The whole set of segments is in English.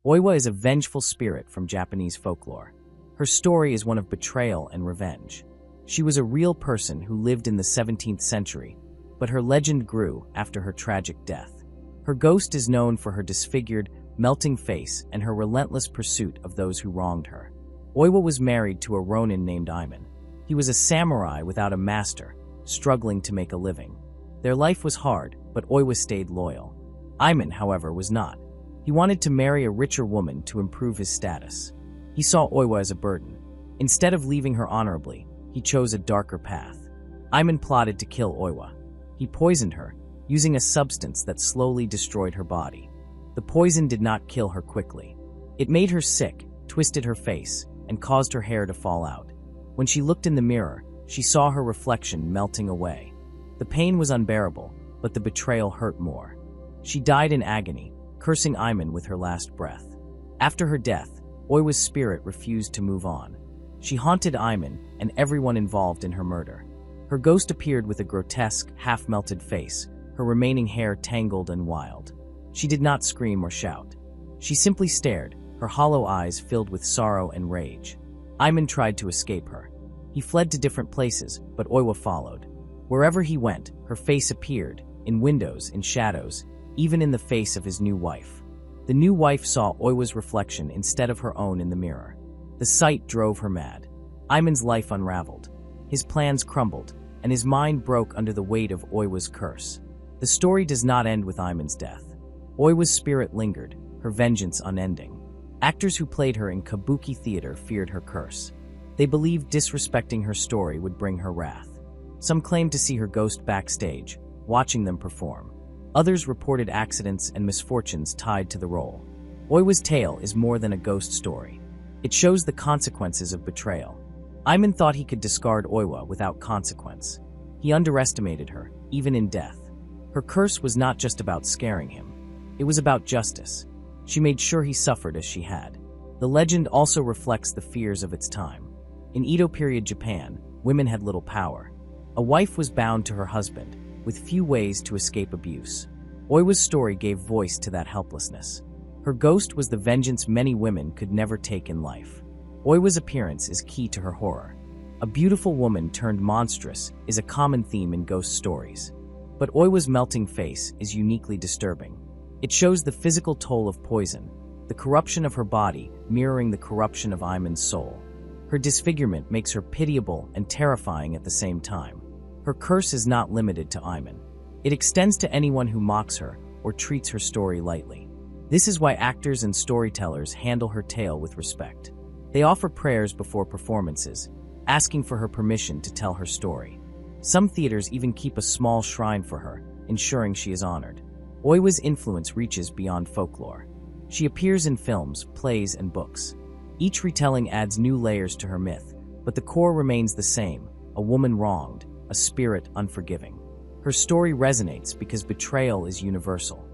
Oiwa is a vengeful spirit from Japanese folklore. Her story is one of betrayal and revenge. She was a real person who lived in the 17th century, but her legend grew after her tragic death. Her ghost is known for her disfigured, melting face and her relentless pursuit of those who wronged her. Oiwa was married to a ronin named Iman. He was a samurai without a master, struggling to make a living. Their life was hard, but Oiwa stayed loyal. Iman, however, was not. He wanted to marry a richer woman to improve his status. He saw Oiwa as a burden. Instead of leaving her honorably, he chose a darker path. Iman plotted to kill Oiwa. He poisoned her, using a substance that slowly destroyed her body. The poison did not kill her quickly. It made her sick, twisted her face, and caused her hair to fall out. When she looked in the mirror, she saw her reflection melting away. The pain was unbearable, but the betrayal hurt more. She died in agony, cursing Iman with her last breath. After her death, Oiwa's spirit refused to move on. She haunted Iman and everyone involved in her murder. Her ghost appeared with a grotesque, half-melted face, her remaining hair tangled and wild. She did not scream or shout. She simply stared, her hollow eyes filled with sorrow and rage. Iman tried to escape her. He fled to different places, but Oiwa followed. Wherever he went, her face appeared, in windows, in shadows, even in the face of his new wife. The new wife saw Oiwa's reflection instead of her own in the mirror. The sight drove her mad. Iman's life unraveled. His plans crumbled, and his mind broke under the weight of Oiwa's curse. The story does not end with Iman's death. Oiwa's spirit lingered, her vengeance unending. Actors who played her in kabuki theater feared her curse. They believed disrespecting her story would bring her wrath. Some claimed to see her ghost backstage, watching them perform. Others reported accidents and misfortunes tied to the role. Oiwa's tale is more than a ghost story. It shows the consequences of betrayal. Iman thought he could discard Oiwa without consequence. He underestimated her, even in death. Her curse was not just about scaring him. It was about justice. She made sure he suffered as she had. The legend also reflects the fears of its time. In Edo period Japan, women had little power. A wife was bound to her husband, with few ways to escape abuse. Oiwa's story gave voice to that helplessness. Her ghost was the vengeance many women could never take in life. Oiwa's appearance is key to her horror. A beautiful woman turned monstrous is a common theme in ghost stories. But Oiwa's melting face is uniquely disturbing. It shows the physical toll of poison, the corruption of her body mirroring the corruption of Iman's soul. Her disfigurement makes her pitiable and terrifying at the same time. Her curse is not limited to Iman. It extends to anyone who mocks her or treats her story lightly. This is why actors and storytellers handle her tale with respect. They offer prayers before performances, asking for her permission to tell her story. Some theaters even keep a small shrine for her, ensuring she is honored. Oiwa's influence reaches beyond folklore. She appears in films, plays, and books. Each retelling adds new layers to her myth, but the core remains the same: a woman wronged, a spirit unforgiving. Her story resonates because betrayal is universal.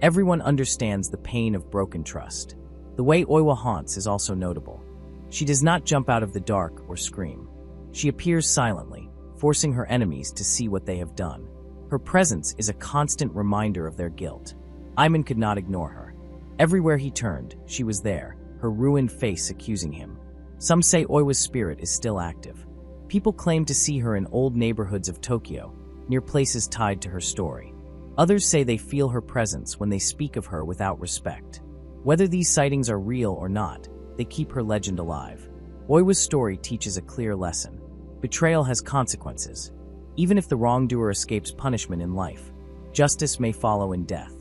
Everyone understands the pain of broken trust. The way Oiwa haunts is also notable. She does not jump out of the dark or scream. She appears silently, forcing her enemies to see what they have done. Her presence is a constant reminder of their guilt. Iman could not ignore her. Everywhere he turned, she was there, her ruined face accusing him. Some say Oiwa's spirit is still active. People claim to see her in old neighborhoods of Tokyo, near places tied to her story. Others say they feel her presence when they speak of her without respect. Whether these sightings are real or not, they keep her legend alive. Oiwa's story teaches a clear lesson. Betrayal has consequences. Even if the wrongdoer escapes punishment in life, justice may follow in death.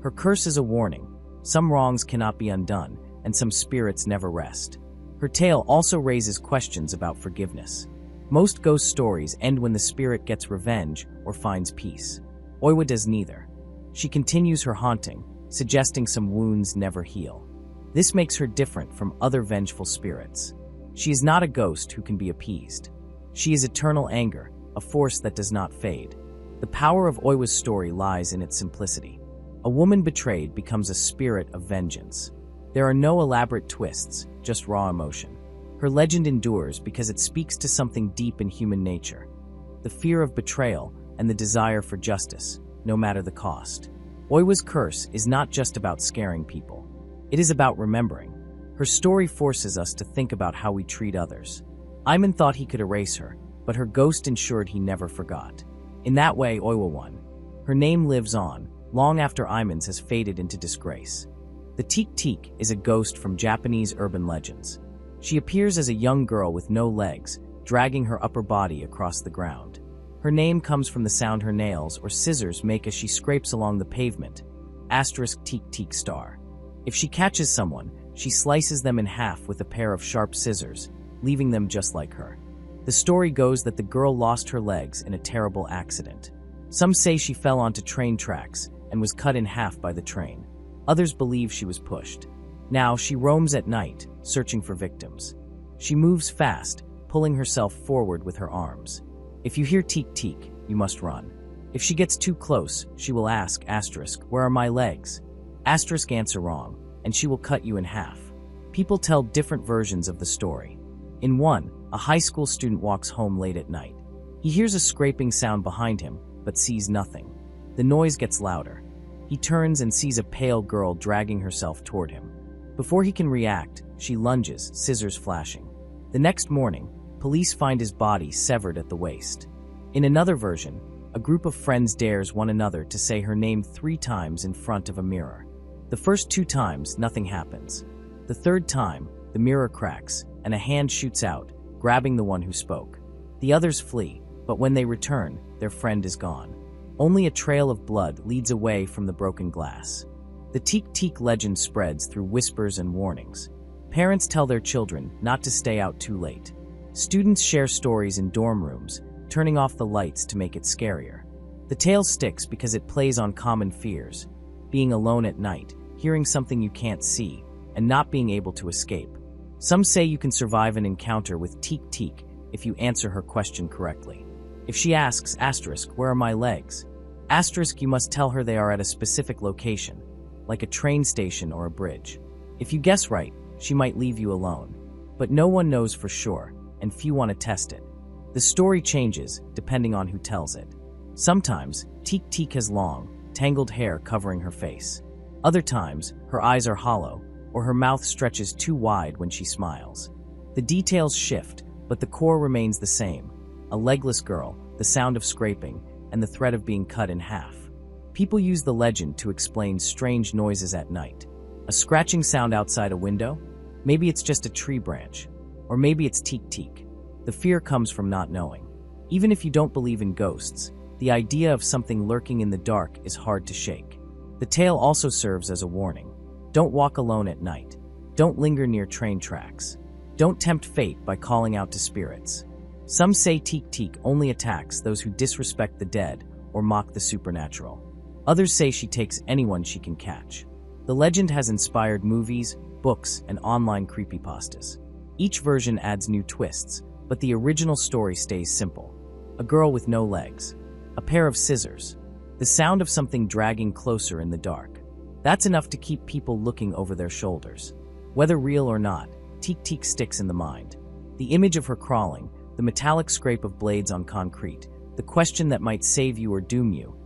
Her curse is a warning. Some wrongs cannot be undone, and some spirits never rest. Her tale also raises questions about forgiveness. Most ghost stories end when the spirit gets revenge or finds peace. Oiwa does neither. She continues her haunting, suggesting some wounds never heal. This makes her different from other vengeful spirits. She is not a ghost who can be appeased. She is eternal anger, a force that does not fade. The power of Oiwa's story lies in its simplicity. A woman betrayed becomes a spirit of vengeance. There are no elaborate twists, just raw emotion. Her legend endures because it speaks to something deep in human nature: the fear of betrayal and the desire for justice, no matter the cost. Oiwa's curse is not just about scaring people. It is about remembering. Her story forces us to think about how we treat others. Iman thought he could erase her, but her ghost ensured he never forgot. In that way, Oiwa won. Her name lives on, long after Iman's has faded into disgrace. The Teke Teke is a ghost from Japanese urban legends. She appears as a young girl with no legs, dragging her upper body across the ground. Her name comes from the sound her nails or scissors make as she scrapes along the pavement. Teke Teke star. If she catches someone, she slices them in half with a pair of sharp scissors, leaving them just like her. The story goes that the girl lost her legs in a terrible accident. Some say she fell onto train tracks and was cut in half by the train. Others believe she was pushed. Now she roams at night, searching for victims. She moves fast, pulling herself forward with her arms. If you hear Teke Teke, you must run. If she gets too close, she will ask, where are my legs? Answer wrong, and she will cut you in half. People tell different versions of the story. In one, a high school student walks home late at night. He hears a scraping sound behind him, but sees nothing. The noise gets louder. He turns and sees a pale girl dragging herself toward him. Before he can react, she lunges, scissors flashing. The next morning, police find his body severed at the waist. In another version, a group of friends dares one another to say her name 3 times in front of a mirror. The first 2 times, nothing happens. The third time, the mirror cracks, and a hand shoots out, grabbing the one who spoke. The others flee, but when they return, their friend is gone. Only a trail of blood leads away from the broken glass. The Teke Teke legend spreads through whispers and warnings. Parents tell their children not to stay out too late. Students share stories in dorm rooms, turning off the lights to make it scarier. The tale sticks because it plays on common fears: being alone at night, hearing something you can't see, and not being able to escape. Some say you can survive an encounter with Teke Teke if you answer her question correctly. If she asks, where are my legs? You must tell her they are at a specific location, like a train station or a bridge. If you guess right, she might leave you alone. But no one knows for sure, and few want to test it. The story changes depending on who tells it. Sometimes, Teke Teke has long, tangled hair covering her face. Other times, her eyes are hollow, or her mouth stretches too wide when she smiles. The details shift, but the core remains the same: a legless girl, the sound of scraping, and the threat of being cut in half. People use the legend to explain strange noises at night. A scratching sound outside a window? Maybe it's just a tree branch. Or maybe it's Teke Teke. The fear comes from not knowing. Even if you don't believe in ghosts, the idea of something lurking in the dark is hard to shake. The tale also serves as a warning. Don't walk alone at night. Don't linger near train tracks. Don't tempt fate by calling out to spirits. Some say Teke Teke only attacks those who disrespect the dead or mock the supernatural. Others say she takes anyone she can catch. The legend has inspired movies, books, and online creepypastas. Each version adds new twists, but the original story stays simple. A girl with no legs. A pair of scissors. The sound of something dragging closer in the dark. That's enough to keep people looking over their shoulders. Whether real or not, Teke Teke sticks in the mind. The image of her crawling, the metallic scrape of blades on concrete, the question that might save you or doom you.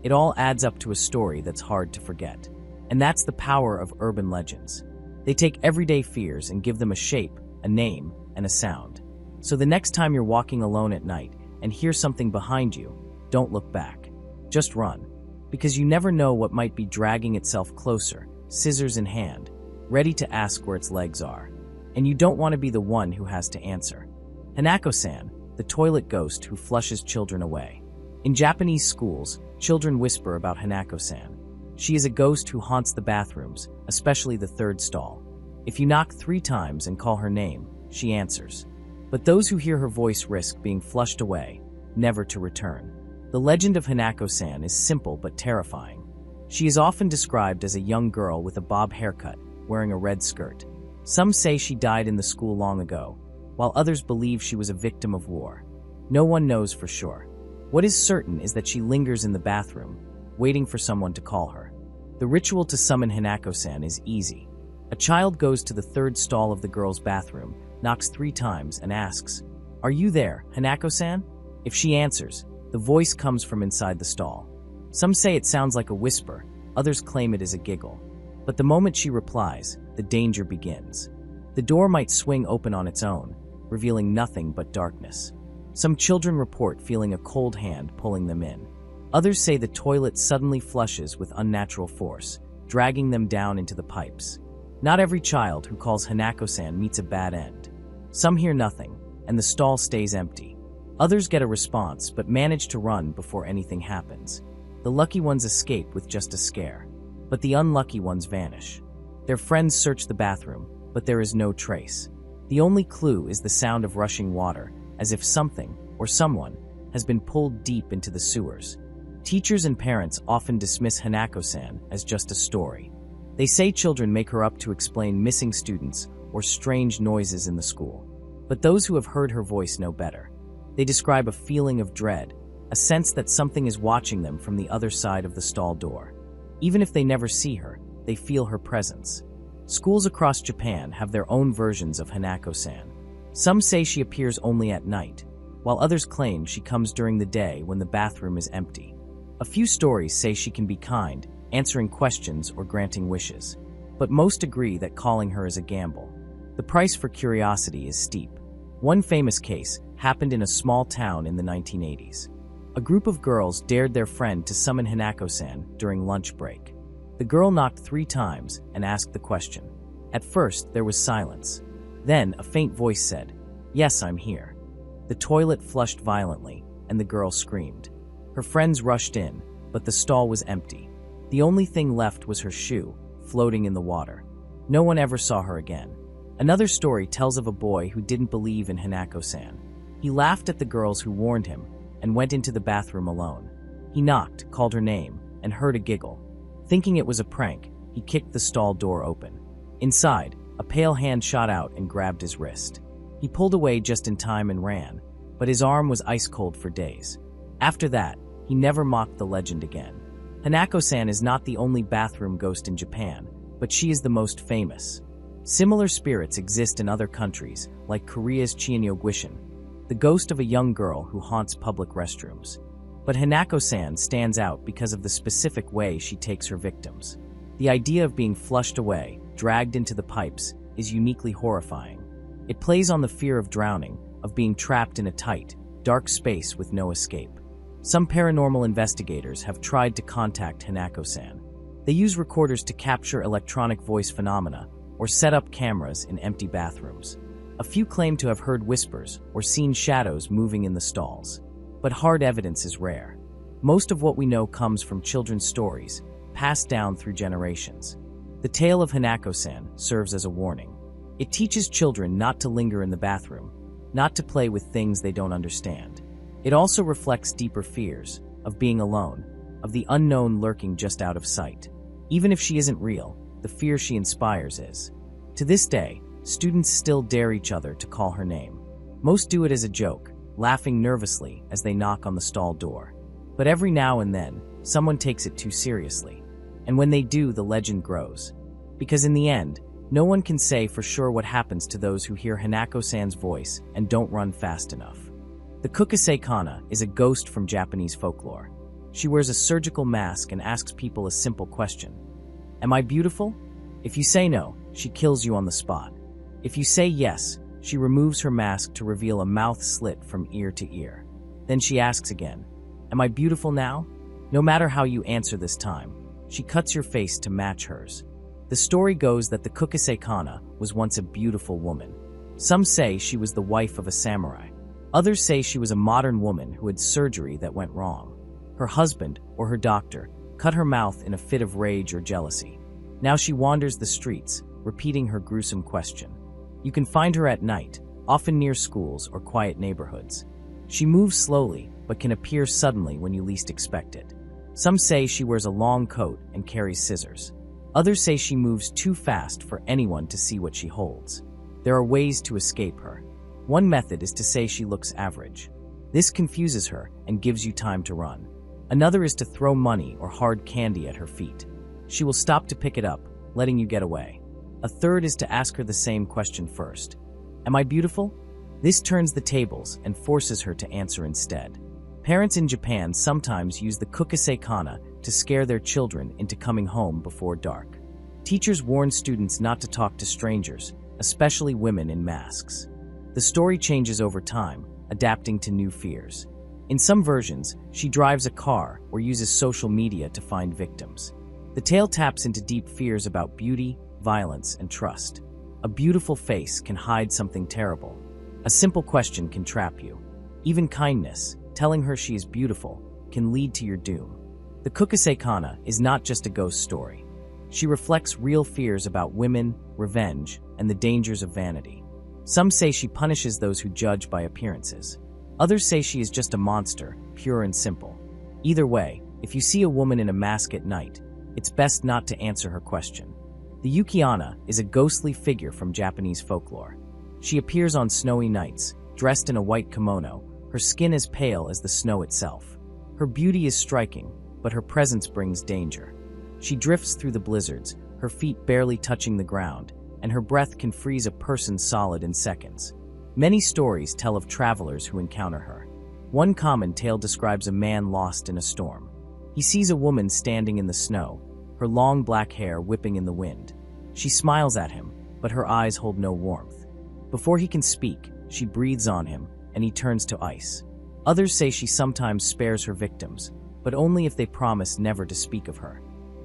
It all adds up to a story that's hard to forget. And that's the power of urban legends. They take everyday fears and give them a shape, a name, and a sound. So the next time you're walking alone at night and hear something behind you, don't look back. Just run. Because you never know what might be dragging itself closer, scissors in hand, ready to ask where its legs are. And you don't want to be the one who has to answer. Hanako-san, the toilet ghost who flushes children away. In Japanese schools, children whisper about Hanako-san. She is a ghost who haunts the bathrooms, especially the third stall. If you knock 3 times and call her name, she answers. But those who hear her voice risk being flushed away, never to return. The legend of Hanako-san is simple but terrifying. She is often described as a young girl with a bob haircut, wearing a red skirt. Some say she died in the school long ago, while others believe she was a victim of war. No one knows for sure. What is certain is that she lingers in the bathroom, waiting for someone to call her. The ritual to summon Hanako-san is easy. A child goes to the third stall of the girl's bathroom, knocks 3 times, and asks, "Are you there, Hanako-san?" If she answers, the voice comes from inside the stall. Some say it sounds like a whisper, others claim it is a giggle. But the moment she replies, the danger begins. The door might swing open on its own, revealing nothing but darkness. Some children report feeling a cold hand pulling them in. Others say the toilet suddenly flushes with unnatural force, dragging them down into the pipes. Not every child who calls Hanako-san meets a bad end. Some hear nothing, and the stall stays empty. Others get a response but manage to run before anything happens. The lucky ones escape with just a scare, but the unlucky ones vanish. Their friends search the bathroom, but there is no trace. The only clue is the sound of rushing water, as if something, or someone, has been pulled deep into the sewers. Teachers and parents often dismiss Hanako-san as just a story. They say children make her up to explain missing students or strange noises in the school. But those who have heard her voice know better. They describe a feeling of dread, a sense that something is watching them from the other side of the stall door. Even if they never see her, they feel her presence. Schools across Japan have their own versions of Hanako-san. Some say she appears only at night, while others claim she comes during the day when the bathroom is empty. A few stories say she can be kind, answering questions or granting wishes. But most agree that calling her is a gamble. The price for curiosity is steep. One famous case happened in a small town in the 1980s. A group of girls dared their friend to summon Hanako-san during lunch break. The girl knocked 3 times and asked the question. At first, there was silence. Then, a faint voice said, "Yes, I'm here." The toilet flushed violently, and the girl screamed. Her friends rushed in, but the stall was empty. The only thing left was her shoe, floating in the water. No one ever saw her again. Another story tells of a boy who didn't believe in Hanako-san. He laughed at the girls who warned him and went into the bathroom alone. He knocked, called her name, and heard a giggle. Thinking it was a prank, he kicked the stall door open. Inside, a pale hand shot out and grabbed his wrist. He pulled away just in time and ran, but his arm was ice cold for days. After that, he never mocked the legend again. Hanako-san is not the only bathroom ghost in Japan, but she is the most famous. Similar spirits exist in other countries, like Korea's Cheonyeogwishin, the ghost of a young girl who haunts public restrooms. But Hanako-san stands out because of the specific way she takes her victims. The idea of being flushed away, dragged into the pipes, is uniquely horrifying. It plays on the fear of drowning, of being trapped in a tight, dark space with no escape. Some paranormal investigators have tried to contact Hanako-san. They use recorders to capture electronic voice phenomena or set up cameras in empty bathrooms. A few claim to have heard whispers or seen shadows moving in the stalls. But hard evidence is rare. Most of what we know comes from children's stories, passed down through generations. The tale of Hanako-san serves as a warning. It teaches children not to linger in the bathroom, not to play with things they don't understand. It also reflects deeper fears, of being alone, of the unknown lurking just out of sight. Even if she isn't real, the fear she inspires is. To this day, students still dare each other to call her name. Most do it as a joke, laughing nervously as they knock on the stall door. But every now and then, someone takes it too seriously. And when they do, the legend grows. Because in the end, no one can say for sure what happens to those who hear Hanako-san's voice and don't run fast enough. The Kuchisake-onna is a ghost from Japanese folklore. She wears a surgical mask and asks people a simple question. Am I beautiful? If you say no, she kills you on the spot. If you say yes, she removes her mask to reveal a mouth slit from ear to ear. Then she asks again, am I beautiful now? No matter how you answer this time, she cuts your face to match hers. The story goes that the Kuchisake-onna was once a beautiful woman. Some say she was the wife of a samurai. Others say she was a modern woman who had surgery that went wrong. Her husband, or her doctor, cut her mouth in a fit of rage or jealousy. Now she wanders the streets, repeating her gruesome question. You can find her at night, often near schools or quiet neighborhoods. She moves slowly, but can appear suddenly when you least expect it. Some say she wears a long coat and carries scissors. Others say she moves too fast for anyone to see what she holds. There are ways to escape her. One method is to say she looks average. This confuses her and gives you time to run. Another is to throw money or hard candy at her feet. She will stop to pick it up, letting you get away. A third is to ask her the same question first. Am I beautiful? This turns the tables and forces her to answer instead. Parents in Japan sometimes use the Kuchisake-onna to scare their children into coming home before dark. Teachers warn students not to talk to strangers, especially women in masks. The story changes over time, adapting to new fears. In some versions, she drives a car or uses social media to find victims. The tale taps into deep fears about beauty, violence, and trust. A beautiful face can hide something terrible. A simple question can trap you. Even kindness, telling her she is beautiful, can lead to your doom. The Kuchisake-onna is not just a ghost story. She reflects real fears about women, revenge, and the dangers of vanity. Some say she punishes those who judge by appearances. Others say she is just a monster, pure and simple. Either way, if you see a woman in a mask at night, it's best not to answer her question. The Yuki-onna is a ghostly figure from Japanese folklore. She appears on snowy nights, dressed in a white kimono, her skin as pale as the snow itself. Her beauty is striking, but her presence brings danger. She drifts through the blizzards, her feet barely touching the ground, and her breath can freeze a person solid in seconds. Many stories tell of travelers who encounter her. One common tale describes a man lost in a storm. He sees a woman standing in the snow, her long black hair whipping in the wind. She smiles at him, but her eyes hold no warmth. Before he can speak, she breathes on him, and he turns to ice. Others say she sometimes spares her victims, but only if they promise never to speak of her.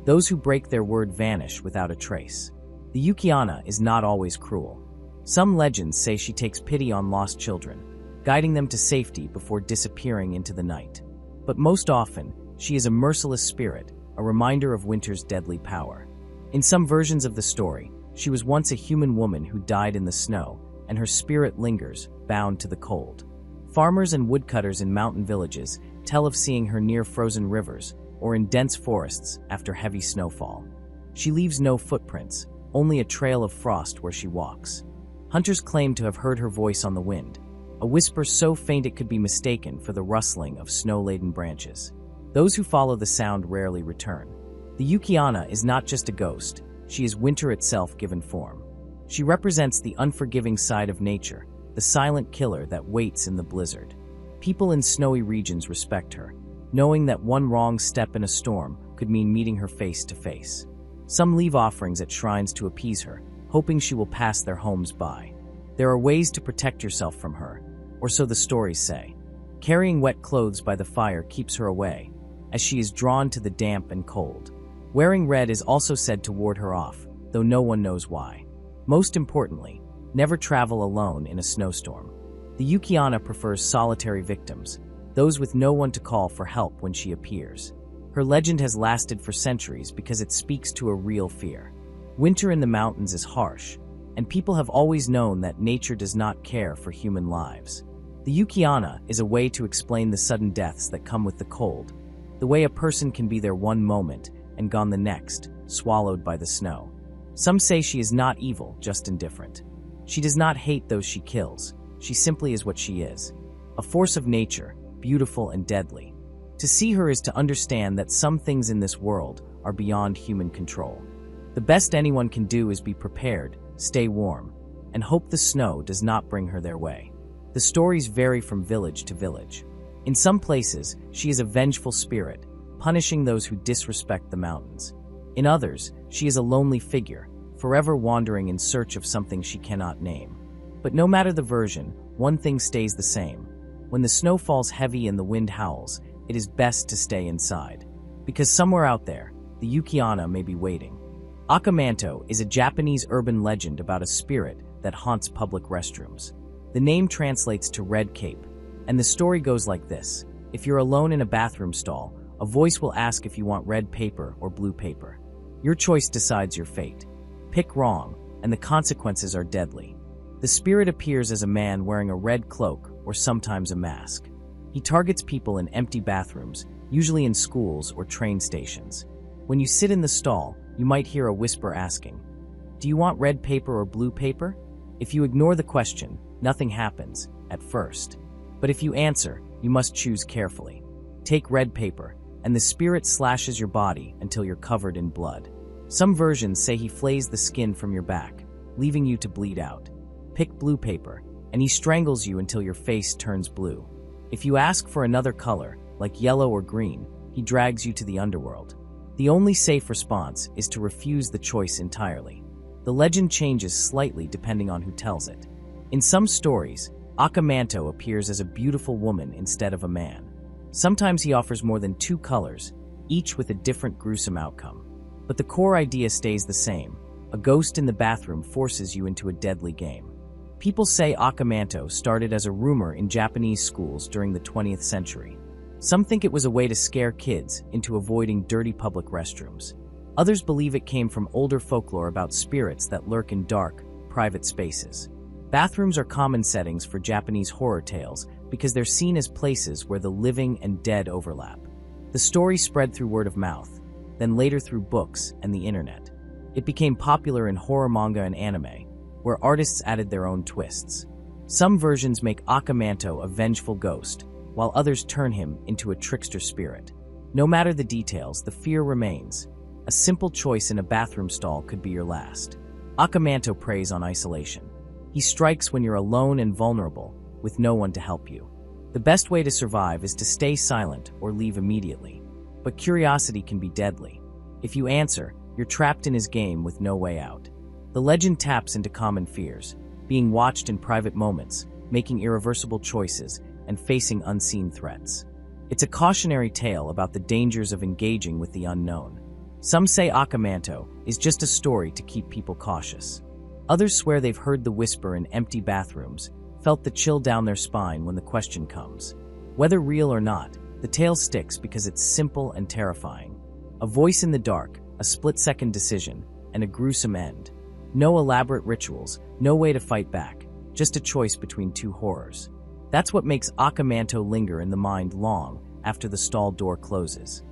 Those who break their word vanish without a trace. The Yuki-onna is not always cruel. Some legends say she takes pity on lost children, guiding them to safety before disappearing into the night. But most often, she is a merciless spirit, a reminder of winter's deadly power. In some versions of the story, she was once a human woman who died in the snow, and her spirit lingers, bound to the cold. Farmers and woodcutters in mountain villages tell of seeing her near frozen rivers or in dense forests after heavy snowfall. She leaves no footprints, only a trail of frost where she walks. Hunters claim to have heard her voice on the wind, a whisper so faint it could be mistaken for the rustling of snow-laden branches. Those who follow the sound rarely return. The Yuki-onna is not just a ghost, she is winter itself given form. She represents the unforgiving side of nature, the silent killer that waits in the blizzard. People in snowy regions respect her, knowing that one wrong step in a storm could mean meeting her face to face. Some leave offerings at shrines to appease her, hoping she will pass their homes by. There are ways to protect yourself from her, or so the stories say. Carrying wet clothes by the fire keeps her away, as she is drawn to the damp and cold. Wearing red is also said to ward her off, though no one knows why. Most importantly, never travel alone in a snowstorm. The Yuki-onna prefers solitary victims, those with no one to call for help when she appears. Her legend has lasted for centuries because it speaks to a real fear. Winter in the mountains is harsh, and people have always known that nature does not care for human lives. The Yuki-onna is a way to explain the sudden deaths that come with the cold, the way a person can be there one moment and gone the next, swallowed by the snow. Some say she is not evil, just indifferent. She does not hate those she kills, she simply is what she is. A force of nature, beautiful and deadly. To see her is to understand that some things in this world are beyond human control. The best anyone can do is be prepared, stay warm, and hope the snow does not bring her their way. The stories vary from village to village. In some places, she is a vengeful spirit, punishing those who disrespect the mountains. In others, she is a lonely figure, forever wandering in search of something she cannot name. But no matter the version, one thing stays the same. When the snow falls heavy and the wind howls, it is best to stay inside. Because somewhere out there, the Yuki-onna may be waiting. Manto is a Japanese urban legend about a spirit that haunts public restrooms. The name translates to red cape, and the story goes like this. If you're alone in a bathroom stall, a voice will ask if you want red paper or blue paper. Your choice decides your fate. Pick wrong, and the consequences are deadly. The spirit appears as a man wearing a red cloak or sometimes a mask. He targets people in empty bathrooms, usually in schools or train stations. When you sit in the stall, you might hear a whisper asking, "Do you want red paper or blue paper?" If you ignore the question, nothing happens, at first. But if you answer, you must choose carefully. Take red paper, and the spirit slashes your body until you're covered in blood. Some versions say he flays the skin from your back, leaving you to bleed out. Pick blue paper, and he strangles you until your face turns blue. If you ask for another color, like yellow or green, he drags you to the underworld. The only safe response is to refuse the choice entirely. The legend changes slightly depending on who tells it. In some stories, Manto appears as a beautiful woman instead of a man. Sometimes he offers more than 2 colors, each with a different gruesome outcome. But the core idea stays the same. A ghost in the bathroom forces you into a deadly game. People say Manto started as a rumor in Japanese schools during the 20th century. Some think it was a way to scare kids into avoiding dirty public restrooms. Others believe it came from older folklore about spirits that lurk in dark, private spaces. Bathrooms are common settings for Japanese horror tales because they're seen as places where the living and dead overlap. The story spread through word of mouth, then later through books and the internet. It became popular in horror manga and anime, where artists added their own twists. Some versions make Manto a vengeful ghost, while others turn him into a trickster spirit. No matter the details, the fear remains. A simple choice in a bathroom stall could be your last. Manto preys on isolation. He strikes when you're alone and vulnerable, with no one to help you. The best way to survive is to stay silent or leave immediately. But curiosity can be deadly. If you answer, you're trapped in his game with no way out. The legend taps into common fears, being watched in private moments, making irreversible choices, and facing unseen threats. It's a cautionary tale about the dangers of engaging with the unknown. Some say Manto is just a story to keep people cautious. Others swear they've heard the whisper in empty bathrooms, felt the chill down their spine when the question comes. Whether real or not, the tale sticks because it's simple and terrifying. A voice in the dark, a split-second decision, and a gruesome end. No elaborate rituals, no way to fight back, just a choice between 2 horrors. That's what makes Manto linger in the mind long after the stall door closes.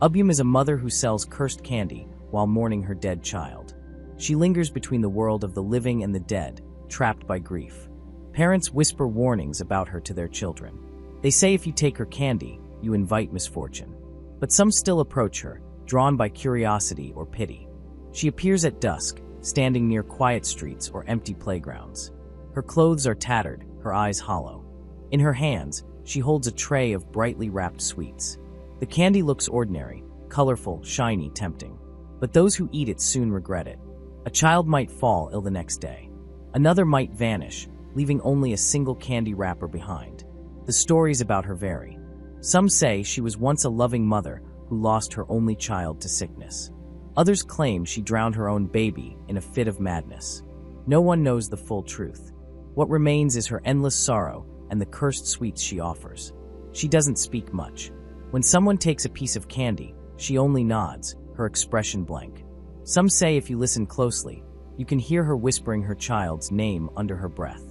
Ubume is a mother who sells cursed candy while mourning her dead child. She lingers between the world of the living and the dead, trapped by grief. Parents whisper warnings about her to their children. They say if you take her candy, you invite misfortune. But some still approach her, drawn by curiosity or pity. She appears at dusk, standing near quiet streets or empty playgrounds. Her clothes are tattered, her eyes hollow. In her hands, she holds a tray of brightly wrapped sweets. The candy looks ordinary, colorful, shiny, tempting. But those who eat it soon regret it. A child might fall ill the next day. Another might vanish, leaving only a single candy wrapper behind. The stories about her vary. Some say she was once a loving mother who lost her only child to sickness. Others claim she drowned her own baby in a fit of madness. No one knows the full truth. What remains is her endless sorrow and the cursed sweets she offers. She doesn't speak much. When someone takes a piece of candy, she only nods, her expression blank. Some say if you listen closely, you can hear her whispering her child's name under her breath.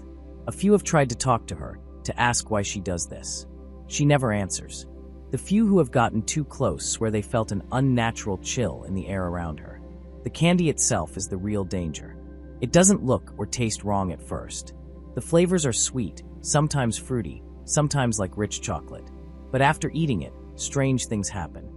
A few have tried to talk to her, to ask why she does this. She never answers. The few who have gotten too close swear they felt an unnatural chill in the air around her. The candy itself is the real danger. It doesn't look or taste wrong at first. The flavors are sweet, sometimes fruity, sometimes like rich chocolate. But after eating it, strange things happen.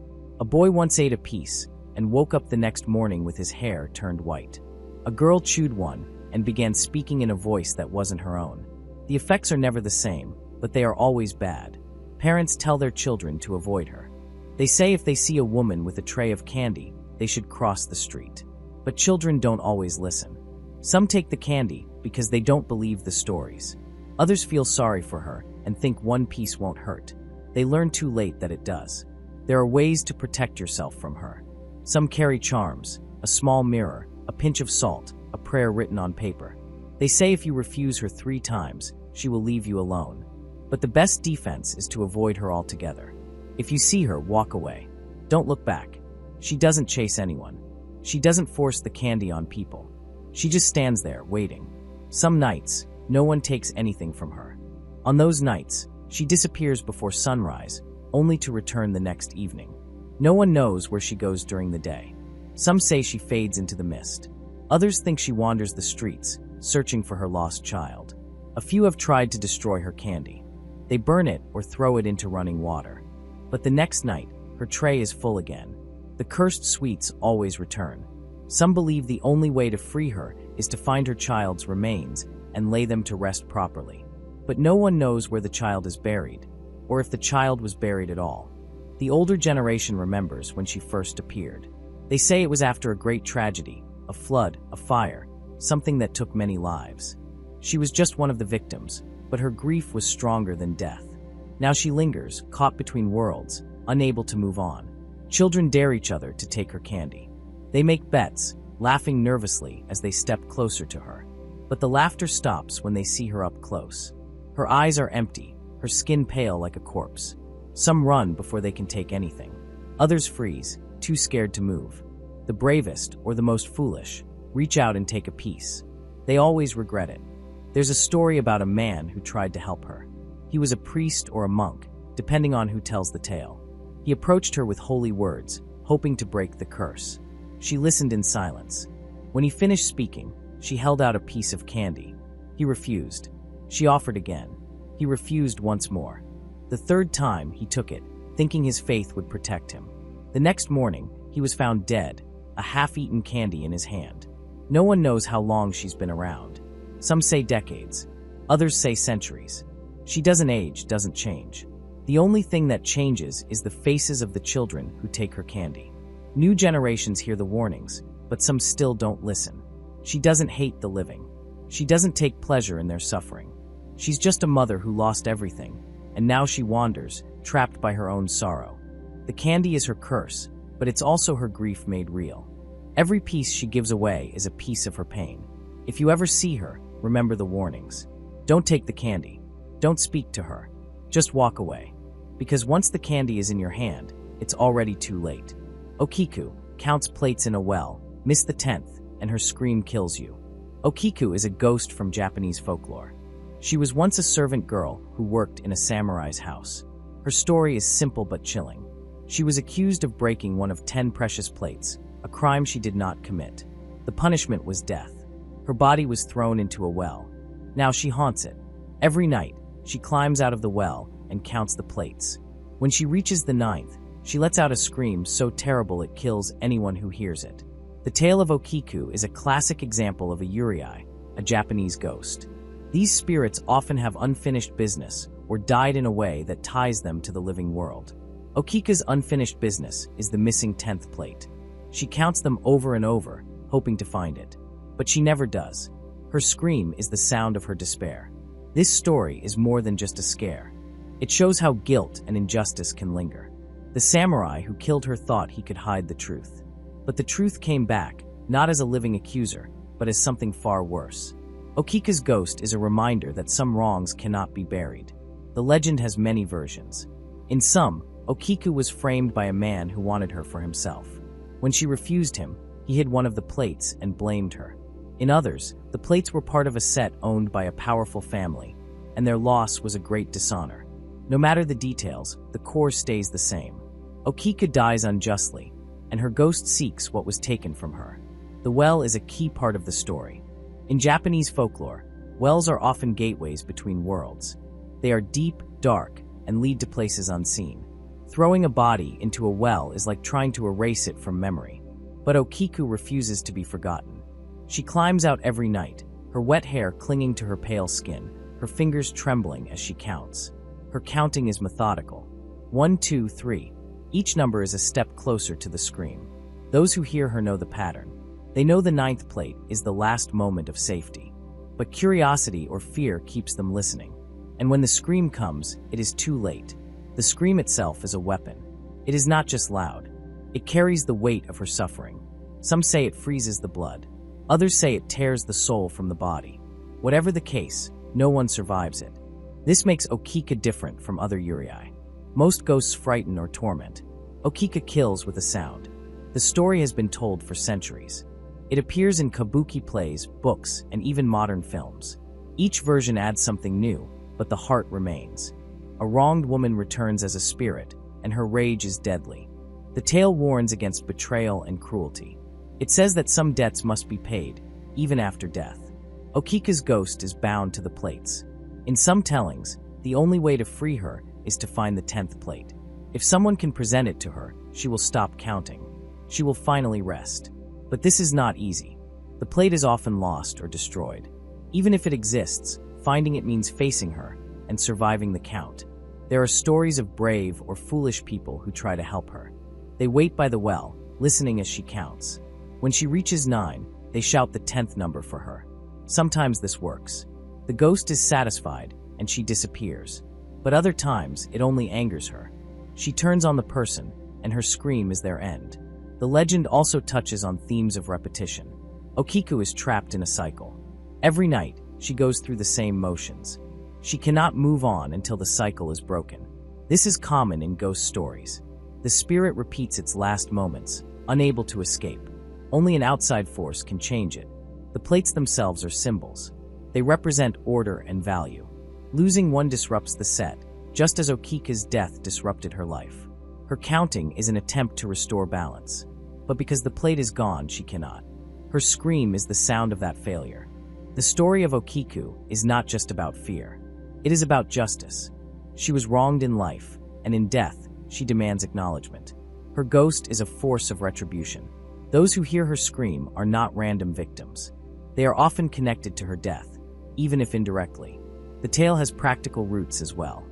A boy once ate a piece and woke up the next morning with his hair turned white. A girl chewed one and began speaking in a voice that wasn't her own. The effects are never the same, but they are always bad. Parents tell their children to avoid her. They say if they see a woman with a tray of candy, they should cross the street. But children don't always listen. Some take the candy because they don't believe the stories. Others feel sorry for her and think one piece won't hurt. They learn too late that it does. There are ways to protect yourself from her. Some carry charms, a small mirror, a pinch of salt, a prayer written on paper. They say if you refuse her 3 times, she will leave you alone. But the best defense is to avoid her altogether. If you see her, walk away. Don't look back. She doesn't chase anyone. She doesn't force the candy on people. She just stands there, waiting. Some nights, no one takes anything from her. On those nights, she disappears before sunrise, only to return the next evening. No one knows where she goes during the day. Some say she fades into the mist. Others think she wanders the streets, searching for her lost child. A few have tried to destroy her candy. They burn it or throw it into running water. But the next night, her tray is full again. The cursed sweets always return. Some believe the only way to free her is to find her child's remains and lay them to rest properly. But no one knows where the child is buried, or if the child was buried at all. The older generation remembers when she first appeared. They say it was after a great tragedy, a flood, a fire, something that took many lives. She was just one of the victims, but her grief was stronger than death. Now she lingers, caught between worlds, unable to move on. Children dare each other to take her candy. They make bets, laughing nervously as they step closer to her. But the laughter stops when they see her up close. Her eyes are empty, her skin pale like a corpse. Some run before they can take anything. Others freeze, too scared to move. The bravest, or the most foolish, reach out and take a piece. They always regret it. There's a story about a man who tried to help her. He was a priest or a monk, depending on who tells the tale. He approached her with holy words, hoping to break the curse. She listened in silence. When he finished speaking, she held out a piece of candy. He refused. She offered again. He refused once more. The third time, he took it, thinking his faith would protect him. The next morning, he was found dead, a half-eaten candy in his hand. No one knows how long she's been around. Some say decades. Others say centuries. She doesn't age, doesn't change. The only thing that changes is the faces of the children who take her candy. New generations hear the warnings, but some still don't listen. She doesn't hate the living. She doesn't take pleasure in their suffering. She's just a mother who lost everything, and now she wanders, trapped by her own sorrow. The candy is her curse, but it's also her grief made real. Every piece she gives away is a piece of her pain. If you ever see her, remember the warnings. Don't take the candy. Don't speak to her. Just walk away. Because once the candy is in your hand, it's already too late. Okiku counts plates in a well, miss the 10th, and her scream kills you. Okiku is a ghost from Japanese folklore. She was once a servant girl who worked in a samurai's house. Her story is simple but chilling. She was accused of breaking one of 10 precious plates, a crime she did not commit. The punishment was death. Her body was thrown into a well. Now she haunts it. Every night, she climbs out of the well and counts the plates. When she reaches the 9th, she lets out a scream so terrible it kills anyone who hears it. The tale of Okiku is a classic example of a Yurei, a Japanese ghost. These spirits often have unfinished business or died in a way that ties them to the living world. Okiku's unfinished business is the missing 10th plate. She counts them over and over, hoping to find it. But she never does. Her scream is the sound of her despair. This story is more than just a scare. It shows how guilt and injustice can linger. The samurai who killed her thought he could hide the truth. But the truth came back, not as a living accuser, but as something far worse. Okiku's ghost is a reminder that some wrongs cannot be buried. The legend has many versions. In some, Okiku was framed by a man who wanted her for himself. When she refused him, he hid one of the plates and blamed her. In others, the plates were part of a set owned by a powerful family, and their loss was a great dishonor. No matter the details, the core stays the same. Okiku dies unjustly, and her ghost seeks what was taken from her. The well is a key part of the story. In Japanese folklore, wells are often gateways between worlds. They are deep, dark, and lead to places unseen. Throwing a body into a well is like trying to erase it from memory. But Okiku refuses to be forgotten. She climbs out every night, her wet hair clinging to her pale skin, her fingers trembling as she counts. Her counting is methodical. 1, 2, 3. Each number is a step closer to the scream. Those who hear her know the pattern. They know the 9th plate is the last moment of safety. But curiosity or fear keeps them listening. And when the scream comes, it is too late. The scream itself is a weapon. It is not just loud. It carries the weight of her suffering. Some say it freezes the blood. Others say it tears the soul from the body. Whatever the case, no one survives it. This makes Okiku different from other Yurei. Most ghosts frighten or torment. Okiku kills with a sound. The story has been told for centuries. It appears in kabuki plays, books, and even modern films. Each version adds something new, but the heart remains. A wronged woman returns as a spirit, and her rage is deadly. The tale warns against betrayal and cruelty. It says that some debts must be paid, even after death. Okiku's ghost is bound to the plates. In some tellings, the only way to free her is to find the 10th plate. If someone can present it to her, she will stop counting. She will finally rest. But this is not easy. The plate is often lost or destroyed. Even if it exists, finding it means facing her and surviving the count. There are stories of brave or foolish people who try to help her. They wait by the well, listening as she counts. When she reaches 9, they shout the 10th number for her. Sometimes this works. The ghost is satisfied, and she disappears. But other times, it only angers her. She turns on the person, and her scream is their end. The legend also touches on themes of repetition. Okiku is trapped in a cycle. Every night, she goes through the same motions. She cannot move on until the cycle is broken. This is common in ghost stories. The spirit repeats its last moments, unable to escape. Only an outside force can change it. The plates themselves are symbols. They represent order and value. Losing one disrupts the set, just as Okiku's death disrupted her life. Her counting is an attempt to restore balance. But because the plate is gone, she cannot. Her scream is the sound of that failure. The story of Okiku is not just about fear. It is about justice. She was wronged in life, and in death, she demands acknowledgement. Her ghost is a force of retribution. Those who hear her scream are not random victims. They are often connected to her death, even if indirectly. The tale has practical roots as well.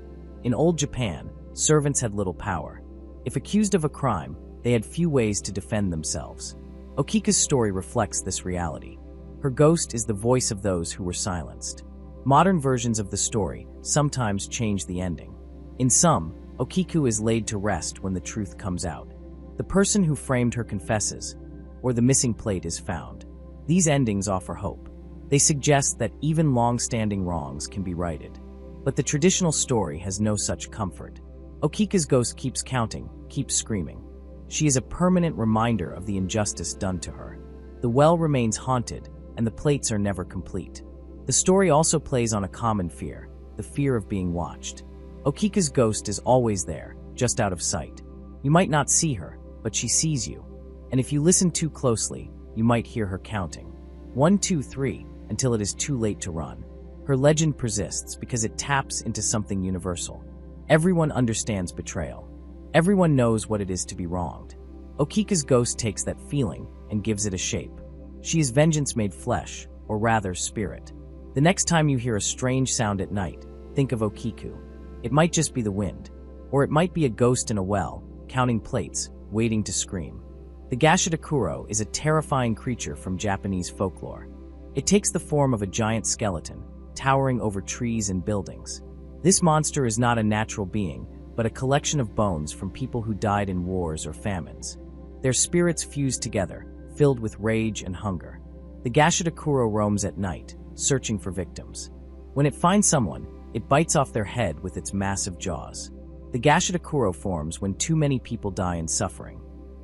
In old Japan, servants had little power. If accused of a crime, they had few ways to defend themselves. Okiku's story reflects this reality. Her ghost is the voice of those who were silenced. Modern versions of the story sometimes change the ending. In some, Okiku is laid to rest when the truth comes out. The person who framed her confesses, or the missing plate is found. These endings offer hope. They suggest that even long-standing wrongs can be righted. But the traditional story has no such comfort. Okiku's ghost keeps counting, keeps screaming. She is a permanent reminder of the injustice done to her. The well remains haunted, and the plates are never complete. The story also plays on a common fear, the fear of being watched. Okiku's ghost is always there, just out of sight. You might not see her, but she sees you. And if you listen too closely, you might hear her counting. 1, 2, 3, until it is too late to run. Her legend persists because it taps into something universal. Everyone understands betrayal. Everyone knows what it is to be wronged. Okiku's ghost takes that feeling and gives it a shape. She is vengeance made flesh, or rather spirit. The next time you hear a strange sound at night, think of Okiku. It might just be the wind, or it might be a ghost in a well, counting plates, waiting to scream. The Gashadokuro is a terrifying creature from Japanese folklore. It takes the form of a giant skeleton, towering over trees and buildings. This monster is not a natural being, but a collection of bones from people who died in wars or famines. Their spirits fuse together, filled with rage and hunger. The Gashadokuro roams at night, searching for victims. When it finds someone, it bites off their head with its massive jaws. The Gashadokuro forms when too many people die in suffering.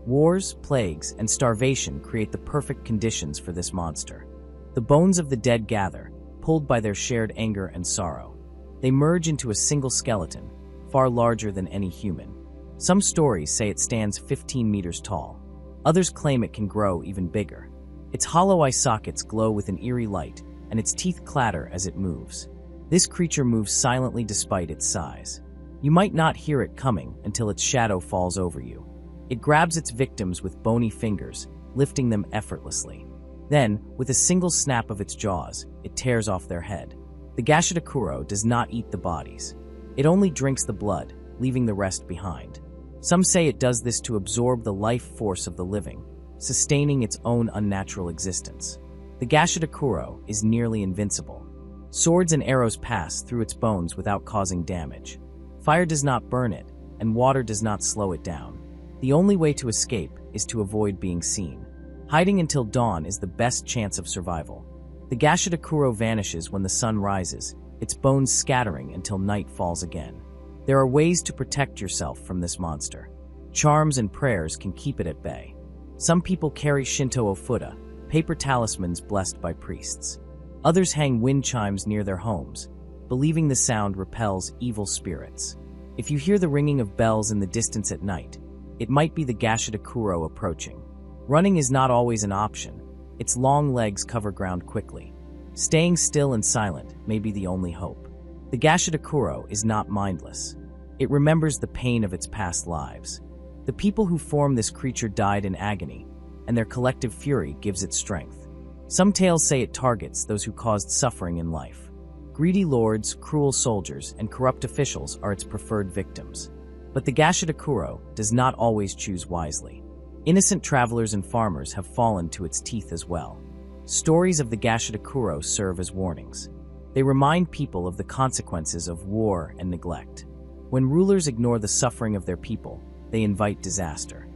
Wars, plagues, and starvation create the perfect conditions for this monster. The bones of the dead gather, pulled by their shared anger and sorrow. They merge into a single skeleton, far larger than any human. Some stories say it stands 15 meters tall. Others claim it can grow even bigger. Its hollow eye sockets glow with an eerie light, and its teeth clatter as it moves. This creature moves silently despite its size. You might not hear it coming until its shadow falls over you. It grabs its victims with bony fingers, lifting them effortlessly. Then, with a single snap of its jaws, it tears off their head. The Gashadokuro does not eat the bodies. It only drinks the blood, leaving the rest behind. Some say it does this to absorb the life force of the living, sustaining its own unnatural existence. The Gashadokuro is nearly invincible. Swords and arrows pass through its bones without causing damage. Fire does not burn it, and water does not slow it down. The only way to escape is to avoid being seen. Hiding until dawn is the best chance of survival. The Gashadokuro vanishes when the sun rises, its bones scattering until night falls again. There are ways to protect yourself from this monster. Charms and prayers can keep it at bay. Some people carry Shinto ofuda, paper talismans blessed by priests. Others hang wind chimes near their homes, believing the sound repels evil spirits. If you hear the ringing of bells in the distance at night, it might be the Gashadokuro approaching. Running is not always an option. Its long legs cover ground quickly. Staying still and silent may be the only hope. The Gashadokuro is not mindless. It remembers the pain of its past lives. The people who formed this creature died in agony, and their collective fury gives it strength. Some tales say it targets those who caused suffering in life. Greedy lords, cruel soldiers, and corrupt officials are its preferred victims. But the Gashadokuro does not always choose wisely. Innocent travelers and farmers have fallen to its teeth as well. Stories of the Gashadokuro serve as warnings. They remind people of the consequences of war and neglect. When rulers ignore the suffering of their people, they invite disaster.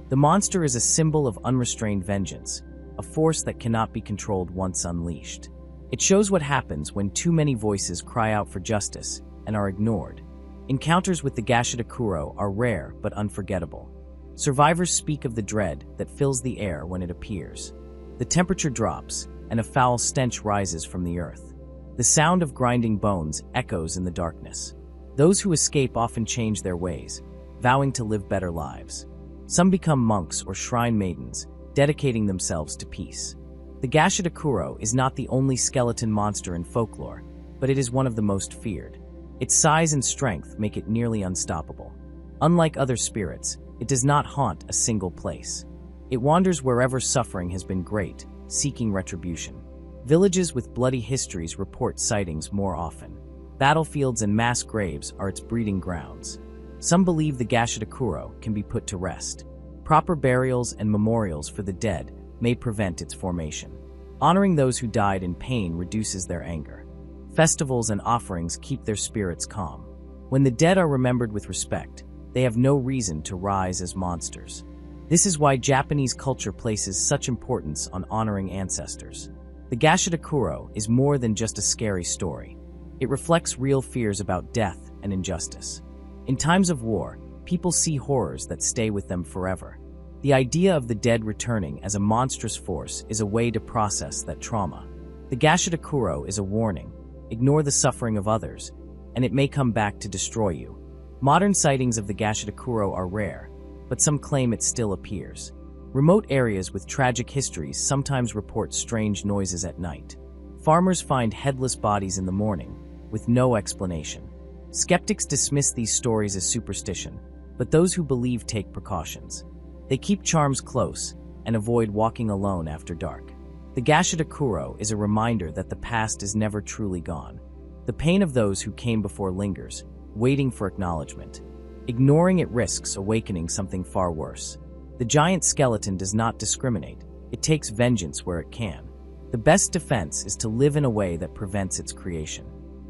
The monster is a symbol of unrestrained vengeance, a force that cannot be controlled once unleashed. It shows what happens when too many voices cry out for justice and are ignored. Encounters with the Gashadokuro are rare but unforgettable. Survivors speak of the dread that fills the air when it appears. The temperature drops, and a foul stench rises from the earth. The sound of grinding bones echoes in the darkness. Those who escape often change their ways, vowing to live better lives. Some become monks or shrine maidens, dedicating themselves to peace. The Gashadokuro is not the only skeleton monster in folklore, but it is one of the most feared. Its size and strength make it nearly unstoppable. Unlike other spirits, it does not haunt a single place. It wanders wherever suffering has been great, seeking retribution. Villages with bloody histories report sightings more often. Battlefields and mass graves are its breeding grounds. Some believe the Gashadokuro can be put to rest. Proper burials and memorials for the dead may prevent its formation. Honoring those who died in pain reduces their anger. Festivals and offerings keep their spirits calm. When the dead are remembered with respect, they have no reason to rise as monsters. This is why Japanese culture places such importance on honoring ancestors. The Gashadokuro is more than just a scary story. It reflects real fears about death and injustice. In times of war, people see horrors that stay with them forever. The idea of the dead returning as a monstrous force is a way to process that trauma. The Gashadokuro is a warning. Ignore the suffering of others, and it may come back to destroy you. Modern sightings of the Gashadokuro are rare, but some claim it still appears. Remote areas with tragic histories sometimes report strange noises at night. Farmers find headless bodies in the morning, with no explanation. Skeptics dismiss these stories as superstition, but those who believe take precautions. They keep charms close and avoid walking alone after dark. The Gashadokuro is a reminder that the past is never truly gone. The pain of those who came before lingers, waiting for acknowledgement. Ignoring it risks awakening something far worse. The giant skeleton does not discriminate. It takes vengeance where it can. The best defense is to live in a way that prevents its creation.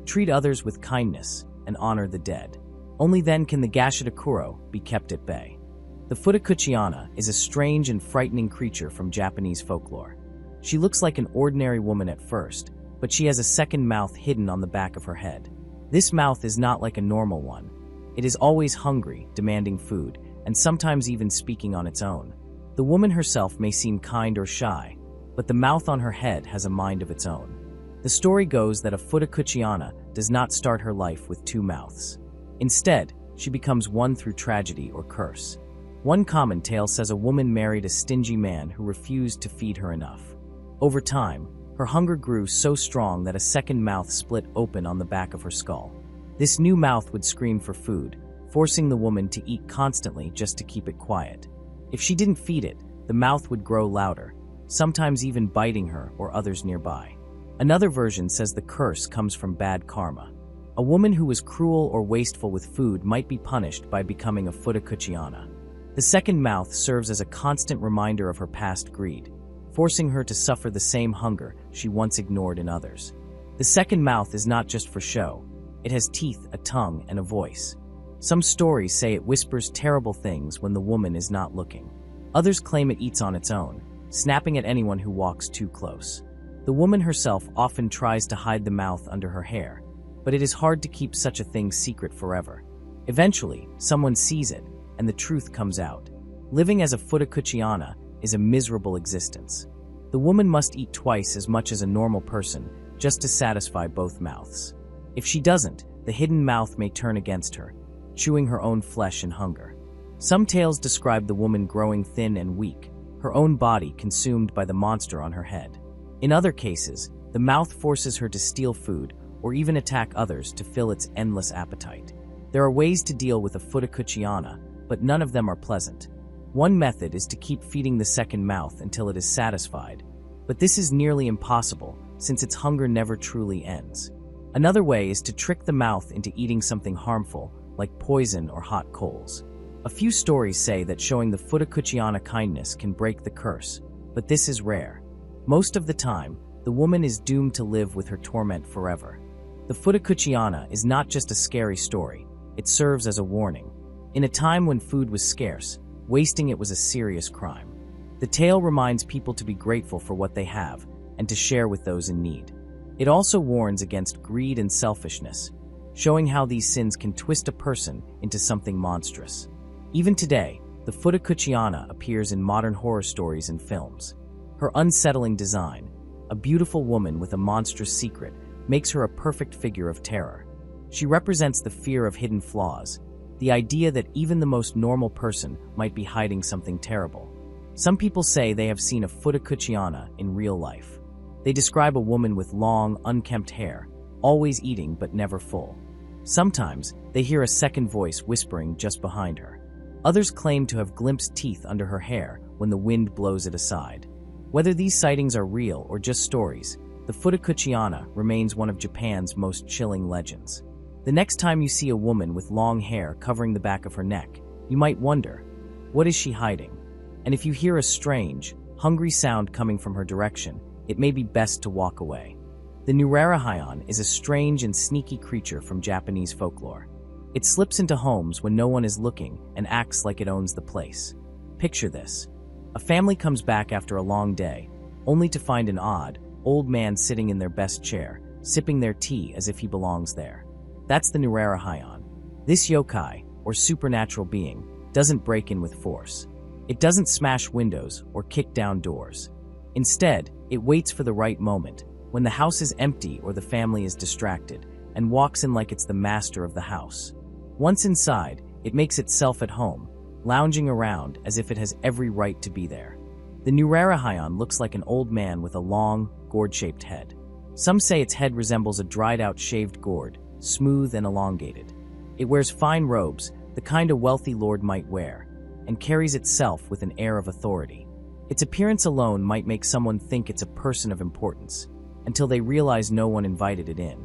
Treat others with kindness and honor the dead. Only then can the Gashadokuro be kept at bay. The Futakuchi-onna is a strange and frightening creature from Japanese folklore. She looks like an ordinary woman at first, but she has a second mouth hidden on the back of her head. This mouth is not like a normal one. It is always hungry, demanding food, and sometimes even speaking on its own. The woman herself may seem kind or shy, but the mouth on her head has a mind of its own. The story goes that a Futakuchi-onna does not start her life with two mouths. Instead, she becomes one through tragedy or curse. One common tale says a woman married a stingy man who refused to feed her enough. Over time, her hunger grew so strong that a second mouth split open on the back of her skull. This new mouth would scream for food, forcing the woman to eat constantly just to keep it quiet. If she didn't feed it, the mouth would grow louder, sometimes even biting her or others nearby. Another version says the curse comes from bad karma. A woman who was cruel or wasteful with food might be punished by becoming a Futakuchi-onna. The second mouth serves as a constant reminder of her past greed, forcing her to suffer the same hunger she once ignored in others. The second mouth is not just for show. It has teeth, a tongue, and a voice. Some stories say it whispers terrible things when the woman is not looking. Others claim it eats on its own, snapping at anyone who walks too close. The woman herself often tries to hide the mouth under her hair, but it is hard to keep such a thing secret forever. Eventually, someone sees it, and the truth comes out. Living as a Futakuchi-onna is a miserable existence. The woman must eat twice as much as a normal person just to satisfy both mouths. If she doesn't, the hidden mouth may turn against her, chewing her own flesh in hunger. Some tales describe the woman growing thin and weak, her own body consumed by the monster on her head. In other cases, the mouth forces her to steal food or even attack others to fill its endless appetite. There are ways to deal with a Futakuchi-onna, but none of them are pleasant. One method is to keep feeding the second mouth until it is satisfied, but this is nearly impossible since its hunger never truly ends. Another way is to trick the mouth into eating something harmful, like poison or hot coals. A few stories say that showing the Futakuchi-onna kindness can break the curse, but this is rare. Most of the time, the woman is doomed to live with her torment forever. The Futakuchi-onna is not just a scary story, it serves as a warning. In a time when food was scarce, wasting it was a serious crime. The tale reminds people to be grateful for what they have and to share with those in need. It also warns against greed and selfishness, showing how these sins can twist a person into something monstrous. Even today, the Futakuchi-onna appears in modern horror stories and films. Her unsettling design, a beautiful woman with a monstrous secret, makes her a perfect figure of terror. She represents the fear of hidden flaws, the idea that even the most normal person might be hiding something terrible. Some people say they have seen a Futakuchi-onna in real life. They describe a woman with long, unkempt hair, always eating but never full. Sometimes, they hear a second voice whispering just behind her. Others claim to have glimpsed teeth under her hair when the wind blows it aside. Whether these sightings are real or just stories, the Futakuchi-onna remains one of Japan's most chilling legends. The next time you see a woman with long hair covering the back of her neck, you might wonder, what is she hiding? And if you hear a strange, hungry sound coming from her direction, it may be best to walk away. The Nurarihyon is a strange and sneaky creature from Japanese folklore. It slips into homes when no one is looking and acts like it owns the place. Picture this. A family comes back after a long day, only to find an odd, old man sitting in their best chair, sipping their tea as if he belongs there. That's the Nurarihyon. This yokai, or supernatural being, doesn't break in with force. It doesn't smash windows or kick down doors. Instead, it waits for the right moment, when the house is empty or the family is distracted, and walks in like it's the master of the house. Once inside, it makes itself at home, lounging around as if it has every right to be there. The Nurarihyon looks like an old man with a long, gourd-shaped head. Some say its head resembles a dried-out shaved gourd, smooth and elongated. It wears fine robes, the kind a wealthy lord might wear, and carries itself with an air of authority. Its appearance alone might make someone think it's a person of importance, until they realize no one invited it in.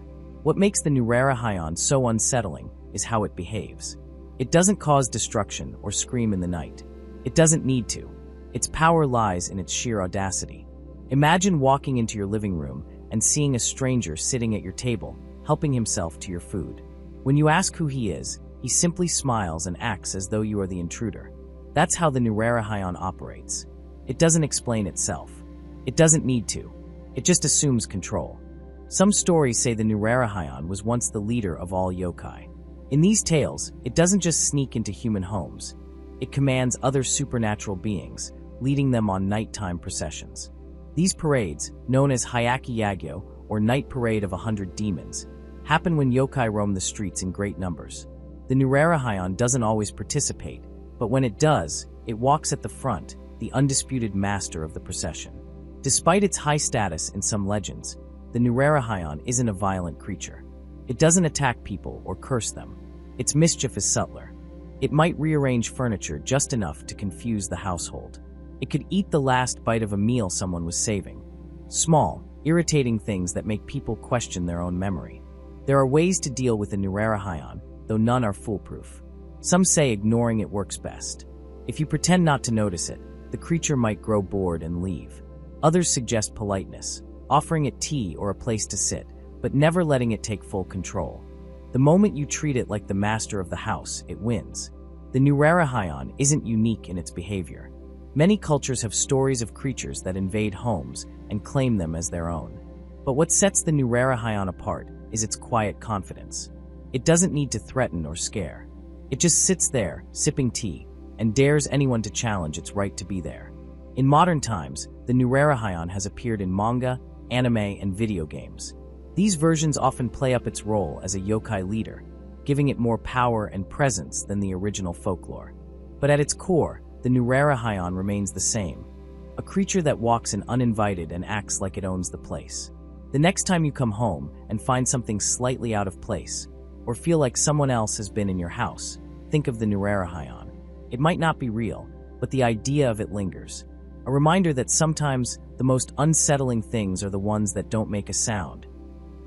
What makes the Nurarihyon so unsettling is how it behaves. It doesn't cause destruction or scream in the night. It doesn't need to. Its power lies in its sheer audacity. Imagine walking into your living room and seeing a stranger sitting at your table, helping himself to your food. When you ask who he is, he simply smiles and acts as though you are the intruder. That's how the Nurarihyon operates. It doesn't explain itself. It doesn't need to. It just assumes control. Some stories say the Nurarihyon was once the leader of all yokai. In these tales, it doesn't just sneak into human homes. It commands other supernatural beings, leading them on nighttime processions. These parades, known as Hyaki Yagyo, or Night Parade of 100 Demons, happen when yokai roam the streets in great numbers. The Nurarihyon doesn't always participate, but when it does, it walks at the front, the undisputed master of the procession. Despite its high status in some legends, the Nurarihyon isn't a violent creature. It doesn't attack people or curse them. Its mischief is subtler. It might rearrange furniture just enough to confuse the household. It could eat the last bite of a meal someone was saving. Small, irritating things that make people question their own memory. There are ways to deal with the Nurarihyon, though none are foolproof. Some say ignoring it works best. If you pretend not to notice it, the creature might grow bored and leave. Others suggest politeness, offering it tea or a place to sit, but never letting it take full control. The moment you treat it like the master of the house, it wins. The Nurarihyon isn't unique in its behavior. Many cultures have stories of creatures that invade homes and claim them as their own. But what sets the Nurarihyon apart is its quiet confidence. It doesn't need to threaten or scare. It just sits there, sipping tea, and dares anyone to challenge its right to be there. In modern times, the Nurarihyon has appeared in manga, anime, and video games. These versions often play up its role as a yokai leader, giving it more power and presence than the original folklore. But at its core, the Nurarihyon remains the same, a creature that walks in uninvited and acts like it owns the place. The next time you come home and find something slightly out of place, or feel like someone else has been in your house, think of the Nurarihyon. It might not be real, but the idea of it lingers. A reminder that sometimes the most unsettling things are the ones that don't make a sound.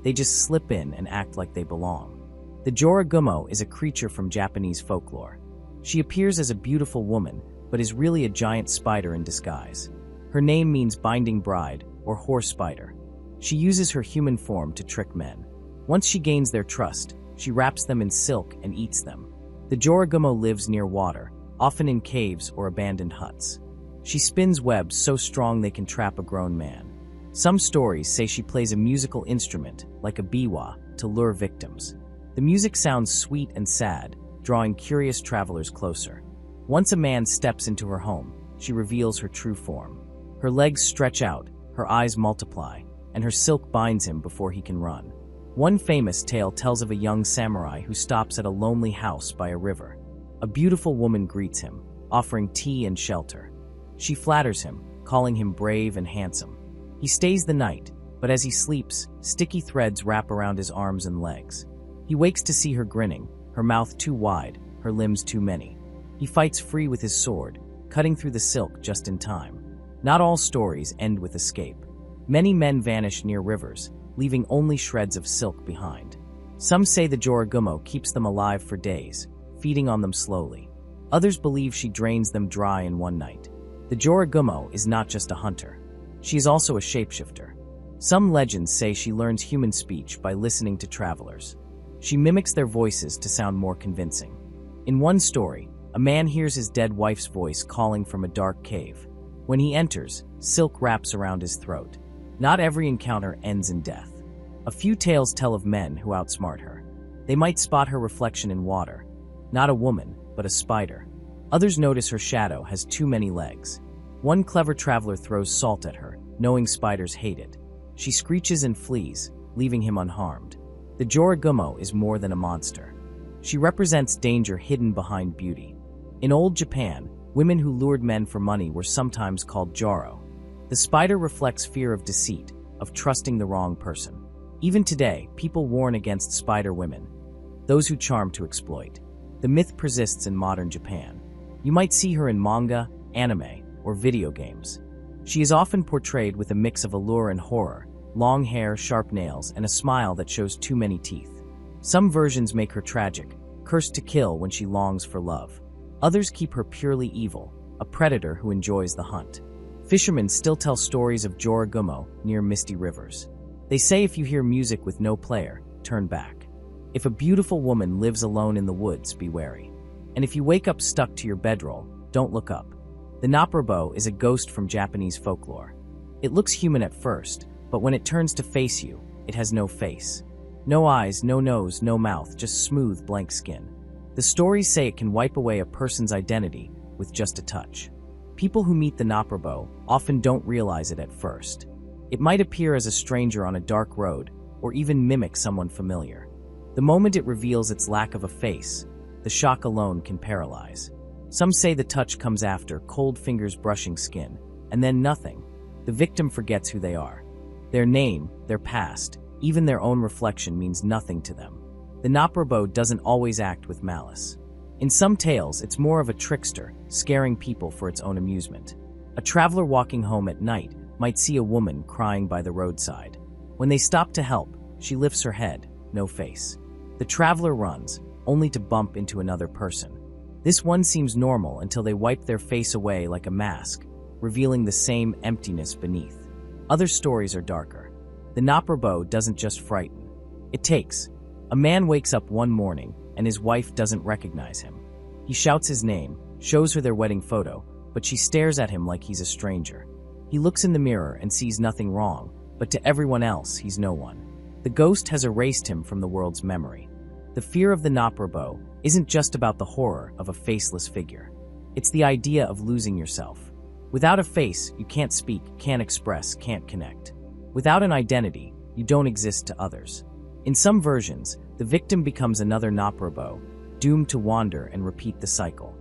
They just slip in and act like they belong. The Jorōgumo is a creature from Japanese folklore. She appears as a beautiful woman, but is really a giant spider in disguise. Her name means binding bride, or horse spider. She uses her human form to trick men. Once she gains their trust, she wraps them in silk and eats them. The Jorōgumo lives near water, often in caves or abandoned huts. She spins webs so strong they can trap a grown man. Some stories say she plays a musical instrument, like a biwa, to lure victims. The music sounds sweet and sad, drawing curious travelers closer. Once a man steps into her home, she reveals her true form. Her legs stretch out, her eyes multiply, and her silk binds him before he can run. One famous tale tells of a young samurai who stops at a lonely house by a river. A beautiful woman greets him, offering tea and shelter. She flatters him, calling him brave and handsome. He stays the night, but as he sleeps, sticky threads wrap around his arms and legs. He wakes to see her grinning, her mouth too wide, her limbs too many. He fights free with his sword, cutting through the silk just in time. Not all stories end with escape. Many men vanish near rivers, leaving only shreds of silk behind. Some say the Jorōgumo keeps them alive for days, feeding on them slowly. Others believe she drains them dry in one night. The Jorōgumo is not just a hunter. She is also a shapeshifter. Some legends say she learns human speech by listening to travelers. She mimics their voices to sound more convincing. In one story, a man hears his dead wife's voice calling from a dark cave. When he enters, silk wraps around his throat. Not every encounter ends in death. A few tales tell of men who outsmart her. They might spot her reflection in water. Not a woman, but a spider. Others notice her shadow has too many legs. One clever traveler throws salt at her, knowing spiders hate it. She screeches and flees, leaving him unharmed. The Jorōgumo is more than a monster. She represents danger hidden behind beauty. In old Japan, women who lured men for money were sometimes called Joro. The spider reflects fear of deceit, of trusting the wrong person. Even today, people warn against spider women, those who charm to exploit. The myth persists in modern Japan. You might see her in manga, anime, or video games. She is often portrayed with a mix of allure and horror, long hair, sharp nails, and a smile that shows too many teeth. Some versions make her tragic, cursed to kill when she longs for love. Others keep her purely evil, a predator who enjoys the hunt. Fishermen still tell stories of Jorōgumo near misty rivers. They say if you hear music with no player, turn back. If a beautiful woman lives alone in the woods, be wary. And if you wake up stuck to your bedroll, don't look up. The Noppera-bō is a ghost from Japanese folklore. It looks human at first, but when it turns to face you, it has no face. No eyes, no nose, no mouth, just smooth, blank skin. The stories say it can wipe away a person's identity with just a touch. People who meet the Noppera-bō often don't realize it at first. It might appear as a stranger on a dark road, or even mimic someone familiar. The moment it reveals its lack of a face, the shock alone can paralyze. Some say the touch comes after, cold fingers brushing skin, and then nothing. The victim forgets who they are. Their name, their past, even their own reflection means nothing to them. The Noppera-bō doesn't always act with malice. In some tales, it's more of a trickster, scaring people for its own amusement. A traveler walking home at night might see a woman crying by the roadside. When they stop to help, she lifts her head, no face. The traveler runs, only to bump into another person. This one seems normal until they wipe their face away like a mask, revealing the same emptiness beneath. Other stories are darker. The Noppera-bō doesn't just frighten. It takes. A man wakes up one morning and his wife doesn't recognize him. He shouts his name, shows her their wedding photo, but she stares at him like he's a stranger. He looks in the mirror and sees nothing wrong, but to everyone else, he's no one. The ghost has erased him from the world's memory. The fear of the Noppera-bō isn't just about the horror of a faceless figure. It's the idea of losing yourself. Without a face, you can't speak, can't express, can't connect. Without an identity, you don't exist to others. In some versions, the victim becomes another Noppera-bō, doomed to wander and repeat the cycle.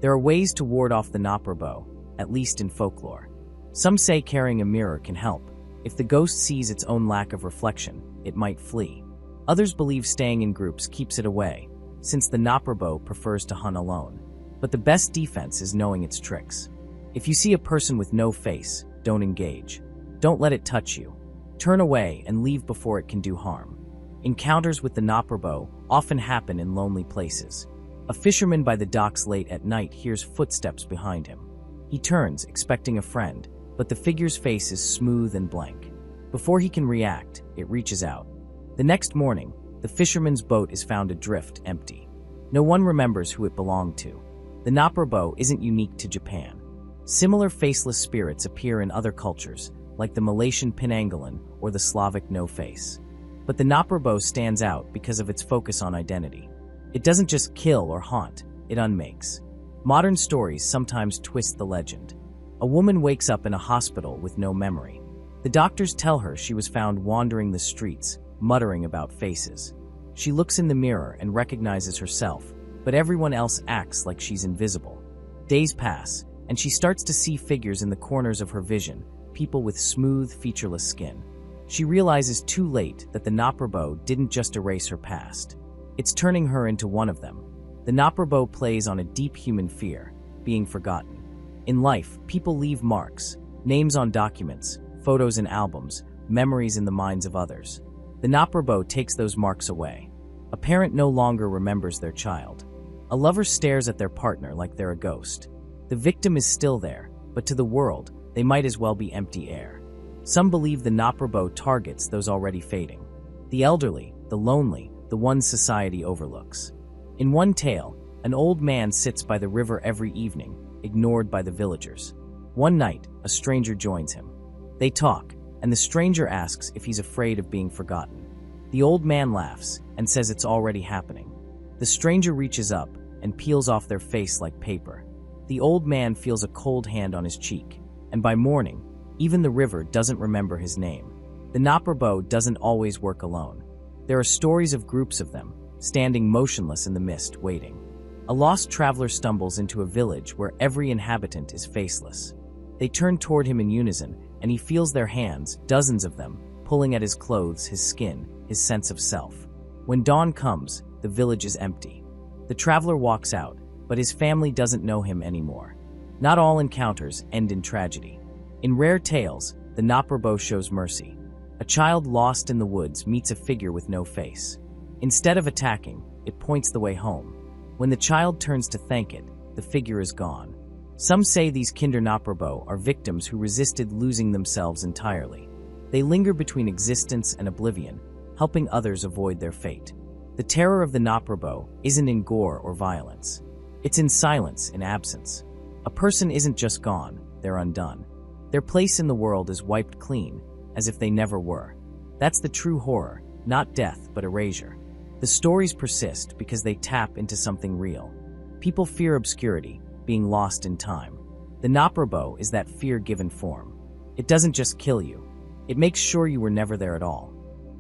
There are ways to ward off the Noppera-bō, at least in folklore. Some say carrying a mirror can help. If the ghost sees its own lack of reflection, it might flee. Others believe staying in groups keeps it away, since the Noppera-bō prefers to hunt alone. But the best defense is knowing its tricks. If you see a person with no face, don't engage. Don't let it touch you. Turn away and leave before it can do harm. Encounters with the Noppera-bō often happen in lonely places. A fisherman by the docks late at night hears footsteps behind him. He turns, expecting a friend, but the figure's face is smooth and blank. Before he can react, it reaches out. The next morning, the fisherman's boat is found adrift, empty. No one remembers who it belonged to. The Noppera-bō isn't unique to Japan. Similar faceless spirits appear in other cultures, like the Malaysian Penanggalan or the Slavic no-face. But the Noppera-bō stands out because of its focus on identity. It doesn't just kill or haunt, it unmakes. Modern stories sometimes twist the legend. A woman wakes up in a hospital with no memory. The doctors tell her she was found wandering the streets, muttering about faces. She looks in the mirror and recognizes herself, but everyone else acts like she's invisible. Days pass, and she starts to see figures in the corners of her vision, people with smooth, featureless skin. She realizes too late that the Noppera-bō didn't just erase her past. It's turning her into one of them. The Noppera-bō plays on a deep human fear, being forgotten. In life, people leave marks, names on documents, photos in albums, memories in the minds of others. The Noppera-bō takes those marks away. A parent no longer remembers their child. A lover stares at their partner like they're a ghost. The victim is still there, but to the world, they might as well be empty air. Some believe the Noppera-bō targets those already fading. The elderly, the lonely, the ones society overlooks. In one tale, an old man sits by the river every evening, ignored by the villagers. One night, a stranger joins him. They talk, and the stranger asks if he's afraid of being forgotten. The old man laughs and says it's already happening. The stranger reaches up and peels off their face like paper. The old man feels a cold hand on his cheek, and by morning, even the river doesn't remember his name. The Noppera-bō doesn't always work alone. There are stories of groups of them, standing motionless in the mist, waiting. A lost traveler stumbles into a village where every inhabitant is faceless. They turn toward him in unison, and he feels their hands, dozens of them, pulling at his clothes, his skin, his sense of self. When dawn comes, the village is empty. The traveler walks out, but his family doesn't know him anymore. Not all encounters end in tragedy. In rare tales, the Noppera-bō shows mercy. A child lost in the woods meets a figure with no face. Instead of attacking, it points the way home. When the child turns to thank it, the figure is gone. Some say these Kinder Noppera-bō are victims who resisted losing themselves entirely. They linger between existence and oblivion, helping others avoid their fate. The terror of the Noppera-bō isn't in gore or violence. It's in silence, in absence. A person isn't just gone, they're undone. Their place in the world is wiped clean, as if they never were. That's the true horror, not death, but erasure. The stories persist because they tap into something real. People fear obscurity, being lost in time. The Noppera-bō is that fear given form. It doesn't just kill you. It makes sure you were never there at all.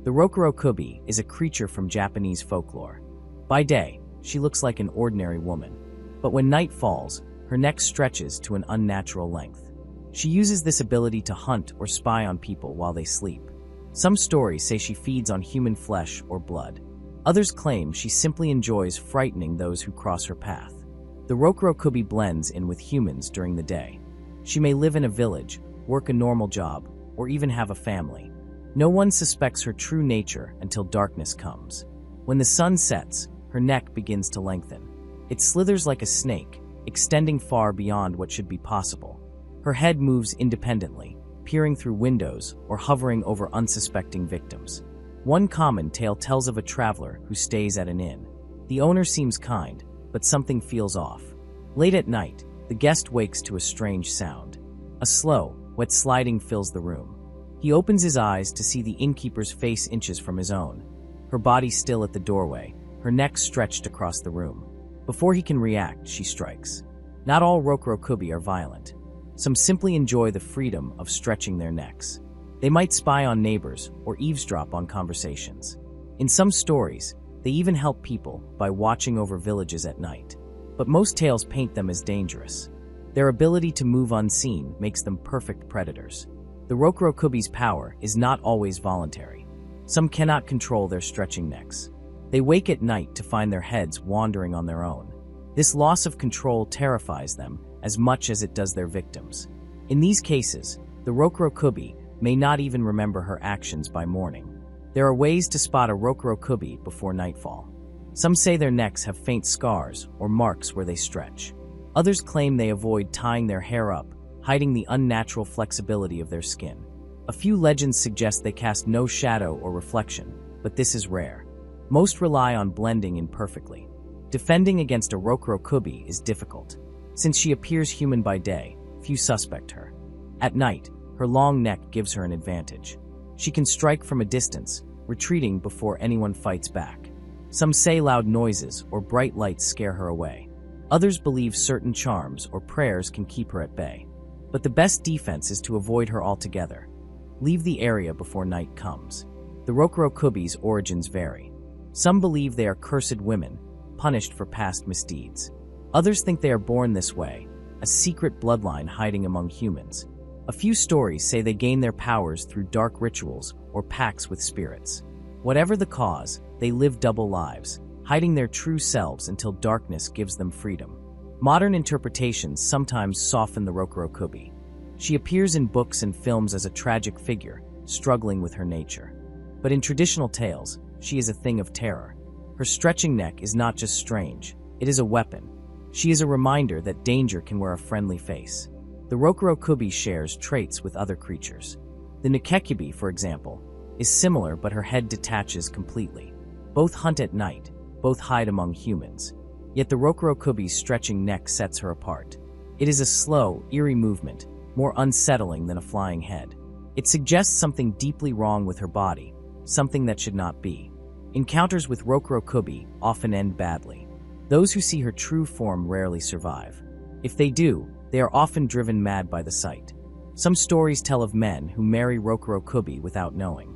The Rokurokubi is a creature from Japanese folklore. By day, she looks like an ordinary woman. But when night falls, her neck stretches to an unnatural length. She uses this ability to hunt or spy on people while they sleep. Some stories say she feeds on human flesh or blood. Others claim she simply enjoys frightening those who cross her path. The Rokurokubi blends in with humans during the day. She may live in a village, work a normal job, or even have a family. No one suspects her true nature until darkness comes. When the sun sets, her neck begins to lengthen. It slithers like a snake, extending far beyond what should be possible. Her head moves independently, peering through windows or hovering over unsuspecting victims. One common tale tells of a traveler who stays at an inn. The owner seems kind, but something feels off. Late at night, the guest wakes to a strange sound. A slow, wet sliding fills the room. He opens his eyes to see the innkeeper's face inches from his own. Her body still at the doorway, her neck stretched across the room. Before he can react, she strikes. Not all Rokurokubi are violent. Some simply enjoy the freedom of stretching their necks. They might spy on neighbors or eavesdrop on conversations. In some stories, they even help people by watching over villages at night. But most tales paint them as dangerous. Their ability to move unseen makes them perfect predators. The Rokurokubi's power is not always voluntary. Some cannot control their stretching necks. They wake at night to find their heads wandering on their own. This loss of control terrifies them as much as it does their victims. In these cases, the Rokurokubi may not even remember her actions by morning. There are ways to spot a Rokurokubi before nightfall. Some say their necks have faint scars or marks where they stretch. Others claim they avoid tying their hair up, hiding the unnatural flexibility of their skin. A few legends suggest they cast no shadow or reflection, but this is rare. Most rely on blending in perfectly. Defending against a Rokurokubi is difficult. Since she appears human by day, few suspect her. At night, her long neck gives her an advantage. She can strike from a distance, retreating before anyone fights back. Some say loud noises or bright lights scare her away. Others believe certain charms or prayers can keep her at bay. But the best defense is to avoid her altogether. Leave the area before night comes. The Rokurokubi's origins vary. Some believe they are cursed women, punished for past misdeeds. Others think they are born this way, a secret bloodline hiding among humans. A few stories say they gain their powers through dark rituals or pacts with spirits. Whatever the cause, they live double lives, hiding their true selves until darkness gives them freedom. Modern interpretations sometimes soften the Rokurokubi. She appears in books and films as a tragic figure, struggling with her nature. But in traditional tales, she is a thing of terror. Her stretching neck is not just strange, it is a weapon. She is a reminder that danger can wear a friendly face. The Rokurokubi shares traits with other creatures. The Nekekibi, for example, is similar, but her head detaches completely. Both hunt at night, both hide among humans. Yet the Rokurokubi's stretching neck sets her apart. It is a slow, eerie movement, more unsettling than a flying head. It suggests something deeply wrong with her body, something that should not be. Encounters with Rokurokubi often end badly. Those who see her true form rarely survive. If they do, they are often driven mad by the sight. Some stories tell of men who marry Rokurokubi without knowing.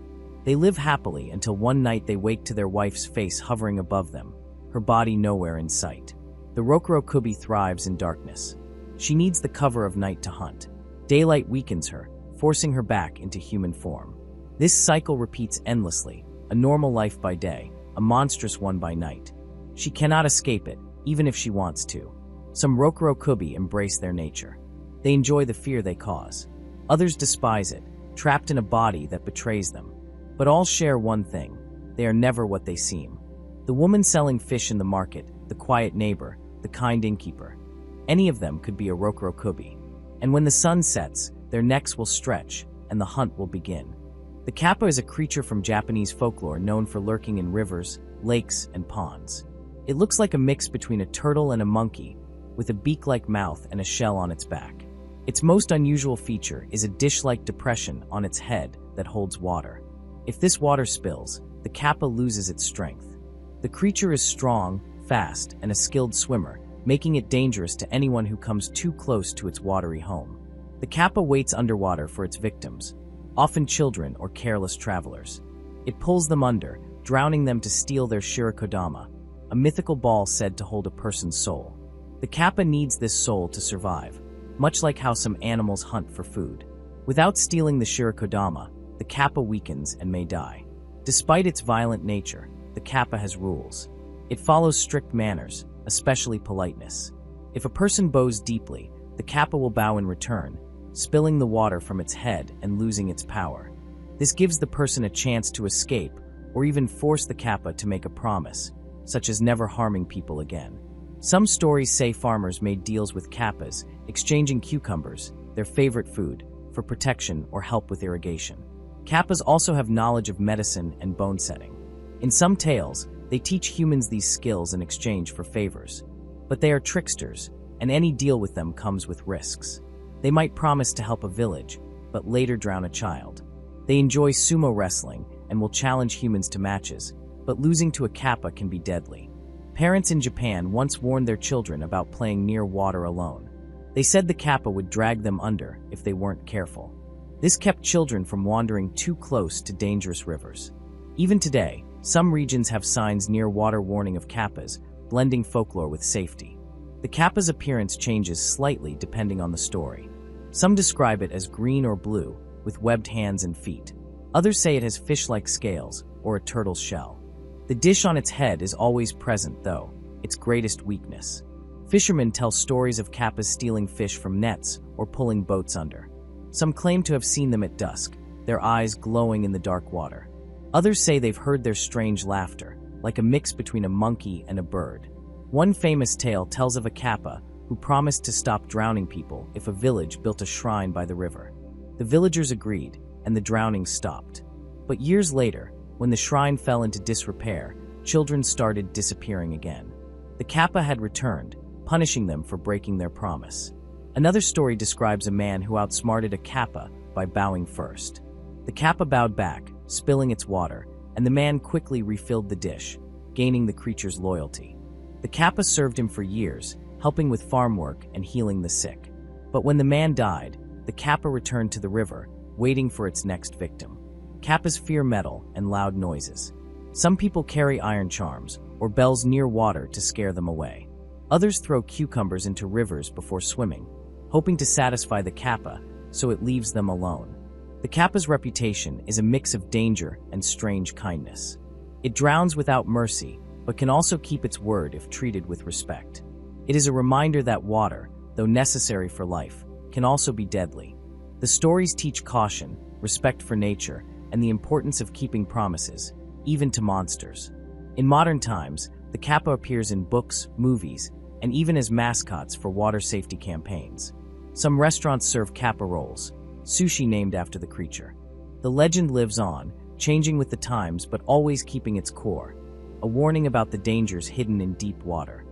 They live happily until one night they wake to their wife's face hovering above them, her body nowhere in sight. The Rokurokubi thrives in darkness. She needs the cover of night to hunt. Daylight weakens her, forcing her back into human form. This cycle repeats endlessly, a normal life by day, a monstrous one by night. She cannot escape it, even if she wants to. Some Rokurokubi embrace their nature. They enjoy the fear they cause. Others despise it, trapped in a body that betrays them. But all share one thing: they are never what they seem. The woman selling fish in the market, the quiet neighbor, the kind innkeeper. Any of them could be a Rokurokubi. And when the sun sets, their necks will stretch, and the hunt will begin. The kappa is a creature from Japanese folklore known for lurking in rivers, lakes, and ponds. It looks like a mix between a turtle and a monkey, with a beak-like mouth and a shell on its back. Its most unusual feature is a dish-like depression on its head that holds water. If this water spills, the kappa loses its strength. The creature is strong, fast, and a skilled swimmer, making it dangerous to anyone who comes too close to its watery home. The kappa waits underwater for its victims, often children or careless travelers. It pulls them under, drowning them to steal their shirikodama, a mythical ball said to hold a person's soul. The kappa needs this soul to survive, much like how some animals hunt for food. Without stealing the shirikodama, the kappa weakens and may die. Despite its violent nature, the kappa has rules. It follows strict manners, especially politeness. If a person bows deeply, the kappa will bow in return, spilling the water from its head and losing its power. This gives the person a chance to escape or even force the kappa to make a promise, such as never harming people again. Some stories say farmers made deals with kappas, exchanging cucumbers, their favorite food, for protection or help with irrigation. Kappas also have knowledge of medicine and bone setting. In some tales, they teach humans these skills in exchange for favors. But they are tricksters, and any deal with them comes with risks. They might promise to help a village, but later drown a child. They enjoy sumo wrestling and will challenge humans to matches, but losing to a kappa can be deadly. Parents in Japan once warned their children about playing near water alone. They said the kappa would drag them under if they weren't careful. This kept children from wandering too close to dangerous rivers. Even today, some regions have signs near water warning of kappas, blending folklore with safety. The kappa's appearance changes slightly depending on the story. Some describe it as green or blue, with webbed hands and feet. Others say it has fish-like scales or a turtle's shell. The dish on its head is always present, though, its greatest weakness. Fishermen tell stories of kappas stealing fish from nets or pulling boats under. Some claim to have seen them at dusk, their eyes glowing in the dark water. Others say they've heard their strange laughter, like a mix between a monkey and a bird. One famous tale tells of a kappa who promised to stop drowning people if a village built a shrine by the river. The villagers agreed, and the drowning stopped. But years later, when the shrine fell into disrepair, children started disappearing again. The kappa had returned, punishing them for breaking their promise. Another story describes a man who outsmarted a kappa by bowing first. The kappa bowed back, spilling its water, and the man quickly refilled the dish, gaining the creature's loyalty. The kappa served him for years, helping with farm work and healing the sick. But when the man died, the kappa returned to the river, waiting for its next victim. Kappas fear metal and loud noises. Some people carry iron charms or bells near water to scare them away. Others throw cucumbers into rivers before swimming, hoping to satisfy the kappa so it leaves them alone. The kappa's reputation is a mix of danger and strange kindness. It drowns without mercy, but can also keep its word if treated with respect. It is a reminder that water, though necessary for life, can also be deadly. The stories teach caution, respect for nature, and the importance of keeping promises, even to monsters. In modern times, the kappa appears in books, movies, and even as mascots for water safety campaigns. Some restaurants serve kappa rolls, sushi named after the creature. The legend lives on, changing with the times but always keeping its core, a warning about the dangers hidden in deep water.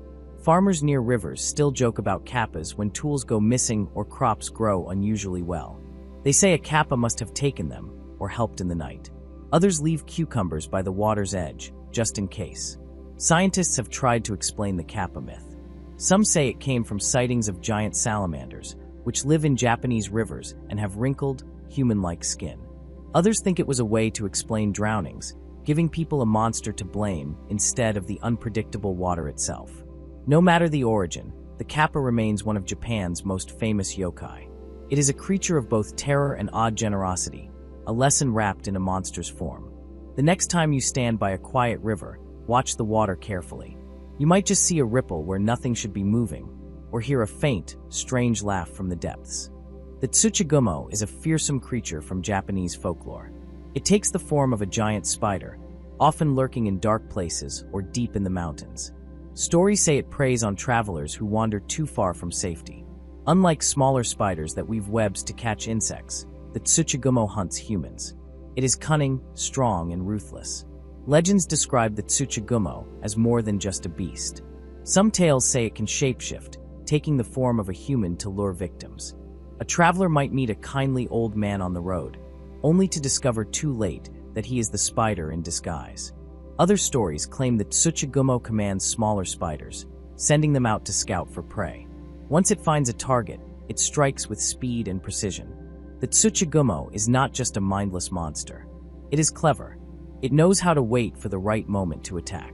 Farmers near rivers still joke about kappas when tools go missing or crops grow unusually well. They say a kappa must have taken them or helped in the night. Others leave cucumbers by the water's edge, just in case. Scientists have tried to explain the kappa myth. Some say it came from sightings of giant salamanders, which live in Japanese rivers and have wrinkled, human-like skin. Others think it was a way to explain drownings, giving people a monster to blame instead of the unpredictable water itself. No matter the origin, the kappa remains one of Japan's most famous yokai. It is a creature of both terror and odd generosity, a lesson wrapped in a monster's form. The next time you stand by a quiet river, watch the water carefully. You might just see a ripple where nothing should be moving, or hear a faint, strange laugh from the depths. The Tsuchigumo is a fearsome creature from Japanese folklore. It takes the form of a giant spider, often lurking in dark places or deep in the mountains. Stories say it preys on travelers who wander too far from safety. Unlike smaller spiders that weave webs to catch insects, the Tsuchigumo hunts humans. It is cunning, strong, and ruthless. Legends describe the Tsuchigumo as more than just a beast. Some tales say it can shapeshift, taking the form of a human to lure victims. A traveler might meet a kindly old man on the road, only to discover too late that he is the spider in disguise. Other stories claim that Tsuchigumo commands smaller spiders, sending them out to scout for prey. Once it finds a target, it strikes with speed and precision. The Tsuchigumo is not just a mindless monster. It is clever. It knows how to wait for the right moment to attack.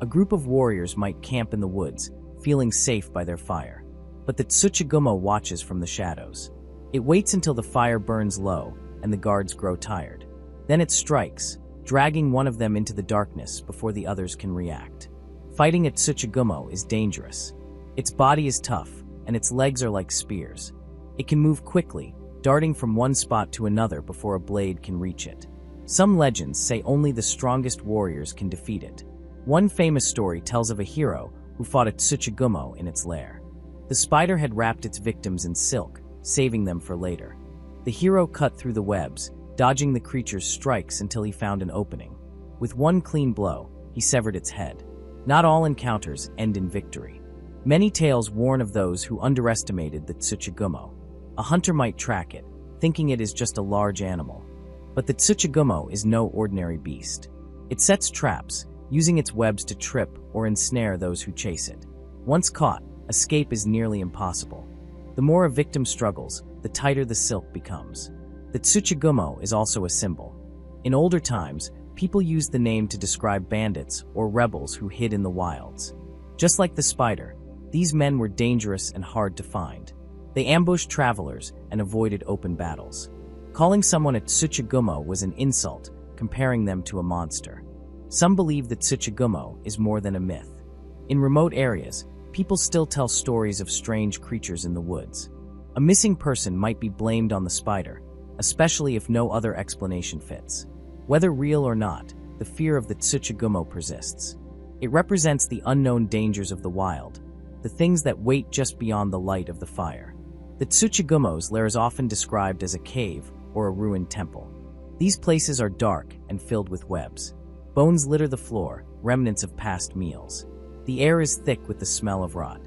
A group of warriors might camp in the woods, feeling safe by their fire. But the Tsuchigumo watches from the shadows. It waits until the fire burns low and the guards grow tired. Then it strikes, dragging one of them into the darkness before the others can react. Fighting a Tsuchigumo is dangerous. Its body is tough, and its legs are like spears. It can move quickly, darting from one spot to another before a blade can reach it. Some legends say only the strongest warriors can defeat it. One famous story tells of a hero who fought a Tsuchigumo in its lair. The spider had wrapped its victims in silk, saving them for later. The hero cut through the webs, dodging the creature's strikes until he found an opening. With one clean blow, he severed its head. Not all encounters end in victory. Many tales warn of those who underestimated the Tsuchigumo. A hunter might track it, thinking it is just a large animal. But the Tsuchigumo is no ordinary beast. It sets traps, using its webs to trip or ensnare those who chase it. Once caught, escape is nearly impossible. The more a victim struggles, the tighter the silk becomes. The Tsuchigumo is also a symbol. In older times, people used the name to describe bandits or rebels who hid in the wilds. Just like the spider, these men were dangerous and hard to find. They ambushed travelers and avoided open battles. Calling someone a Tsuchigumo was an insult, comparing them to a monster. Some believe that Tsuchigumo is more than a myth. In remote areas, people still tell stories of strange creatures in the woods. A missing person might be blamed on the spider, especially if no other explanation fits. Whether real or not, the fear of the Tsuchigumo persists. It represents the unknown dangers of the wild, the things that wait just beyond the light of the fire. The Tsuchigumo's lair is often described as a cave or a ruined temple. These places are dark and filled with webs. Bones litter the floor, remnants of past meals. The air is thick with the smell of rot.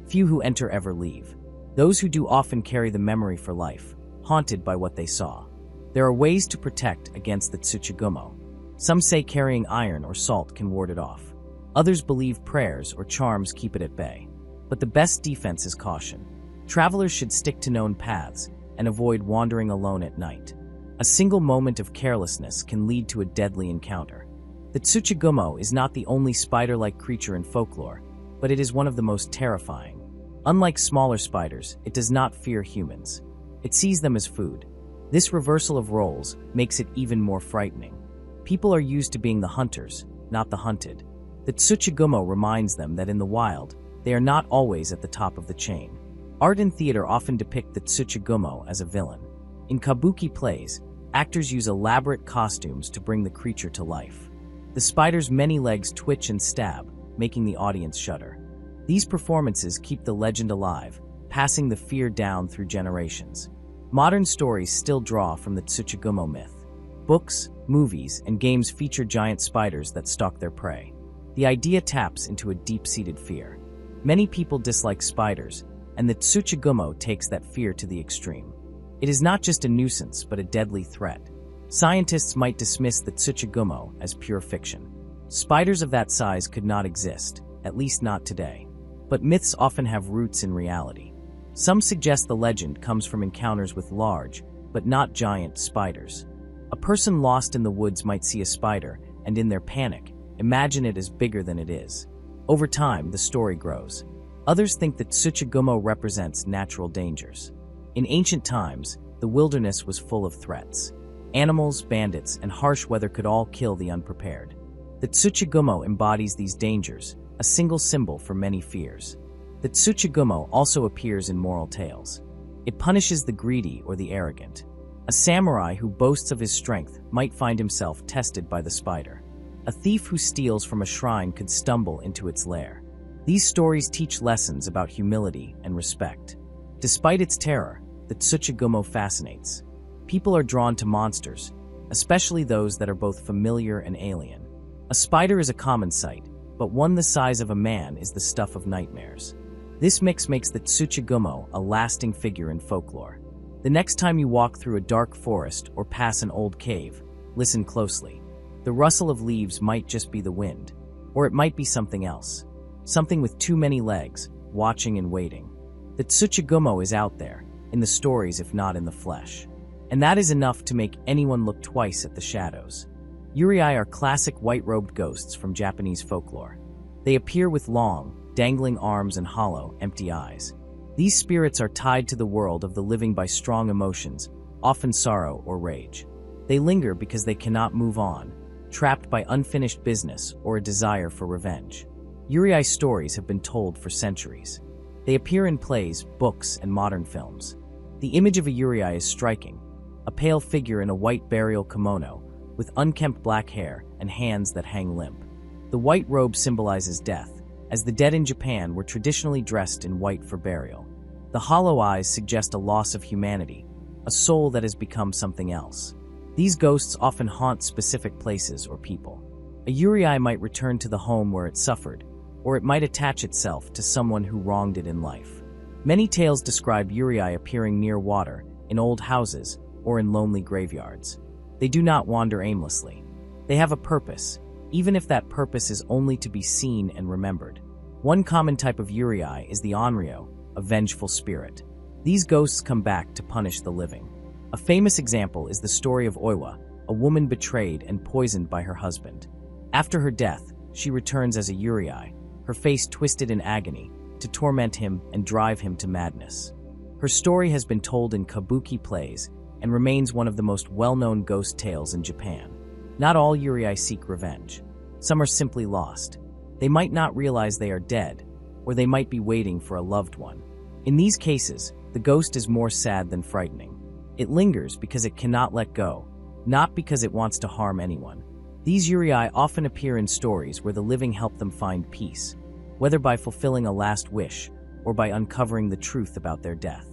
Few who enter ever leave. Those who do often carry the memory for life, haunted by what they saw. There are ways to protect against the Tsuchigumo. Some say carrying iron or salt can ward it off. Others believe prayers or charms keep it at bay. But the best defense is caution. Travelers should stick to known paths and avoid wandering alone at night. A single moment of carelessness can lead to a deadly encounter. The Tsuchigumo is not the only spider-like creature in folklore, but it is one of the most terrifying. Unlike smaller spiders, it does not fear humans. It sees them as food. This reversal of roles makes it even more frightening. People are used to being the hunters, not the hunted. The Tsuchigumo reminds them that in the wild, they are not always at the top of the chain. Art and theater often depict the Tsuchigumo as a villain. In kabuki plays, actors use elaborate costumes to bring the creature to life. The spider's many legs twitch and stab, making the audience shudder. These performances keep the legend alive, passing the fear down through generations. Modern stories still draw from the Tsuchigumo myth. Books, movies, and games feature giant spiders that stalk their prey. The idea taps into a deep-seated fear. Many people dislike spiders, and the Tsuchigumo takes that fear to the extreme. It is not just a nuisance, but a deadly threat. Scientists might dismiss the Tsuchigumo as pure fiction. Spiders of that size could not exist, at least not today. But myths often have roots in reality. Some suggest the legend comes from encounters with large, but not giant, spiders. A person lost in the woods might see a spider, and in their panic, imagine it as bigger than it is. Over time, the story grows. Others think that Tsuchigumo represents natural dangers. In ancient times, the wilderness was full of threats. Animals, bandits, and harsh weather could all kill the unprepared. The Tsuchigumo embodies these dangers, a single symbol for many fears. The Tsuchigumo also appears in moral tales. It punishes the greedy or the arrogant. A samurai who boasts of his strength might find himself tested by the spider. A thief who steals from a shrine could stumble into its lair. These stories teach lessons about humility and respect. Despite its terror, the Tsuchigumo fascinates. People are drawn to monsters, especially those that are both familiar and alien. A spider is a common sight, but one the size of a man is the stuff of nightmares. This mix makes the Tsuchigumo a lasting figure in folklore. The next time you walk through a dark forest or pass an old cave, listen closely. The rustle of leaves might just be the wind, or it might be something else. Something with too many legs, watching and waiting. The Tsuchigumo is out there, in the stories if not in the flesh. And that is enough to make anyone look twice at the shadows. Yurei are classic white-robed ghosts from Japanese folklore. They appear with long, dangling arms and hollow, empty eyes. These spirits are tied to the world of the living by strong emotions, often sorrow or rage. They linger because they cannot move on, trapped by unfinished business or a desire for revenge. Yurei stories have been told for centuries. They appear in plays, books, and modern films. The image of a Yurei is striking, a pale figure in a white burial kimono, with unkempt black hair and hands that hang limp. The white robe symbolizes death, as the dead in Japan were traditionally dressed in white for burial. The hollow eyes suggest a loss of humanity, a soul that has become something else. These ghosts often haunt specific places or people. A Yurei might return to the home where it suffered, or it might attach itself to someone who wronged it in life. Many tales describe Yurei appearing near water, in old houses, or in lonely graveyards. They do not wander aimlessly. They have a purpose, even if that purpose is only to be seen and remembered. One common type of Yurei is the onryo, a vengeful spirit. These ghosts come back to punish the living. A famous example is the story of Oiwa, a woman betrayed and poisoned by her husband. After her death, she returns as a Yurei, her face twisted in agony, to torment him and drive him to madness. Her story has been told in kabuki plays and remains one of the most well-known ghost tales in Japan. Not all Yurei seek revenge. Some are simply lost. They might not realize they are dead, or they might be waiting for a loved one. In these cases, the ghost is more sad than frightening. It lingers because it cannot let go, not because it wants to harm anyone. These Yurei often appear in stories where the living help them find peace, whether by fulfilling a last wish or by uncovering the truth about their death.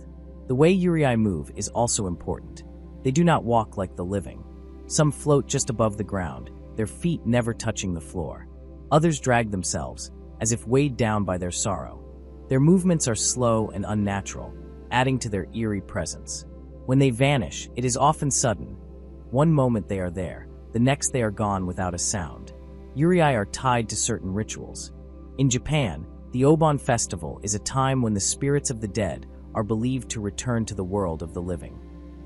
The way Yurei move is also important. They do not walk like the living. Some float just above the ground, their feet never touching the floor. Others drag themselves, as if weighed down by their sorrow. Their movements are slow and unnatural, adding to their eerie presence. When they vanish, it is often sudden. One moment they are there, the next they are gone without a sound. Yurei are tied to certain rituals. In Japan, the Obon festival is a time when the spirits of the dead are believed to return to the world of the living.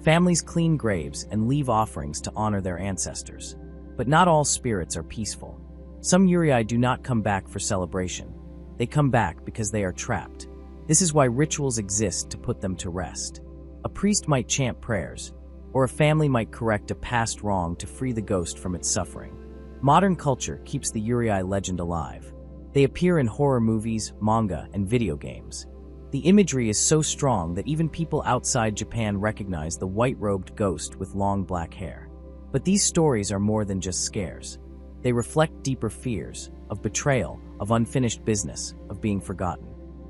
Families clean graves and leave offerings to honor their ancestors. But not all spirits are peaceful. Some Yurei do not come back for celebration. They come back because they are trapped. This is why rituals exist to put them to rest. A priest might chant prayers, or a family might correct a past wrong to free the ghost from its suffering. Modern culture keeps the Yurei legend alive. They appear in horror movies, manga, and video games. The imagery is so strong that even people outside Japan recognize the white-robed ghost with long black hair. But these stories are more than just scares. They reflect deeper fears, of betrayal, of unfinished business, of being forgotten.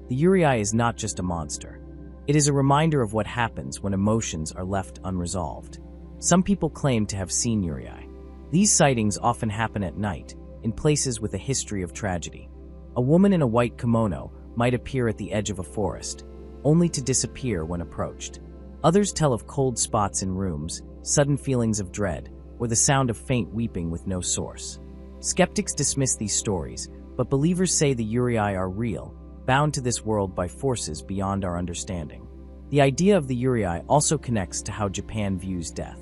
The Yurei is not just a monster. It is a reminder of what happens when emotions are left unresolved. Some people claim to have seen Yurei. These sightings often happen at night, in places with a history of tragedy. A woman in a white kimono might appear at the edge of a forest, only to disappear when approached. Others tell of cold spots in rooms, sudden feelings of dread, or the sound of faint weeping with no source. Skeptics dismiss these stories, but believers say the Yurei are real, bound to this world by forces beyond our understanding. The idea of the Yurei also connects to how Japan views death.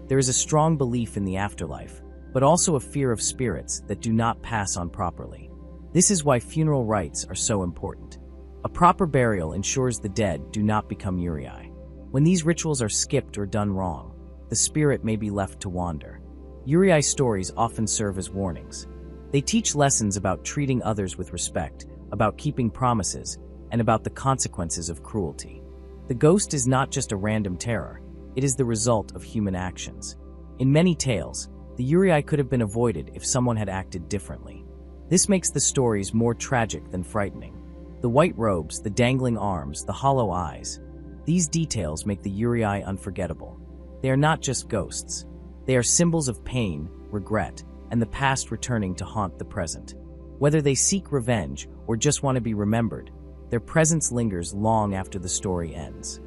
There is a strong belief in the afterlife, but also a fear of spirits that do not pass on properly. This is why funeral rites are so important. A proper burial ensures the dead do not become Yurei. When these rituals are skipped or done wrong, the spirit may be left to wander. Yurei stories often serve as warnings. They teach lessons about treating others with respect, about keeping promises, and about the consequences of cruelty. The ghost is not just a random terror, it is the result of human actions. In many tales, the Yurei could have been avoided if someone had acted differently. This makes the stories more tragic than frightening. The white robes, the dangling arms, the hollow eyes. These details make the Yurei unforgettable. They are not just ghosts. They are symbols of pain, regret, and the past returning to haunt the present. Whether they seek revenge or just want to be remembered, their presence lingers long after the story ends.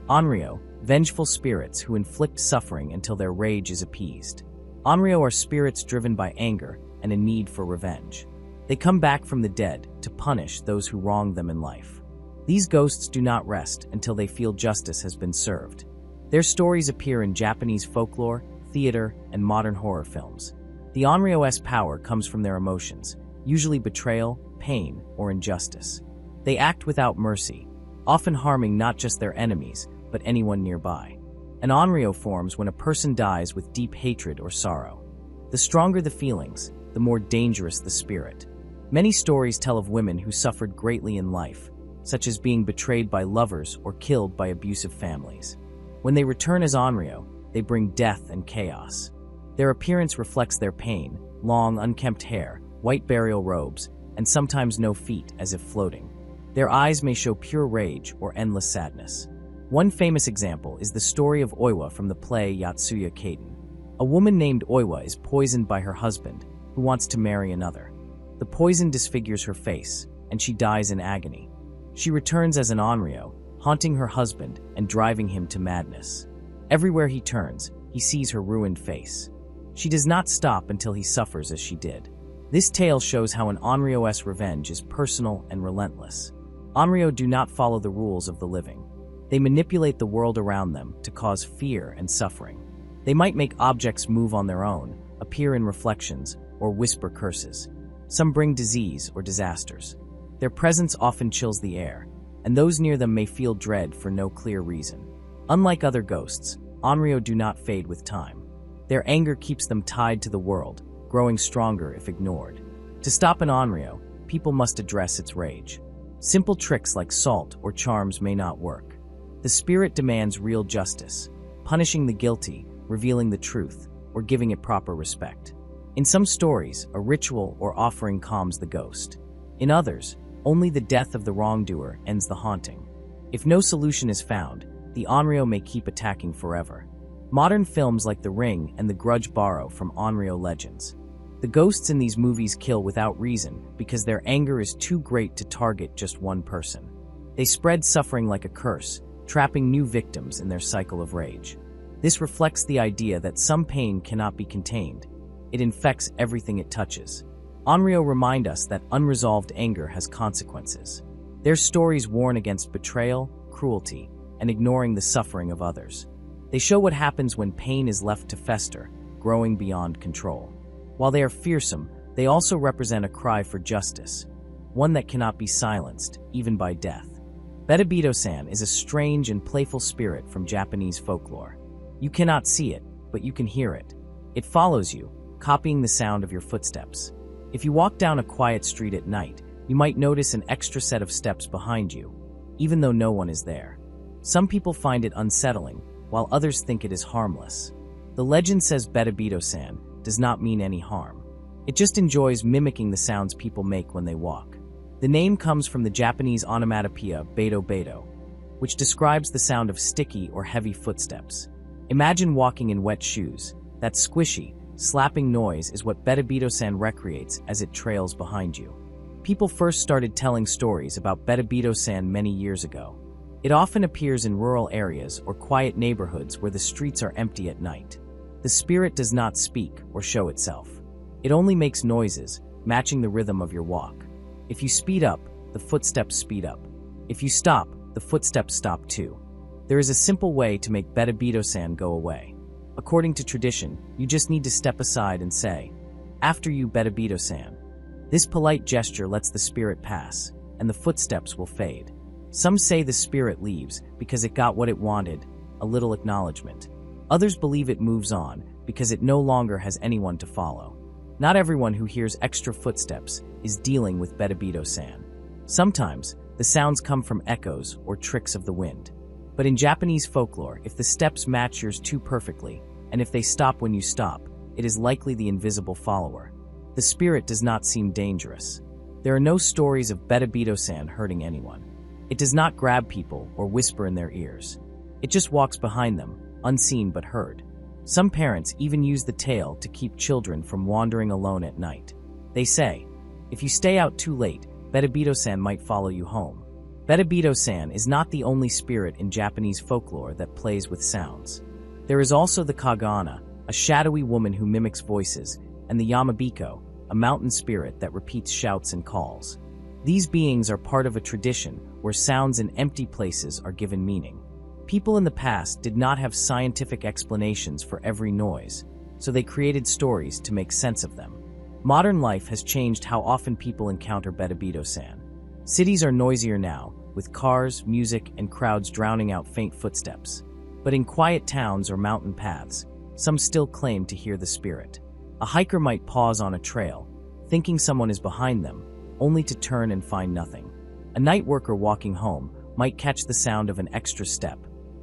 Onryo, vengeful spirits who inflict suffering until their rage is appeased. Onryo are spirits driven by anger and a need for revenge. They come back from the dead to punish those who wronged them in life. These ghosts do not rest until they feel justice has been served. Their stories appear in Japanese folklore, theater, and modern horror films. The Onryo's power comes from their emotions, usually betrayal, pain, or injustice. They act without mercy, often harming not just their enemies, but anyone nearby. An Onryo forms when a person dies with deep hatred or sorrow. The stronger the feelings, the more dangerous the spirit. Many stories tell of women who suffered greatly in life, such as being betrayed by lovers or killed by abusive families. When they return as Onryo, they bring death and chaos. Their appearance reflects their pain: long, unkempt hair, white burial robes, and sometimes no feet, as if floating. Their eyes may show pure rage or endless sadness. One famous example is the story of Oiwa from the play Yotsuya Kaiten. A woman named Oiwa is poisoned by her husband, who wants to marry another. The poison disfigures her face, and she dies in agony. She returns as an Onryo, haunting her husband and driving him to madness. Everywhere he turns, he sees her ruined face. She does not stop until he suffers as she did. This tale shows how an Onryo's revenge is personal and relentless. Onryo do not follow the rules of the living. They manipulate the world around them to cause fear and suffering. They might make objects move on their own, appear in reflections, or whisper curses. Some bring disease or disasters. Their presence often chills the air, and those near them may feel dread for no clear reason. Unlike other ghosts, Onryo do not fade with time. Their anger keeps them tied to the world, growing stronger if ignored. To stop an Onryo, people must address its rage. Simple tricks like salt or charms may not work. The spirit demands real justice, punishing the guilty, revealing the truth, or giving it proper respect. In some stories, a ritual or offering calms the ghost. In others, only the death of the wrongdoer ends the haunting. If no solution is found, the onryo may keep attacking forever. Modern films like The Ring and The Grudge borrow from onryo legends. The ghosts in these movies kill without reason because their anger is too great to target just one person. They spread suffering like a curse, trapping new victims in their cycle of rage. This reflects the idea that some pain cannot be contained. It infects everything it touches. Onryo remind us that unresolved anger has consequences. Their stories warn against betrayal, cruelty, and ignoring the suffering of others. They show what happens when pain is left to fester, growing beyond control. While they are fearsome, they also represent a cry for justice, one that cannot be silenced, even by death. Betobeto-san is a strange and playful spirit from Japanese folklore. You cannot see it, but you can hear it. It follows you, copying the sound of your footsteps. If you walk down a quiet street at night, you might notice an extra set of steps behind you, even though no one is there. Some people find it unsettling, while others think it is harmless. The legend says Betobeto-san does not mean any harm. It just enjoys mimicking the sounds people make when they walk. The name comes from the Japanese onomatopoeia Betobeto, which describes the sound of sticky or heavy footsteps. Imagine walking in wet shoes. That squishy, slapping noise is what Betobeto-san recreates as it trails behind you. People first started telling stories about Betobeto-san many years ago. It often appears in rural areas or quiet neighborhoods where the streets are empty at night. The spirit does not speak or show itself. It only makes noises, matching the rhythm of your walk. If you speed up, the footsteps speed up. If you stop, the footsteps stop too. There is a simple way to make Betobeto-san go away. According to tradition, you just need to step aside and say, "After you, Betobeto-san." This polite gesture lets the spirit pass, and the footsteps will fade. Some say the spirit leaves because it got what it wanted, a little acknowledgement. Others believe it moves on because it no longer has anyone to follow. Not everyone who hears extra footsteps is dealing with Betobeto-san. Sometimes, the sounds come from echoes or tricks of the wind. But in Japanese folklore, if the steps match yours too perfectly, and if they stop when you stop, it is likely the invisible follower. The spirit does not seem dangerous. There are no stories of Betobeto-san hurting anyone. It does not grab people or whisper in their ears. It just walks behind them, unseen but heard. Some parents even use the tail to keep children from wandering alone at night. They say, if you stay out too late, Betobeto-san might follow you home. Betobeto-san is not the only spirit in Japanese folklore that plays with sounds. There is also the Kage-onna, a shadowy woman who mimics voices, and the Yamabiko, a mountain spirit that repeats shouts and calls. These beings are part of a tradition where sounds in empty places are given meaning. People in the past did not have scientific explanations for every noise, so they created stories to make sense of them. Modern life has changed how often people encounter Betobeto-san. Cities are noisier now, with cars, music, and crowds drowning out faint footsteps. But in quiet towns or mountain paths, some still claim to hear the spirit. A hiker might pause on a trail, thinking someone is behind them, only to turn and find nothing. A night worker walking home might catch the sound of an extra step,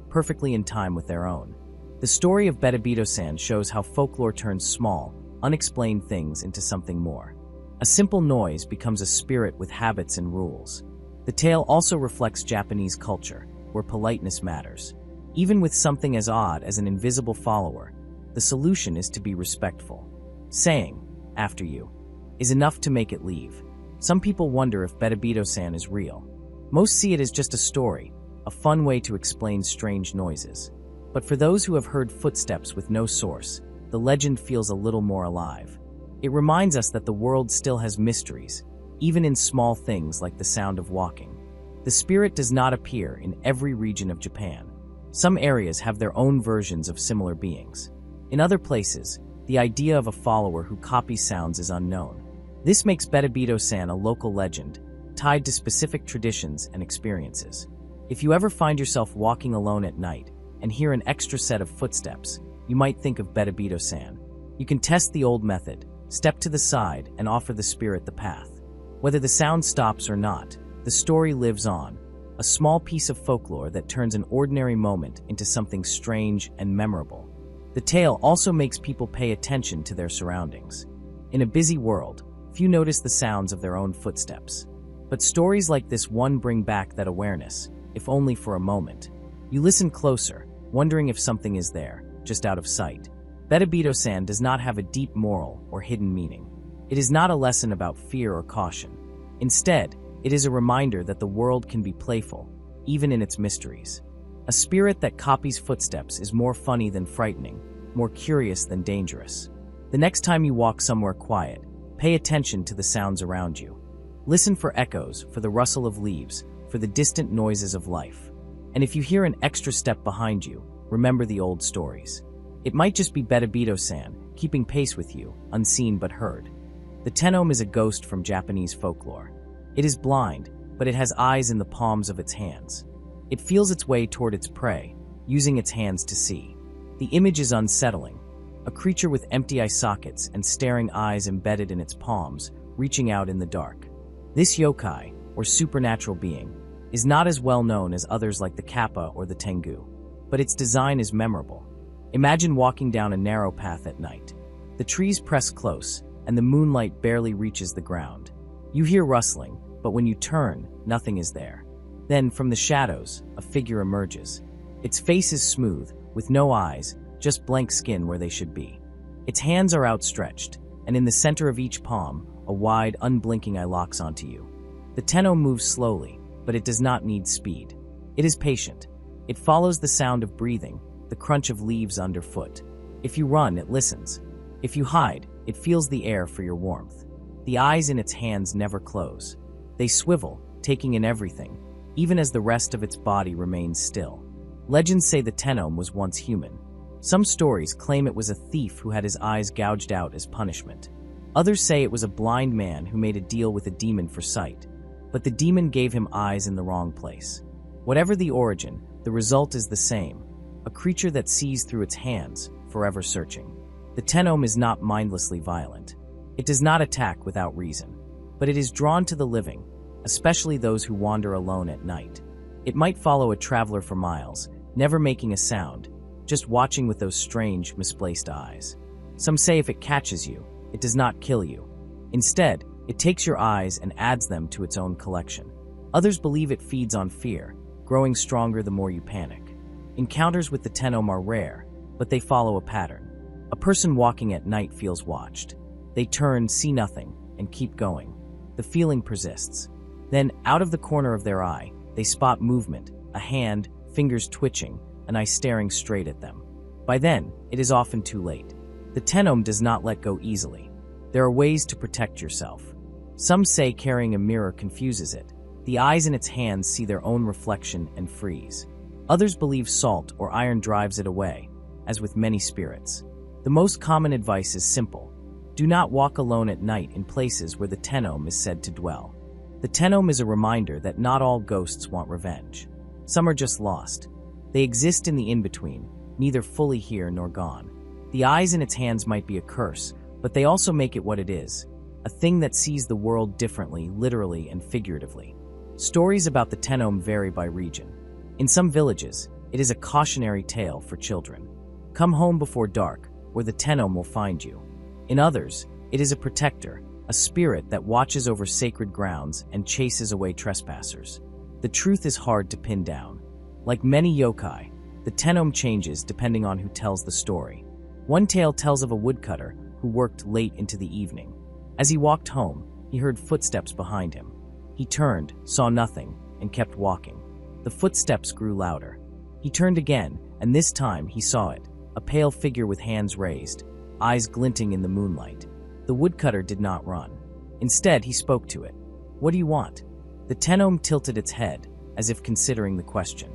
perfectly in time with their own. The story of Betobeto-san shows how folklore turns small, unexplained things into something more. A simple noise becomes a spirit with habits and rules. The tale also reflects Japanese culture, where politeness matters. Even with something as odd as an invisible follower, the solution is to be respectful. Saying, "After you," is enough to make it leave. Some people wonder if Betobeto-san is real. Most see it as just a story, a fun way to explain strange noises. But for those who have heard footsteps with no source, the legend feels a little more alive. It reminds us that the world still has mysteries, even in small things like the sound of walking. The spirit does not appear in every region of Japan. Some areas have their own versions of similar beings. In other places, the idea of a follower who copies sounds is unknown. This makes Betobeto-san a local legend, tied to specific traditions and experiences. If you ever find yourself walking alone at night and hear an extra set of footsteps, you might think of Betobeto-san. You can test the old method, step to the side, and offer the spirit the path. Whether the sound stops or not, the story lives on, a small piece of folklore that turns an ordinary moment into something strange and memorable. The tale also makes people pay attention to their surroundings. In a busy world, few notice the sounds of their own footsteps. But stories like this one bring back that awareness, if only for a moment. You listen closer, wondering if something is there, just out of sight. Betobeto-san does not have a deep moral or hidden meaning. It is not a lesson about fear or caution. Instead, it is a reminder that the world can be playful, even in its mysteries. A spirit that copies footsteps is more funny than frightening, more curious than dangerous. The next time you walk somewhere quiet, pay attention to the sounds around you. Listen for echoes, for the rustle of leaves, for the distant noises of life. And if you hear an extra step behind you, remember the old stories. It might just be Betobeto-san, keeping pace with you, unseen but heard. The tenome is a ghost from Japanese folklore. It is blind, but it has eyes in the palms of its hands. It feels its way toward its prey, using its hands to see. The image is unsettling. A creature with empty eye sockets and staring eyes embedded in its palms, reaching out in the dark. This yokai, or supernatural being, is not as well known as others like the kappa or the tengu, but its design is memorable. Imagine walking down a narrow path at night. The trees press close, and the moonlight barely reaches the ground. You hear rustling, but when you turn, nothing is there. Then, from the shadows, a figure emerges. Its face is smooth, with no eyes, just blank skin where they should be. Its hands are outstretched, and in the center of each palm, a wide, unblinking eye locks onto you. The tenome moves slowly, but it does not need speed. It is patient. It follows the sound of breathing, the crunch of leaves underfoot. If you run, it listens. If you hide, it feels the air for your warmth. The eyes in its hands never close. They swivel, taking in everything, even as the rest of its body remains still. Legends say the tenome was once human. Some stories claim it was a thief who had his eyes gouged out as punishment. Others say it was a blind man who made a deal with a demon for sight, but the demon gave him eyes in the wrong place. Whatever the origin, the result is the same: a creature that sees through its hands, forever searching. The tenome is not mindlessly violent. It does not attack without reason, but it is drawn to the living, especially those who wander alone at night. It might follow a traveler for miles, never making a sound, just watching with those strange, misplaced eyes. Some say if it catches you, it does not kill you. Instead, it takes your eyes and adds them to its own collection. Others believe it feeds on fear, growing stronger the more you panic. Encounters with the tenome are rare, but they follow a pattern. A person walking at night feels watched. They turn, see nothing, and keep going. The feeling persists. Then, out of the corner of their eye, they spot movement, a hand, fingers twitching, an eye staring straight at them. By then, it is often too late. The tenome does not let go easily. There are ways to protect yourself. Some say carrying a mirror confuses it. The eyes in its hands see their own reflection and freeze. Others believe salt or iron drives it away, as with many spirits. The most common advice is simple: do not walk alone at night in places where the tenome is said to dwell. The tenome is a reminder that not all ghosts want revenge. Some are just lost. They exist in the in-between, neither fully here nor gone. The eyes in its hands might be a curse, but they also make it what it is, a thing that sees the world differently, literally and figuratively. Stories about the tenome vary by region. In some villages, it is a cautionary tale for children. Come home before dark, or the tenome will find you. In others, it is a protector, a spirit that watches over sacred grounds and chases away trespassers. The truth is hard to pin down. Like many yokai, the tenome changes depending on who tells the story. One tale tells of a woodcutter who worked late into the evening. As he walked home, he heard footsteps behind him. He turned, saw nothing, and kept walking. The footsteps grew louder. He turned again, and this time he saw it, a pale figure with hands raised, eyes glinting in the moonlight. The woodcutter did not run. Instead, he spoke to it. "What do you want?" The tenome tilted its head, as if considering the question.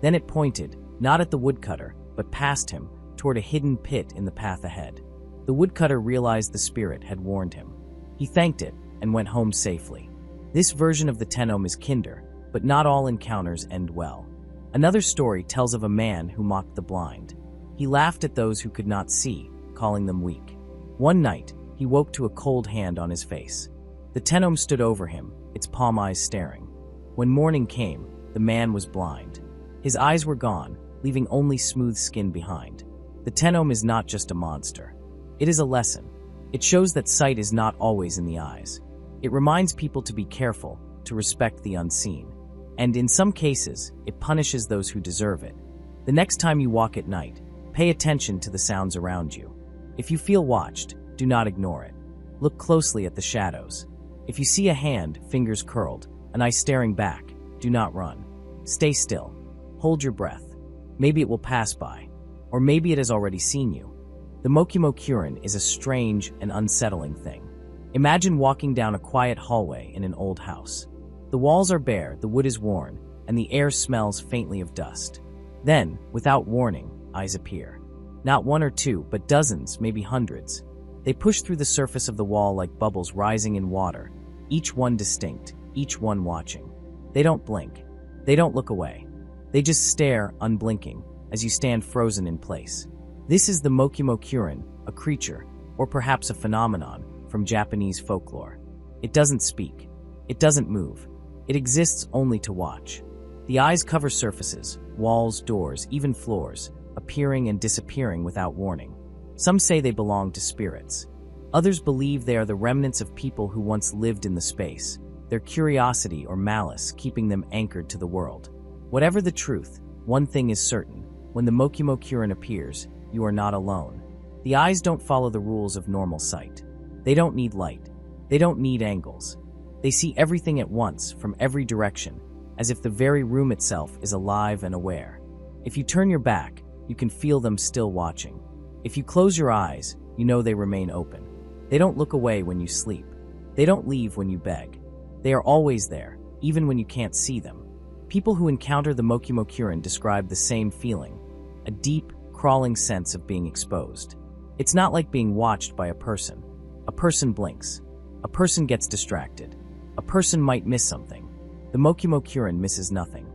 Then it pointed, not at the woodcutter, but past him, toward a hidden pit in the path ahead. The woodcutter realized the spirit had warned him. He thanked it and went home safely. This version of the tenome is kinder, but not all encounters end well. Another story tells of a man who mocked the blind. He laughed at those who could not see, calling them weak. One night, he woke to a cold hand on his face. The tenome stood over him, its palm eyes staring. When morning came, the man was blind. His eyes were gone, leaving only smooth skin behind. The tenome is not just a monster. It is a lesson. It shows that sight is not always in the eyes. It reminds people to be careful, to respect the unseen. And in some cases, it punishes those who deserve it. The next time you walk at night, pay attention to the sounds around you. If you feel watched, do not ignore it. Look closely at the shadows. If you see a hand, fingers curled, an eye staring back, do not run. Stay still. Hold your breath. Maybe it will pass by. Or maybe it has already seen you. The Mokumo-kurin is a strange and unsettling thing. Imagine walking down a quiet hallway in an old house. The walls are bare, the wood is worn, and the air smells faintly of dust. Then, without warning, eyes appear. Not one or two, but dozens, maybe hundreds. They push through the surface of the wall like bubbles rising in water, each one distinct, each one watching. They don't blink. They don't look away. They just stare, unblinking, as you stand frozen in place. This is the Mokumo-kurin, a creature, or perhaps a phenomenon, from Japanese folklore. It doesn't speak. It doesn't move. It exists only to watch. The eyes cover surfaces, walls, doors, even floors, appearing and disappearing without warning. Some say they belong to spirits. Others believe they are the remnants of people who once lived in the space, their curiosity or malice keeping them anchored to the world. Whatever the truth, one thing is certain. When the Mokumo-kurin appears, you are not alone. The eyes don't follow the rules of normal sight. They don't need light. They don't need angles. They see everything at once, from every direction, as if the very room itself is alive and aware. If you turn your back, you can feel them still watching. If you close your eyes, you know they remain open. They don't look away when you sleep. They don't leave when you beg. They are always there, even when you can't see them. People who encounter the Mokumo-kurin describe the same feeling, a deep, crawling sense of being exposed. It's not like being watched by a person. A person blinks. A person gets distracted. A person might miss something. The Mokumo-kurin misses nothing.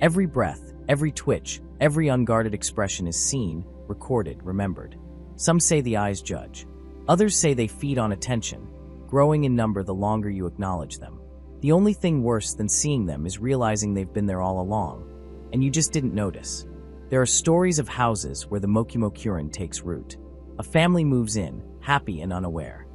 Every breath, every twitch, every unguarded expression is seen, recorded, remembered. Some say the eyes judge. Others say they feed on attention, growing in number the longer you acknowledge them. The only thing worse than seeing them is realizing they've been there all along, and you just didn't notice. There are stories of houses where the Mokumo-kurin takes root. A family moves in, happy and unaware.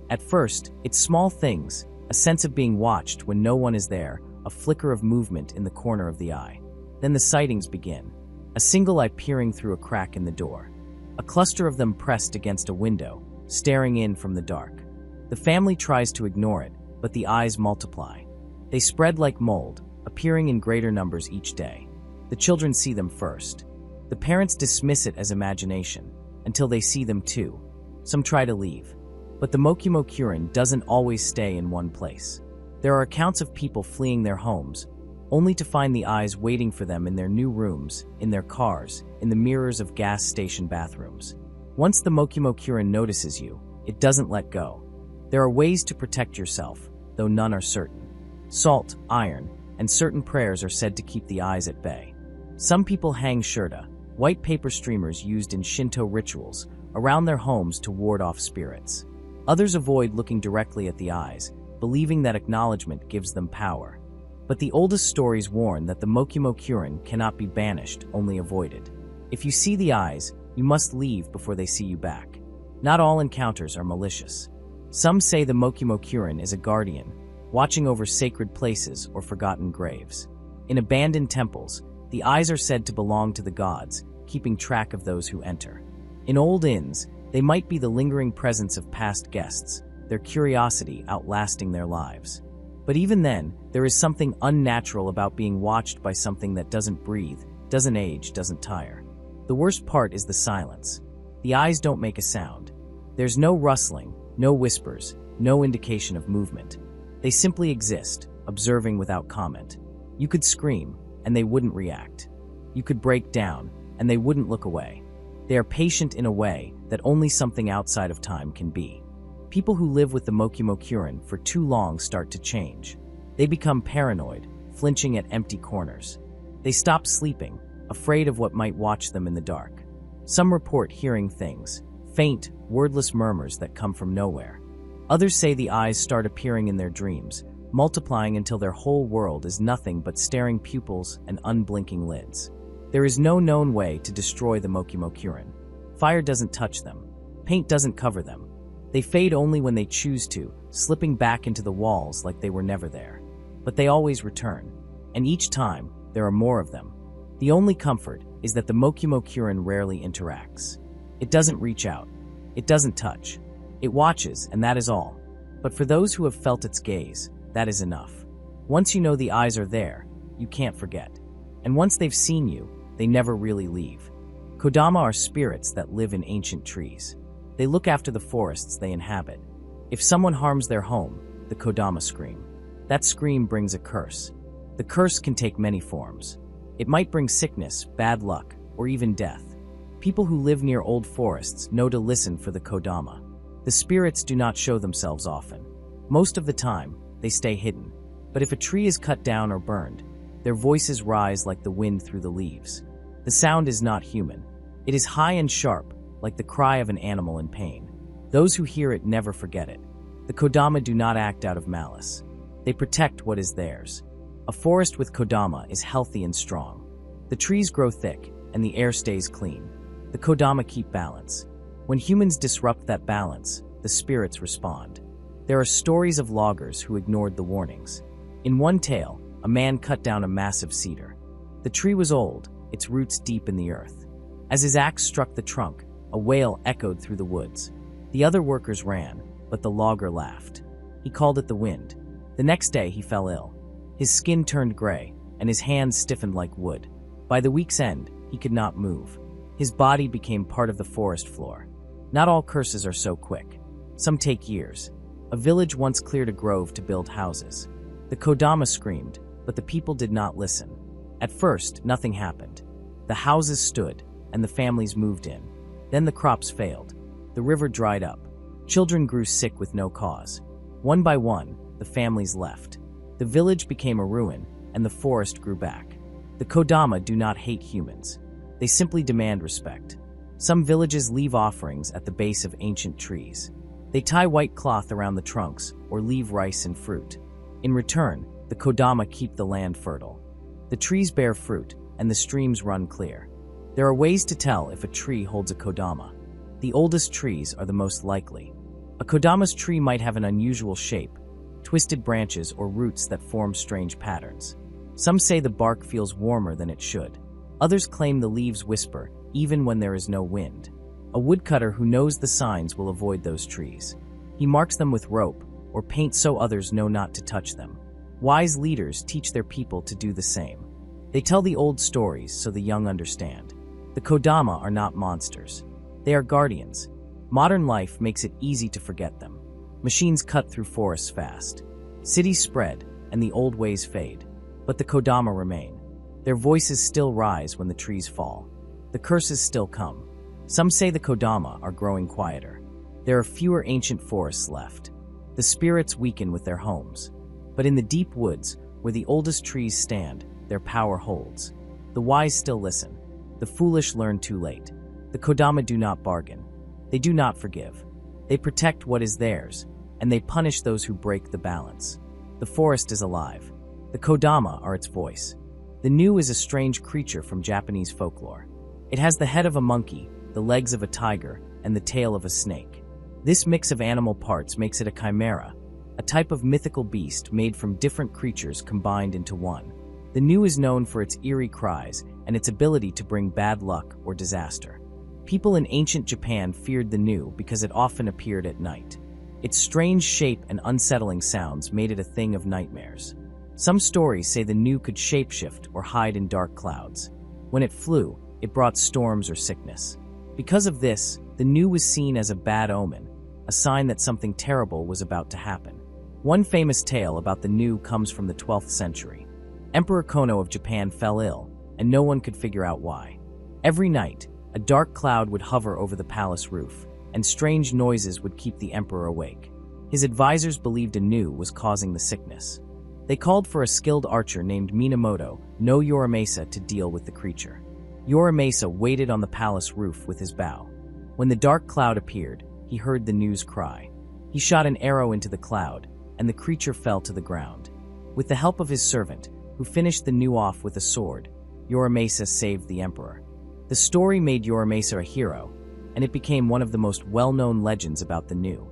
At first, it's small things, a sense of being watched when no one is there, a flicker of movement in the corner of the eye. Then the sightings begin. A single eye peering through a crack in the door. A cluster of them pressed against a window, staring in from the dark. The family tries to ignore it, but the eyes multiply. They spread like mold, appearing in greater numbers each day. The children see them first. The parents dismiss it as imagination, until they see them too. Some try to leave. But the Mokumo-kurin doesn't always stay in one place. There are accounts of people fleeing their homes, only to find the eyes waiting for them in their new rooms, in their cars, in the mirrors of gas station bathrooms. Once the Mokumo-kurin notices you, it doesn't let go. There are ways to protect yourself, though none are certain. Salt, iron, and certain prayers are said to keep the eyes at bay. Some people hang shirta, white paper streamers used in Shinto rituals, around their homes to ward off spirits. Others avoid looking directly at the eyes, believing that acknowledgement gives them power. But the oldest stories warn that the Mokumo-kurin cannot be banished, only avoided. If you see the eyes, you must leave before they see you back. Not all encounters are malicious. Some say the Mokumo-kurin is a guardian, watching over sacred places or forgotten graves. In abandoned temples, the eyes are said to belong to the gods, keeping track of those who enter. In old inns, they might be the lingering presence of past guests, their curiosity outlasting their lives. But even then, there is something unnatural about being watched by something that doesn't breathe, doesn't age, doesn't tire. The worst part is the silence. The eyes don't make a sound. There's no rustling, no whispers, no indication of movement. They simply exist, observing without comment. You could scream, and they wouldn't react. You could break down, and they wouldn't look away. They are patient in a way that only something outside of time can be. People who live with the Mokumo-kurin for too long start to change. They become paranoid, flinching at empty corners. They stop sleeping, afraid of what might watch them in the dark. Some report hearing things, faint, wordless murmurs that come from nowhere. Others say the eyes start appearing in their dreams, multiplying until their whole world is nothing but staring pupils and unblinking lids. There is no known way to destroy the Mokumo-kurin. Fire doesn't touch them. Paint doesn't cover them. They fade only when they choose to, slipping back into the walls like they were never there. But they always return, and each time, there are more of them. The only comfort is that the Mokumo-kurin rarely interacts. It doesn't reach out. It doesn't touch. It watches, and that is all. But for those who have felt its gaze, that is enough. Once you know the eyes are there, you can't forget. And once they've seen you, they never really leave. Kodama are spirits that live in ancient trees. They look after the forests they inhabit. If someone harms their home, the Kodama scream. That scream brings a curse. The curse can take many forms. It might bring sickness, bad luck, or even death. People who live near old forests know to listen for the Kodama. The spirits do not show themselves often. Most of the time, they stay hidden. But if a tree is cut down or burned, their voices rise like the wind through the leaves. The sound is not human. It is high and sharp, like the cry of an animal in pain. Those who hear it never forget it. The Kodama do not act out of malice. They protect what is theirs. A forest with Kodama is healthy and strong. The trees grow thick, and the air stays clean. The Kodama keep balance. When humans disrupt that balance, the spirits respond. There are stories of loggers who ignored the warnings. In one tale, a man cut down a massive cedar. The tree was old, its roots deep in the earth. As his axe struck the trunk, a wail echoed through the woods. The other workers ran, but the logger laughed. He called it the wind. The next day he fell ill. His skin turned gray, and his hands stiffened like wood. By the week's end, he could not move. His body became part of the forest floor. Not all curses are so quick. Some take years. A village once cleared a grove to build houses. The Kodama screamed, but the people did not listen. At first, nothing happened. The houses stood, and the families moved in. Then the crops failed. The river dried up. Children grew sick with no cause. One by one, the families left. The village became a ruin, and the forest grew back. The Kodama do not hate humans. They simply demand respect. Some villages leave offerings at the base of ancient trees. They tie white cloth around the trunks or leave rice and fruit. In return, the Kodama keep the land fertile. The trees bear fruit, and the streams run clear. There are ways to tell if a tree holds a Kodama. The oldest trees are the most likely. A Kodama's tree might have an unusual shape, twisted branches or roots that form strange patterns. Some say the bark feels warmer than it should. Others claim the leaves whisper, even when there is no wind. A woodcutter who knows the signs will avoid those trees. He marks them with rope, or paint so others know not to touch them. Wise leaders teach their people to do the same. They tell the old stories so the young understand. The Kodama are not monsters. They are guardians. Modern life makes it easy to forget them. Machines cut through forests fast. Cities spread, and the old ways fade. But the Kodama remain. Their voices still rise when the trees fall. The curses still come. Some say the Kodama are growing quieter. There are fewer ancient forests left. The spirits weaken with their homes. But in the deep woods, where the oldest trees stand, their power holds. The wise still listen. The foolish learn too late. The Kodama do not bargain. They do not forgive. They protect what is theirs, and they punish those who break the balance. The forest is alive. The Kodama are its voice. The new is a strange creature from Japanese folklore. It has the head of a monkey, the legs of a tiger, and the tail of a snake. This mix of animal parts makes it a chimera, a type of mythical beast made from different creatures combined into one. The new is known for its eerie cries and its ability to bring bad luck or disaster. People in ancient Japan feared the new because it often appeared at night. Its strange shape and unsettling sounds made it a thing of nightmares. Some stories say the new could shapeshift or hide in dark clouds. When it flew, it brought storms or sickness. Because of this, the new was seen as a bad omen, a sign that something terrible was about to happen. One famous tale about the new comes from the 12th century. Emperor Kono of Japan fell ill, and no one could figure out why. Every night, a dark cloud would hover over the palace roof, and strange noises would keep the emperor awake. His advisors believed a new was causing the sickness. They called for a skilled archer named Minamoto no Yoramesa to deal with the creature. Yoramesa waited on the palace roof with his bow. When the dark cloud appeared, he heard the new's cry. He shot an arrow into the cloud, and the creature fell to the ground. With the help of his servant, who finished the new off with a sword, Yoramesa saved the emperor. The story made Yoramesa a hero, and it became one of the most well-known legends about the new.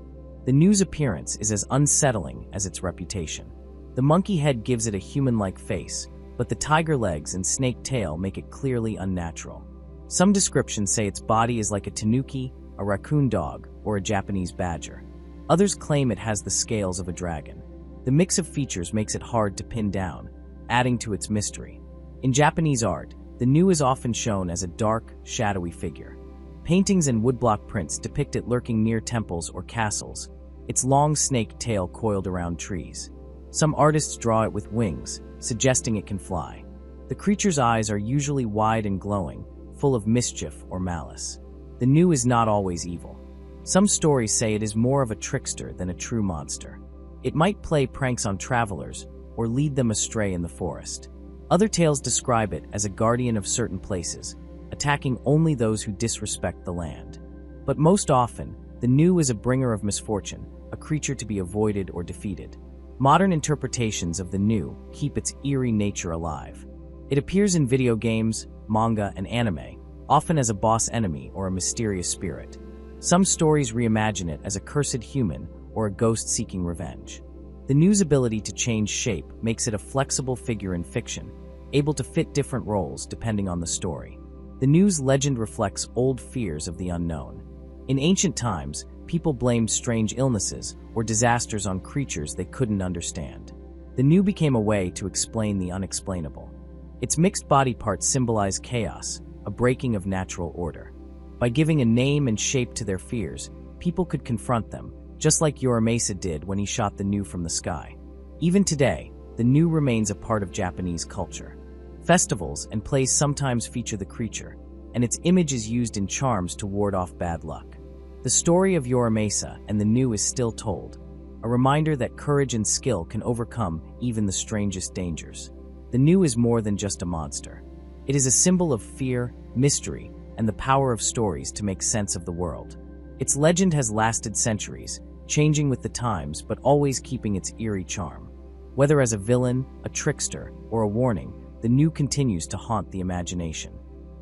The Nu's appearance is as unsettling as its reputation. The monkey head gives it a human-like face, but the tiger legs and snake tail make it clearly unnatural. Some descriptions say its body is like a tanuki, a raccoon dog, or a Japanese badger. Others claim it has the scales of a dragon. The mix of features makes it hard to pin down, adding to its mystery. In Japanese art, the Nu is often shown as a dark, shadowy figure. Paintings and woodblock prints depict it lurking near temples or castles, its long snake tail coiled around trees. Some artists draw it with wings, suggesting it can fly. The creature's eyes are usually wide and glowing, full of mischief or malice. The Nu is not always evil. Some stories say it is more of a trickster than a true monster. It might play pranks on travelers or lead them astray in the forest. Other tales describe it as a guardian of certain places, attacking only those who disrespect the land. But most often, the Nu is a bringer of misfortune, a creature to be avoided or defeated. Modern interpretations of the Nu keep its eerie nature alive. It appears in video games, manga, and anime, often as a boss enemy or a mysterious spirit. Some stories reimagine it as a cursed human or a ghost seeking revenge. The Nu's ability to change shape makes it a flexible figure in fiction, able to fit different roles depending on the story. The Nu's legend reflects old fears of the unknown. In ancient times, people blamed strange illnesses or disasters on creatures they couldn't understand. The Nu became a way to explain the unexplainable. Its mixed body parts symbolize chaos, a breaking of natural order. By giving a name and shape to their fears, people could confront them, just like Yurei did when he shot the Nu from the sky. Even today, the Nu remains a part of Japanese culture. Festivals and plays sometimes feature the creature, and its image is used in charms to ward off bad luck. The story of Yurei and the Nu is still told, a reminder that courage and skill can overcome even the strangest dangers. The Nu is more than just a monster. It is a symbol of fear, mystery, and the power of stories to make sense of the world. Its legend has lasted centuries, changing with the times but always keeping its eerie charm. Whether as a villain, a trickster, or a warning, the Nu continues to haunt the imagination.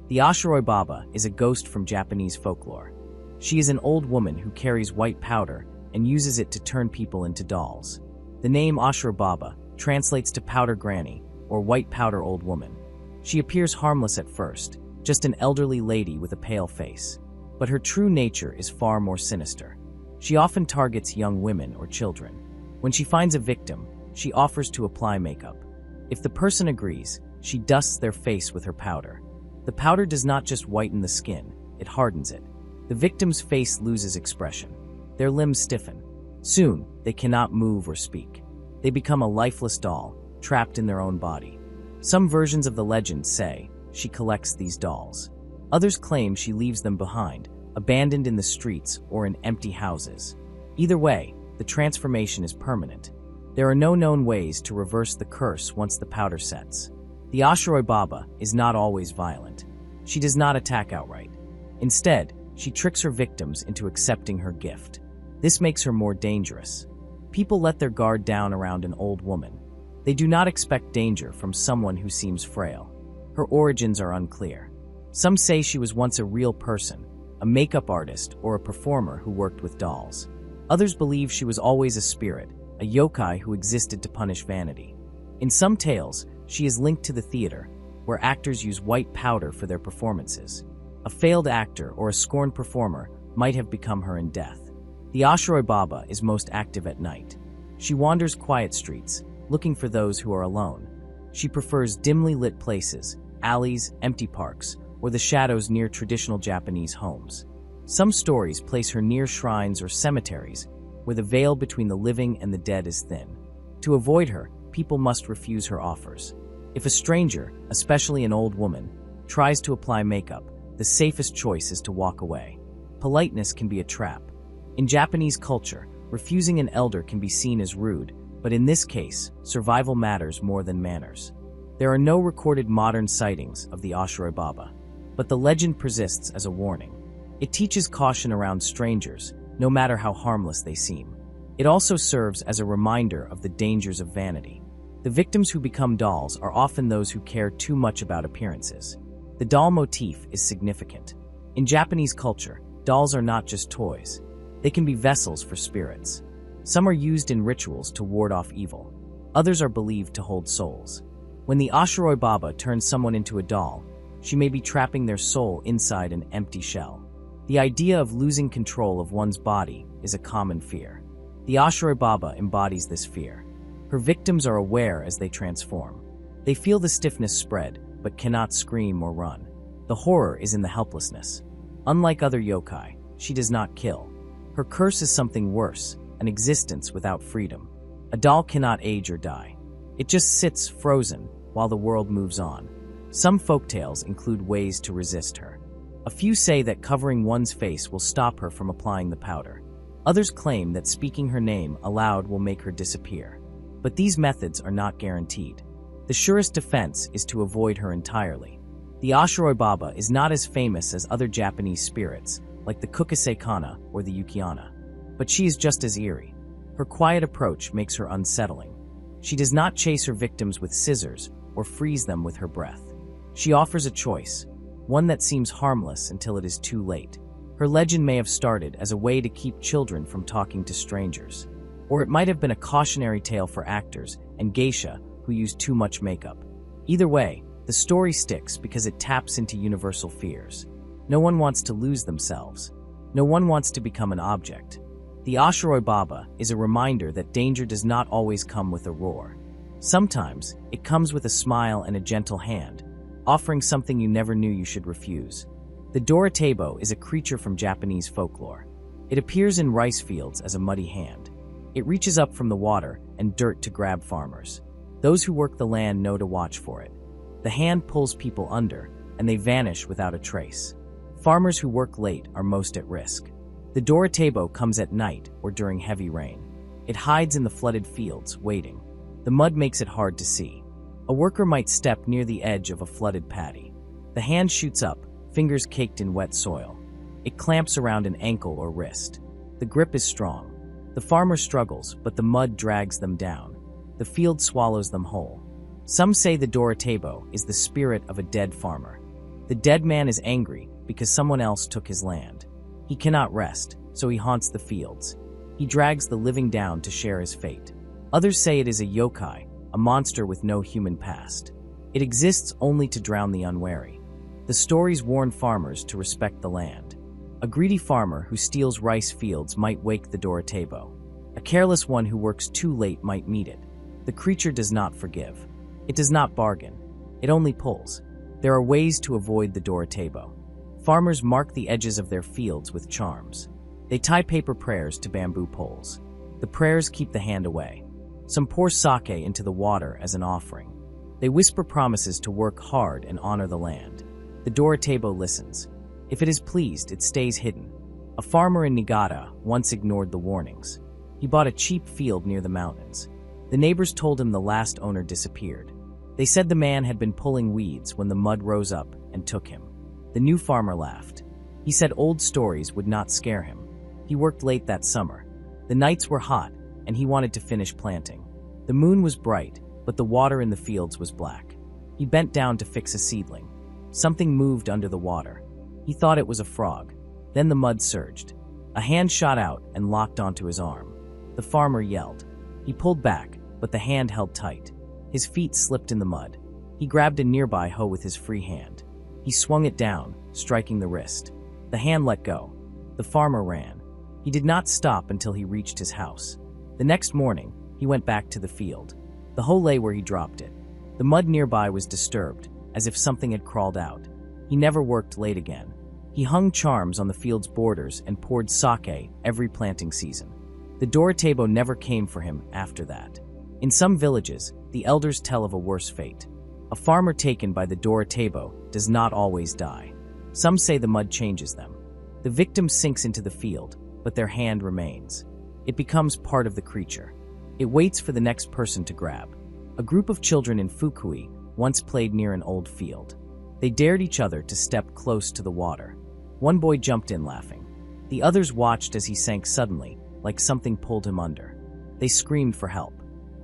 The Oshiroi-baba is a ghost from Japanese folklore. She is an old woman who carries white powder and uses it to turn people into dolls. The name Oshiroi-baba translates to powder granny or white powder old woman. She appears harmless at first, just an elderly lady with a pale face. But her true nature is far more sinister. She often targets young women or children. When she finds a victim, she offers to apply makeup. If the person agrees, she dusts their face with her powder. The powder does not just whiten the skin, it hardens it. The victim's face loses expression. Their limbs stiffen. Soon, they cannot move or speak. They become a lifeless doll, trapped in their own body. Some versions of the legend say she collects these dolls. Others claim she leaves them behind, abandoned in the streets or in empty houses. Either way, the transformation is permanent. There are no known ways to reverse the curse once the powder sets. The Oshiroi-baba is not always violent. She does not attack outright. Instead, she tricks her victims into accepting her gift. This makes her more dangerous. People let their guard down around an old woman. They do not expect danger from someone who seems frail. Her origins are unclear. Some say she was once a real person, a makeup artist or a performer who worked with dolls. Others believe she was always a spirit, a yokai who existed to punish vanity. In some tales, she is linked to the theater, where actors use white powder for their performances. A failed actor or a scorned performer might have become her in death. The Oshiroi-baba is most active at night. She wanders quiet streets, looking for those who are alone. She prefers dimly lit places, alleys, empty parks, or the shadows near traditional Japanese homes. Some stories place her near shrines or cemeteries, where the veil between the living and the dead is thin. To avoid her, people must refuse her offers. If a stranger, especially an old woman, tries to apply makeup, the safest choice is to walk away. Politeness can be a trap. In Japanese culture, refusing an elder can be seen as rude, but in this case, survival matters more than manners. There are no recorded modern sightings of the Oshiroi-baba, but the legend persists as a warning. It teaches caution around strangers, no matter how harmless they seem. It also serves as a reminder of the dangers of vanity. The victims who become dolls are often those who care too much about appearances. The doll motif is significant. In Japanese culture, dolls are not just toys. They can be vessels for spirits. Some are used in rituals to ward off evil. Others are believed to hold souls. When the Oshiroi-baba turns someone into a doll, she may be trapping their soul inside an empty shell. The idea of losing control of one's body is a common fear. The Oshiroi-baba embodies this fear. Her victims are aware as they transform. They feel the stiffness spread, but cannot scream or run. The horror is in the helplessness. Unlike other yokai, she does not kill. Her curse is something worse, an existence without freedom. A doll cannot age or die. It just sits frozen while the world moves on. Some folktales include ways to resist her. A few say that covering one's face will stop her from applying the powder. Others claim that speaking her name aloud will make her disappear. But these methods are not guaranteed. The surest defense is to avoid her entirely. The Oshiroi-baba is not as famous as other Japanese spirits, like the Kuchisake-onna or the Yuki-onna. But she is just as eerie. Her quiet approach makes her unsettling. She does not chase her victims with scissors or freeze them with her breath. She offers a choice, one that seems harmless until it is too late. Her legend may have started as a way to keep children from talking to strangers. Or it might have been a cautionary tale for actors and geisha who use too much makeup. Either way, the story sticks because it taps into universal fears. No one wants to lose themselves. No one wants to become an object. The Oshiroi-baba is a reminder that danger does not always come with a roar. Sometimes, it comes with a smile and a gentle hand, offering something you never knew you should refuse. The Dorotebo is a creature from Japanese folklore. It appears in rice fields as a muddy hand. It reaches up from the water and dirt to grab farmers. Those who work the land know to watch for it. The hand pulls people under, and they vanish without a trace. Farmers who work late are most at risk. The Dorotebo comes at night or during heavy rain. It hides in the flooded fields, waiting. The mud makes it hard to see. A worker might step near the edge of a flooded paddy. The hand shoots up, fingers caked in wet soil. It clamps around an ankle or wrist. The grip is strong. The farmer struggles, but the mud drags them down. The field swallows them whole. Some say the Dorotebo is the spirit of a dead farmer. The dead man is angry because someone else took his land. He cannot rest, so he haunts the fields. He drags the living down to share his fate. Others say it is a yokai, a monster with no human past. It exists only to drown the unwary. The stories warn farmers to respect the land. A greedy farmer who steals rice fields might wake the Dorotebo. A careless one who works too late might meet it. The creature does not forgive. It does not bargain. It only pulls. There are ways to avoid the Dorotebo. Farmers mark the edges of their fields with charms. They tie paper prayers to bamboo poles. The prayers keep the hand away. Some pour sake into the water as an offering. They whisper promises to work hard and honor the land. The Dorotebo listens. If it is pleased, it stays hidden. A farmer in Niigata once ignored the warnings. He bought a cheap field near the mountains. The neighbors told him the last owner disappeared. They said the man had been pulling weeds when the mud rose up and took him. The new farmer laughed. He said old stories would not scare him. He worked late that summer. The nights were hot, and he wanted to finish planting. The moon was bright, but the water in the fields was black. He bent down to fix a seedling. Something moved under the water. He thought it was a frog. Then the mud surged. A hand shot out and locked onto his arm. The farmer yelled. He pulled back, but the hand held tight. His feet slipped in the mud. He grabbed a nearby hoe with his free hand. He swung it down, striking the wrist. The hand let go. The farmer ran. He did not stop until he reached his house. The next morning, he went back to the field. The hoe lay where he dropped it. The mud nearby was disturbed, as if something had crawled out. He never worked late again. He hung charms on the field's borders and poured sake every planting season. The Dorotebo never came for him after that. In some villages, the elders tell of a worse fate. A farmer taken by the Dorotebo does not always die. Some say the mud changes them. The victim sinks into the field, but their hand remains. It becomes part of the creature. It waits for the next person to grab. A group of children in Fukui once played near an old field. They dared each other to step close to the water. One boy jumped in laughing. The others watched as he sank suddenly, like something pulled him under. They screamed for help.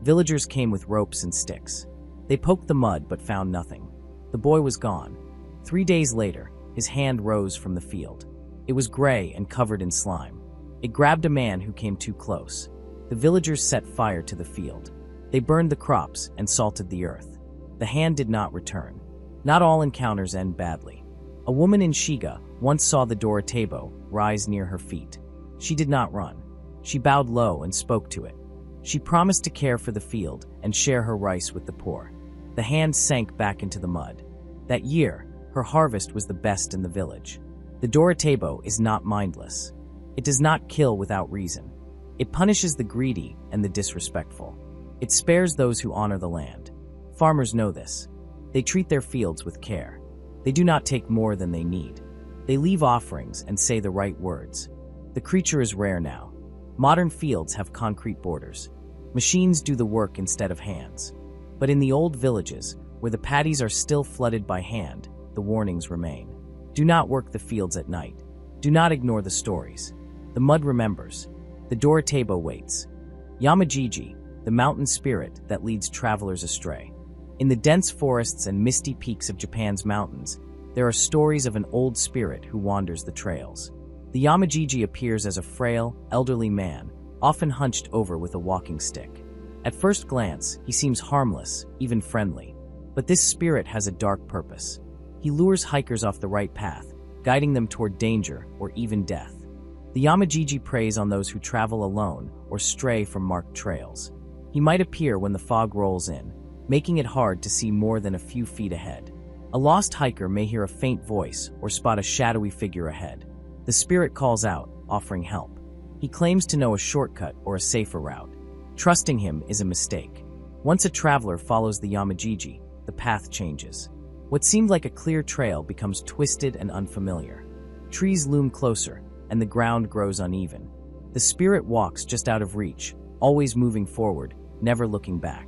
Villagers came with ropes and sticks. They poked the mud but found nothing. The boy was gone. 3 days later, his hand rose from the field. It was gray and covered in slime. It grabbed a man who came too close. The villagers set fire to the field. They burned the crops and salted the earth. The hand did not return. Not all encounters end badly. A woman in Shiga once saw the Dorotabo rise near her feet. She did not run. She bowed low and spoke to it. She promised to care for the field and share her rice with the poor. The hand sank back into the mud. That year, her harvest was the best in the village. The Dorotabo is not mindless. It does not kill without reason. It punishes the greedy and the disrespectful. It spares those who honor the land. Farmers know this. They treat their fields with care. They do not take more than they need. They leave offerings and say the right words. The creature is rare now. Modern fields have concrete borders. Machines do the work instead of hands. But in the old villages, where the paddies are still flooded by hand, the warnings remain. Do not work the fields at night. Do not ignore the stories. The mud remembers. The Dorotabo waits. Yamajiji, the mountain spirit that leads travelers astray. In the dense forests and misty peaks of Japan's mountains, there are stories of an old spirit who wanders the trails. The Yamajiji appears as a frail, elderly man, often hunched over with a walking stick. At first glance, he seems harmless, even friendly. But this spirit has a dark purpose. He lures hikers off the right path, guiding them toward danger or even death. The Yamajiji preys on those who travel alone or stray from marked trails. He might appear when the fog rolls in, making it hard to see more than a few feet ahead. A lost hiker may hear a faint voice or spot a shadowy figure ahead. The spirit calls out, offering help. He claims to know a shortcut or a safer route. Trusting him is a mistake. Once a traveler follows the Yamajiji, the path changes. What seemed like a clear trail becomes twisted and unfamiliar. Trees loom closer, and the ground grows uneven. The spirit walks just out of reach, always moving forward, never looking back.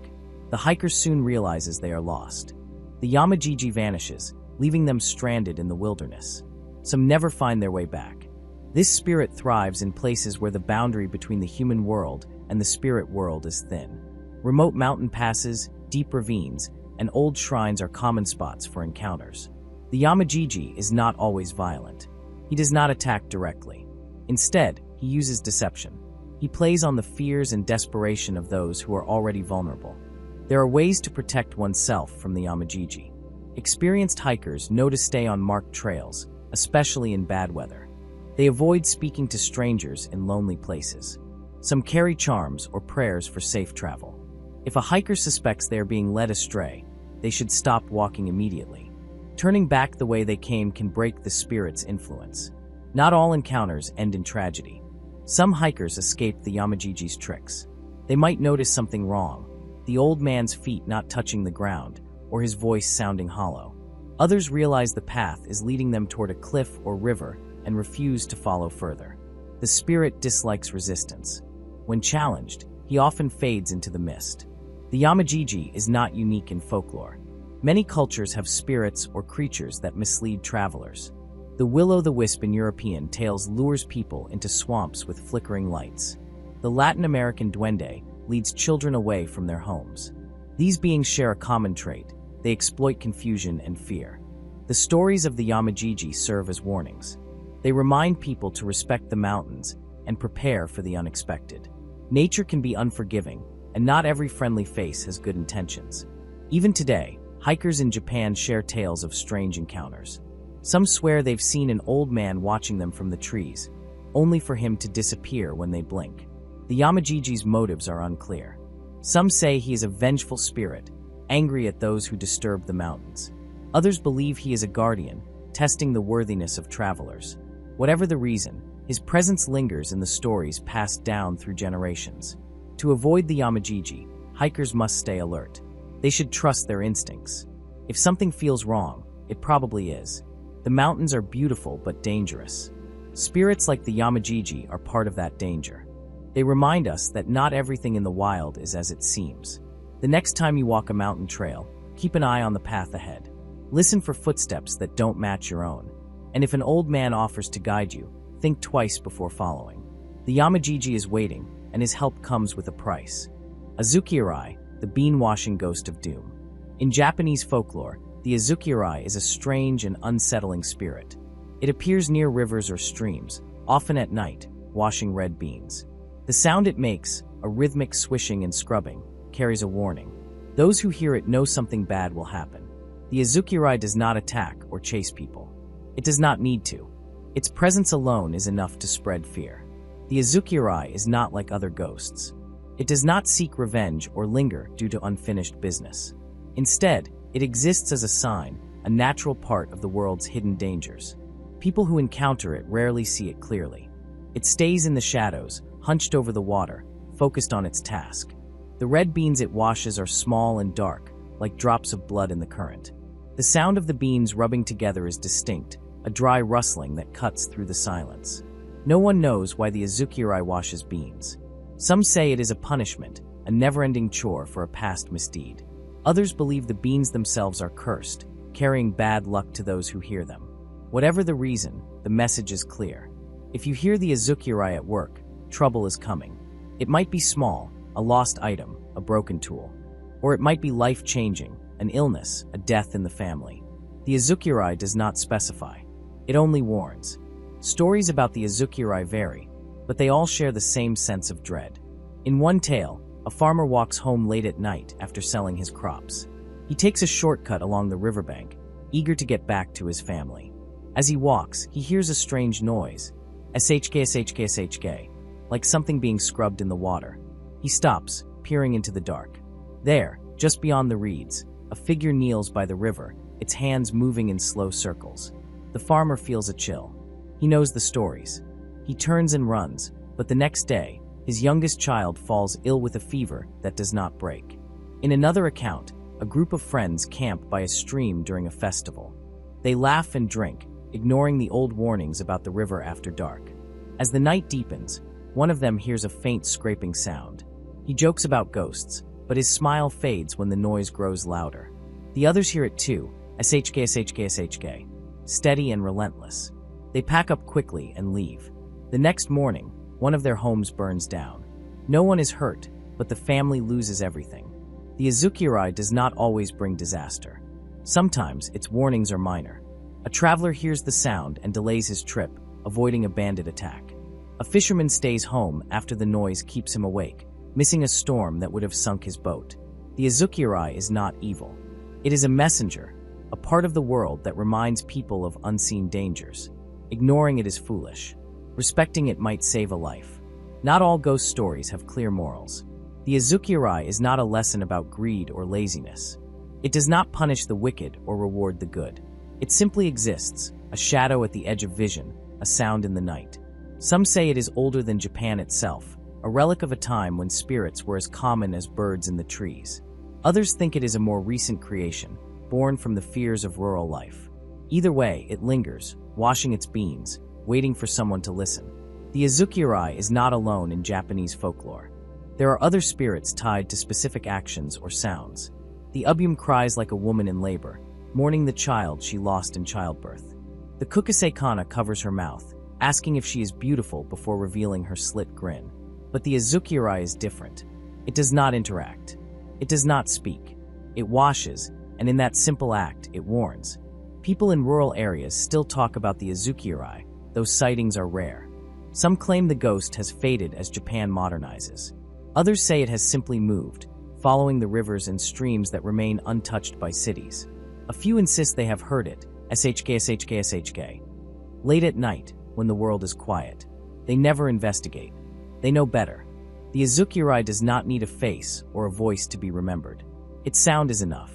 The hiker soon realizes they are lost. The Yamajiji vanishes, leaving them stranded in the wilderness. Some never find their way back. This spirit thrives in places where the boundary between the human world and the spirit world is thin. Remote mountain passes, deep ravines, and old shrines are common spots for encounters. The Yamajiji is not always violent. He does not attack directly. Instead, he uses deception. He plays on the fears and desperation of those who are already vulnerable. There are ways to protect oneself from the Yamajiji. Experienced hikers know to stay on marked trails, especially in bad weather. They avoid speaking to strangers in lonely places. Some carry charms or prayers for safe travel. If a hiker suspects they are being led astray, they should stop walking immediately. Turning back the way they came can break the spirit's influence. Not all encounters end in tragedy. Some hikers escape the Yamajiji's tricks. They might notice something wrong, the old man's feet not touching the ground, or his voice sounding hollow. Others realize the path is leading them toward a cliff or river and refuse to follow further. The spirit dislikes resistance. When challenged, he often fades into the mist. The Yamajiji is not unique in folklore. Many cultures have spirits or creatures that mislead travelers. The will-o'-the-wisp in European tales lures people into swamps with flickering lights. The Latin American duende leads children away from their homes. These beings share a common trait. They exploit confusion and fear. The stories of the Yamajiji serve as warnings. They remind people to respect the mountains and prepare for the unexpected. Nature can be unforgiving, and not every friendly face has good intentions. Even today, hikers in Japan share tales of strange encounters. Some swear they've seen an old man watching them from the trees, only for him to disappear when they blink. The Yamajiji's motives are unclear. Some say he is a vengeful spirit, angry at those who disturb the mountains. Others believe he is a guardian, testing the worthiness of travelers. Whatever the reason, his presence lingers in the stories passed down through generations. To avoid the Yamajiji, hikers must stay alert. They should trust their instincts. If something feels wrong, it probably is. The mountains are beautiful but dangerous. Spirits like the Yamajiji are part of that danger. They remind us that not everything in the wild is as it seems. The next time you walk a mountain trail, keep an eye on the path ahead. Listen for footsteps that don't match your own. And if an old man offers to guide you, think twice before following. The Yamajiji is waiting, and his help comes with a price. Yurei, the bean-washing ghost of doom. In Japanese folklore, the Yurei is a strange and unsettling spirit. It appears near rivers or streams, often at night, washing red beans. The sound it makes, a rhythmic swishing and scrubbing, carries a warning. Those who hear it know something bad will happen. The Yurei does not attack or chase people. It does not need to. Its presence alone is enough to spread fear. The Yurei is not like other ghosts. It does not seek revenge or linger due to unfinished business. Instead, it exists as a sign, a natural part of the world's hidden dangers. People who encounter it rarely see it clearly. It stays in the shadows, hunched over the water, focused on its task. The red beans it washes are small and dark, like drops of blood in the current. The sound of the beans rubbing together is distinct, a dry rustling that cuts through the silence. No one knows why the Yurei washes beans. Some say it is a punishment, a never-ending chore for a past misdeed. Others believe the beans themselves are cursed, carrying bad luck to those who hear them. Whatever the reason, the message is clear. If you hear the Yurei at work, trouble is coming. It might be small, a lost item, a broken tool. Or it might be life-changing, an illness, a death in the family. The Yurei does not specify. It only warns. Stories about the Yurei vary, but they all share the same sense of dread. In one tale, a farmer walks home late at night after selling his crops. He takes a shortcut along the riverbank, eager to get back to his family. As he walks, he hears a strange noise, shk, like something being scrubbed in the water. He stops, peering into the dark. There, just beyond the reeds, a figure kneels by the river, its hands moving in slow circles. The farmer feels a chill. He knows the stories. He turns and runs, but the next day, his youngest child falls ill with a fever that does not break. In another account, a group of friends camp by a stream during a festival. They laugh and drink, ignoring the old warnings about the river after dark. As the night deepens, one of them hears a faint scraping sound. He jokes about ghosts, but his smile fades when the noise grows louder. The others hear it too, shk, steady and relentless. They pack up quickly and leave. The next morning, one of their homes burns down. No one is hurt, but the family loses everything. The Yurei does not always bring disaster. Sometimes its warnings are minor. A traveler hears the sound and delays his trip, avoiding a bandit attack. A fisherman stays home after the noise keeps him awake, missing a storm that would have sunk his boat. The Yurei is not evil. It is a messenger, a part of the world that reminds people of unseen dangers. Ignoring it is foolish. Respecting it might save a life. Not all ghost stories have clear morals. The Yurei is not a lesson about greed or laziness. It does not punish the wicked or reward the good. It simply exists, a shadow at the edge of vision, a sound in the night. Some say it is older than Japan itself, a relic of a time when spirits were as common as birds in the trees. Others think it is a more recent creation, born from the fears of rural life. Either way, it lingers, washing its beans, waiting for someone to listen. The Yurei is not alone in Japanese folklore. There are other spirits tied to specific actions or sounds. The Ubume cries like a woman in labor, mourning the child she lost in childbirth. The Kuchisake-onna covers her mouth, asking if she is beautiful before revealing her slit grin. But the Yurei is different. It does not interact. It does not speak. It washes, and in that simple act, it warns. People in rural areas still talk about the Yurei, though sightings are rare. Some claim the ghost has faded as Japan modernizes. Others say it has simply moved, following the rivers and streams that remain untouched by cities. A few insist they have heard it, shk, late at night, when the world is quiet. They never investigate. They know better. The Yurei does not need a face or a voice to be remembered. Its sound is enough.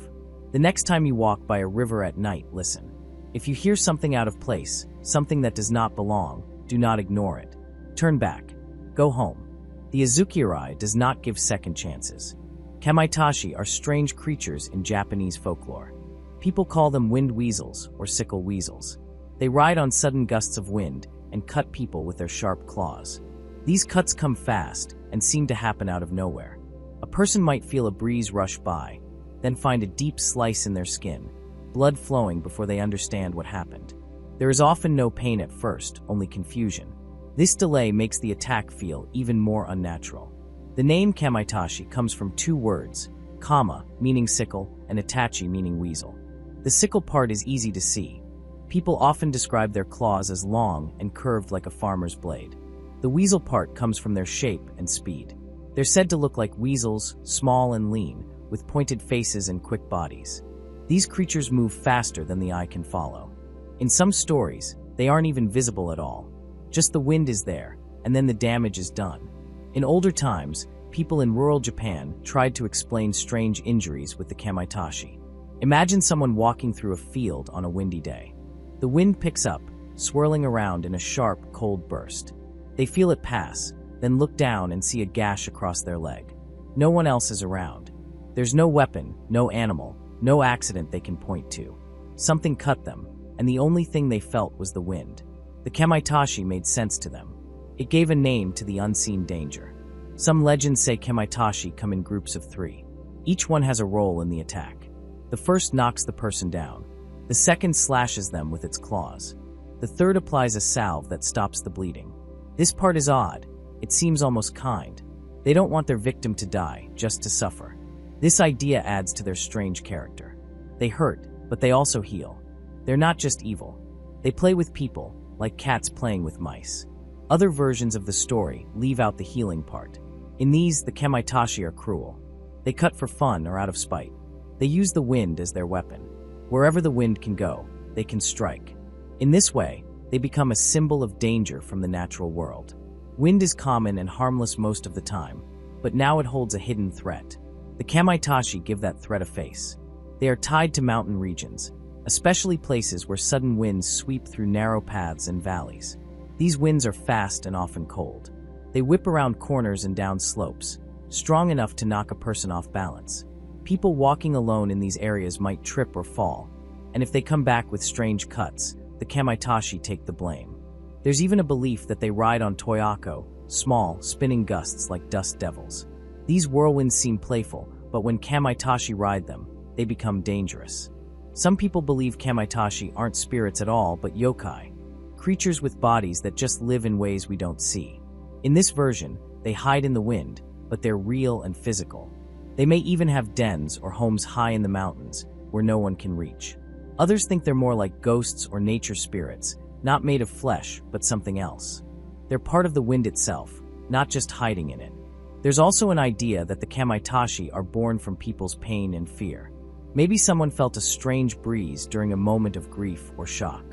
The next time you walk by a river at night, listen. If you hear something out of place, something that does not belong, do not ignore it. Turn back. Go home. The Yurei does not give second chances. Kamaitashi are strange creatures in Japanese folklore. People call them wind weasels or sickle weasels. They ride on sudden gusts of wind and cut people with their sharp claws. These cuts come fast and seem to happen out of nowhere. A person might feel a breeze rush by, then find a deep slice in their skin, blood flowing before they understand what happened. There is often no pain at first, only confusion. This delay makes the attack feel even more unnatural. The name Kamaitashi comes from two words, kama, meaning sickle, and itachi, meaning weasel. The sickle part is easy to see. People often describe their claws as long and curved like a farmer's blade. The weasel part comes from their shape and speed. They're said to look like weasels, small and lean, with pointed faces and quick bodies. These creatures move faster than the eye can follow. In some stories, they aren't even visible at all. Just the wind is there, and then the damage is done. In older times, people in rural Japan tried to explain strange injuries with the kamaitashi. Imagine someone walking through a field on a windy day. The wind picks up, swirling around in a sharp, cold burst. They feel it pass, then look down and see a gash across their leg. No one else is around. There's no weapon, no animal, no accident they can point to. Something cut them, and the only thing they felt was the wind. The kamaitashi made sense to them. It gave a name to the unseen danger. Some legends say kamaitashi come in groups of 3. Each one has a role in the attack. The first knocks the person down. The second slashes them with its claws. The third applies a salve that stops the bleeding. This part is odd. It seems almost kind. They don't want their victim to die, just to suffer. This idea adds to their strange character. They hurt, but they also heal. They're not just evil. They play with people, like cats playing with mice. Other versions of the story leave out the healing part. In these, the kamaitashi are cruel. They cut for fun or out of spite. They use the wind as their weapon. Wherever the wind can go, they can strike. In this way, they become a symbol of danger from the natural world. Wind is common and harmless most of the time, but now it holds a hidden threat. The kamaitashi give that threat a face. They are tied to mountain regions, especially places where sudden winds sweep through narrow paths and valleys. These winds are fast and often cold. They whip around corners and down slopes, strong enough to knock a person off balance. People walking alone in these areas might trip or fall, and if they come back with strange cuts, the kamaitashi take the blame. There's even a belief that they ride on toyako, small, spinning gusts like dust devils. These whirlwinds seem playful, but when kamaitashi ride them, they become dangerous. Some people believe kamaitashi aren't spirits at all, but yokai, creatures with bodies that just live in ways we don't see. In this version, they hide in the wind, but they're real and physical. They may even have dens or homes high in the mountains, where no one can reach. Others think they're more like ghosts or nature spirits, not made of flesh, but something else. They're part of the wind itself, not just hiding in it. There's also an idea that the kamaitashi are born from people's pain and fear. Maybe someone felt a strange breeze during a moment of grief or shock.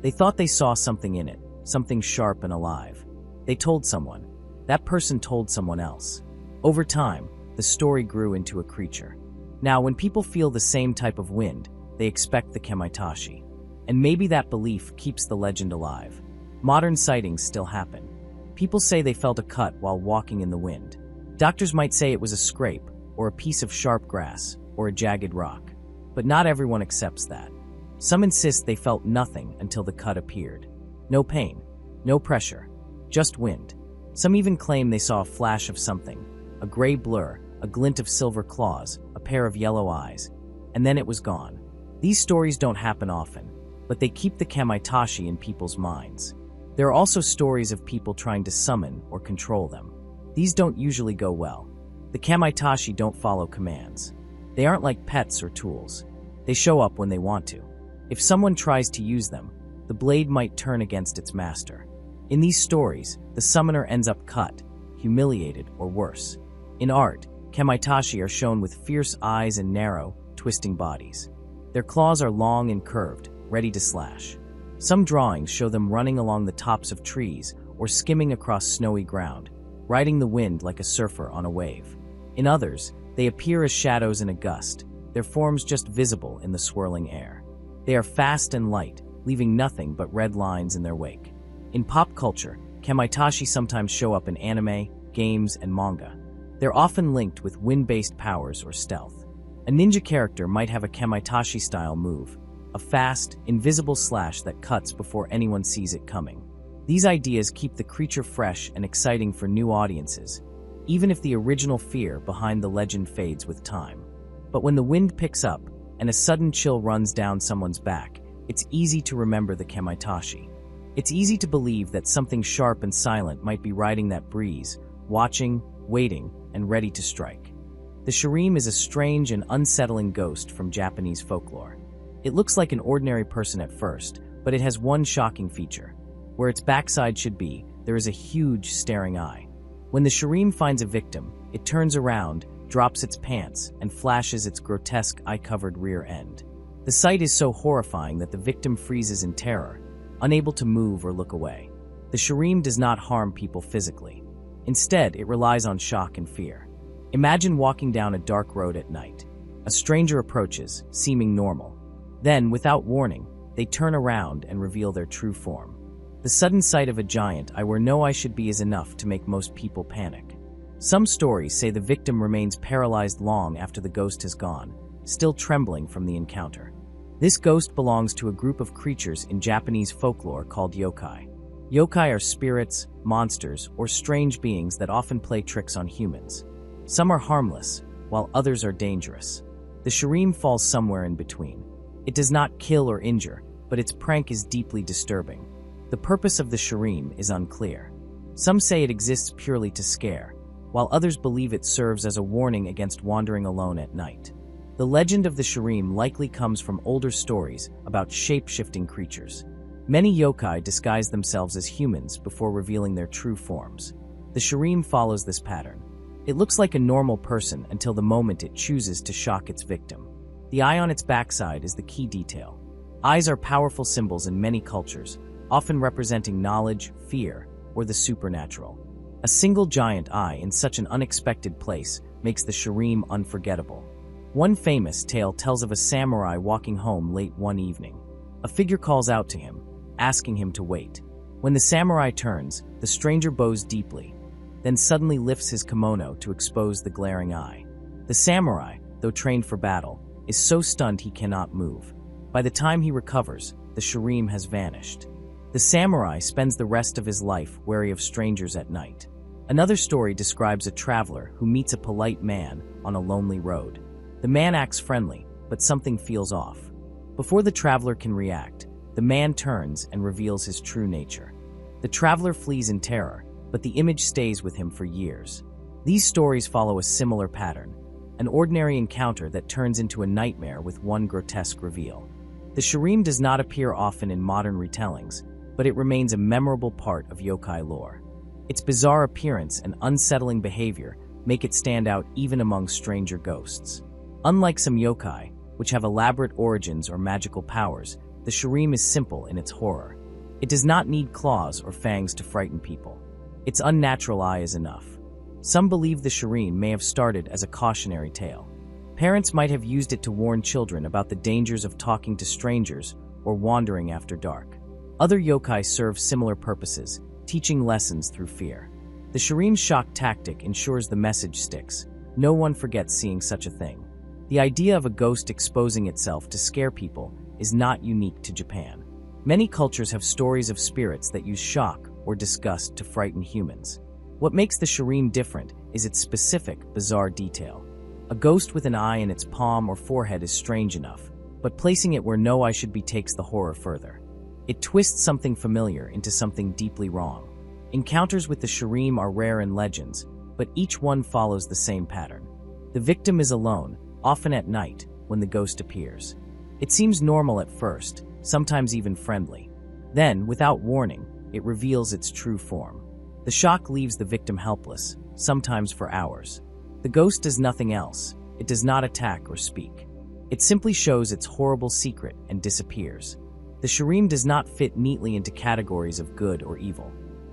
They thought they saw something in it, something sharp and alive. They told someone. That person told someone else. Over time, the story grew into a creature. Now, when people feel the same type of wind, they expect the kamaitashi. And maybe that belief keeps the legend alive. Modern sightings still happen. People say they felt a cut while walking in the wind. Doctors might say it was a scrape, or a piece of sharp grass, or a jagged rock. But not everyone accepts that. Some insist they felt nothing until the cut appeared. No pain, no pressure, just wind. Some even claim they saw a flash of something, a gray blur, a glint of silver claws, a pair of yellow eyes, and then it was gone. These stories don't happen often, but they keep the kamaitashi in people's minds. There are also stories of people trying to summon or control them. These don't usually go well. The kamaitashi don't follow commands. They aren't like pets or tools. They show up when they want to. If someone tries to use them, the blade might turn against its master. In these stories, the summoner ends up cut, humiliated, or worse. In art, kamaitashi are shown with fierce eyes and narrow, twisting bodies. Their claws are long and curved, ready to slash. Some drawings show them running along the tops of trees or skimming across snowy ground, riding the wind like a surfer on a wave. In others, they appear as shadows in a gust, their forms just visible in the swirling air. They are fast and light, leaving nothing but red lines in their wake. In pop culture, kamaitashi sometimes show up in anime, games, and manga. They're often linked with wind-based powers or stealth. A ninja character might have a kamaitashi-style move, a fast, invisible slash that cuts before anyone sees it coming. These ideas keep the creature fresh and exciting for new audiences, even if the original fear behind the legend fades with time. But when the wind picks up and a sudden chill runs down someone's back, it's easy to remember the kamaitashi. It's easy to believe that something sharp and silent might be riding that breeze, watching, waiting, and ready to strike. The shirime is a strange and unsettling ghost from Japanese folklore. It looks like an ordinary person at first, but it has one shocking feature. Where its backside should be, there is a huge staring eye. When the shirime finds a victim, it turns around, drops its pants, and flashes its grotesque eye-covered rear end. The sight is so horrifying that the victim freezes in terror, unable to move or look away. The shirime does not harm people physically. Instead, it relies on shock and fear. Imagine walking down a dark road at night. A stranger approaches, seeming normal. Then, without warning, they turn around and reveal their true form. The sudden sight of a giant I were no I should be is enough to make most people panic. Some stories say the victim remains paralyzed long after the ghost has gone, still trembling from the encounter. This ghost belongs to a group of creatures in Japanese folklore called yokai. Yokai are spirits, monsters, or strange beings that often play tricks on humans. Some are harmless, while others are dangerous. The shirime falls somewhere in between. It does not kill or injure, but its prank is deeply disturbing. The purpose of the shirime is unclear. Some say it exists purely to scare, while others believe it serves as a warning against wandering alone at night. The legend of the shirime likely comes from older stories about shape-shifting creatures. Many yokai disguise themselves as humans before revealing their true forms. The shirime follows this pattern. It looks like a normal person until the moment it chooses to shock its victim. The eye on its backside is the key detail. Eyes are powerful symbols in many cultures, often representing knowledge, fear, or the supernatural. A single giant eye in such an unexpected place makes the shirime unforgettable. One famous tale tells of a samurai walking home late one evening. A figure calls out to him, asking him to wait. When the samurai turns, the stranger bows deeply, then suddenly lifts his kimono to expose the glaring eye. The samurai, though trained for battle, is so stunned he cannot move. By the time he recovers, the shirime has vanished. The samurai spends the rest of his life wary of strangers at night. Another story describes a traveler who meets a polite man on a lonely road. The man acts friendly, but something feels off. Before the traveler can react, the man turns and reveals his true nature. The traveler flees in terror, but the image stays with him for years. These stories follow a similar pattern, an ordinary encounter that turns into a nightmare with one grotesque reveal. The shirime does not appear often in modern retellings, but it remains a memorable part of yokai lore. Its bizarre appearance and unsettling behavior make it stand out even among stranger ghosts. Unlike some yokai, which have elaborate origins or magical powers, the shirime is simple in its horror. It does not need claws or fangs to frighten people. Its unnatural eye is enough. Some believe the shirime may have started as a cautionary tale. Parents might have used it to warn children about the dangers of talking to strangers or wandering after dark. Other yokai serve similar purposes, teaching lessons through fear. The shirime's shock tactic ensures the message sticks. No one forgets seeing such a thing. The idea of a ghost exposing itself to scare people is not unique to Japan. Many cultures have stories of spirits that use shock or disgust to frighten humans. What makes the shirime different is its specific, bizarre detail. A ghost with an eye in its palm or forehead is strange enough, but placing it where no eye should be takes the horror further. It twists something familiar into something deeply wrong. Encounters with the shirime are rare in legends, but each one follows the same pattern. The victim is alone, often at night, when the ghost appears. It seems normal at first, sometimes even friendly. Then, without warning, it reveals its true form. The shock leaves the victim helpless, sometimes for hours. The ghost does nothing else. It does not attack or speak. It simply shows its horrible secret and disappears. The shirime does not fit neatly into categories of good or evil.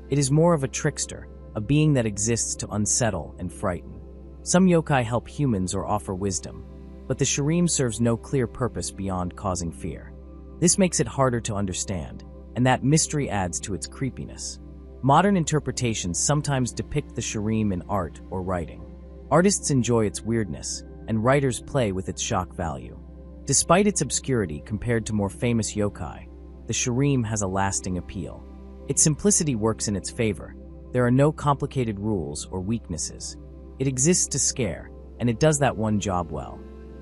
It is more of a trickster, a being that exists to unsettle and frighten. Some yokai help humans or offer wisdom, but the shirime serves no clear purpose beyond causing fear. This makes it harder to understand, and that mystery adds to its creepiness. Modern interpretations sometimes depict the shirime in art or writing. Artists enjoy its weirdness, and writers play with its shock value. Despite its obscurity compared to more famous yokai, the shirime has a lasting appeal. Its simplicity works in its favor. There are no complicated rules or weaknesses. It exists to scare, and it does that one job well.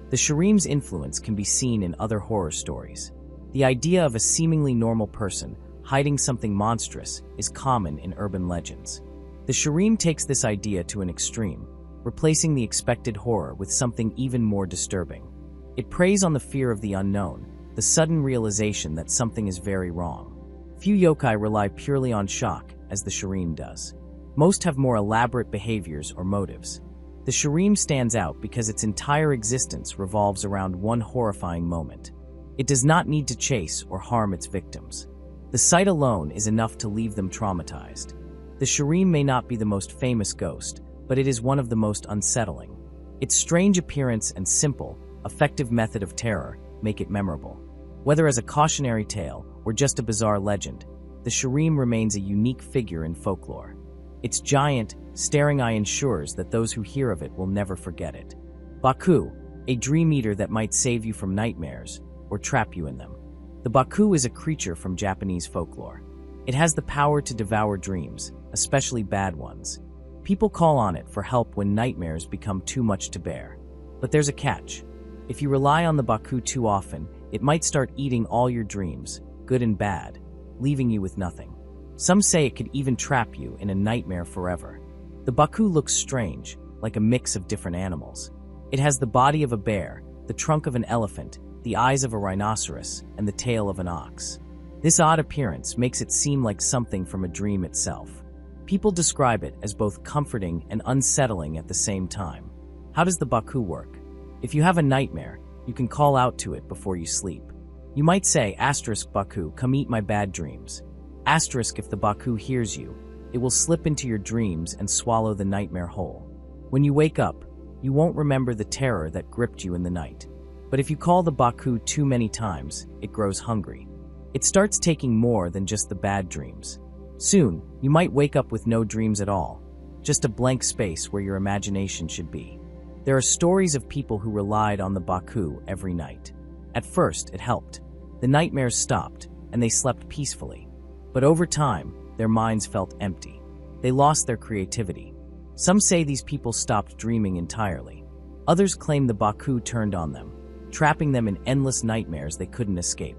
The shirime's influence can be seen in other horror stories. The idea of a seemingly normal person hiding something monstrous is common in urban legends. The shirime takes this idea to an extreme, replacing the expected horror with something even more disturbing. It preys on the fear of the unknown, the sudden realization that something is very wrong. Few yokai rely purely on shock, as the shirime does. Most have more elaborate behaviors or motives. The shirime stands out because its entire existence revolves around one horrifying moment. It does not need to chase or harm its victims. The sight alone is enough to leave them traumatized. The shirime may not be the most famous ghost, but it is one of the most unsettling. Its strange appearance and simple, effective method of terror make it memorable. Whether as a cautionary tale or just a bizarre legend, the shirime remains a unique figure in folklore. Its giant, staring eye ensures that those who hear of it will never forget it. Baku, a dream eater that might save you from nightmares or trap you in them. The baku is a creature from Japanese folklore. It has the power to devour dreams, especially bad ones. People call on it for help when nightmares become too much to bear. But there's a catch. If you rely on the baku too often, it might start eating all your dreams, good and bad, leaving you with nothing. Some say it could even trap you in a nightmare forever. The baku looks strange, like a mix of different animals. It has the body of a bear, the trunk of an elephant, the eyes of a rhinoceros, and the tail of an ox. This odd appearance makes it seem like something from a dream itself. People describe it as both comforting and unsettling at the same time. How does the baku work? If you have a nightmare, you can call out to it before you sleep. You might say, *Baku, come eat my bad dreams. * if the baku hears you, it will slip into your dreams and swallow the nightmare whole. When you wake up, you won't remember the terror that gripped you in the night. But if you call the baku too many times, it grows hungry. It starts taking more than just the bad dreams. Soon, you might wake up with no dreams at all, just a blank space where your imagination should be. There are stories of people who relied on the baku every night. At first, it helped. The nightmares stopped, and they slept peacefully. But over time, their minds felt empty. They lost their creativity. Some say these people stopped dreaming entirely. Others claim the baku turned on them, trapping them in endless nightmares they couldn't escape.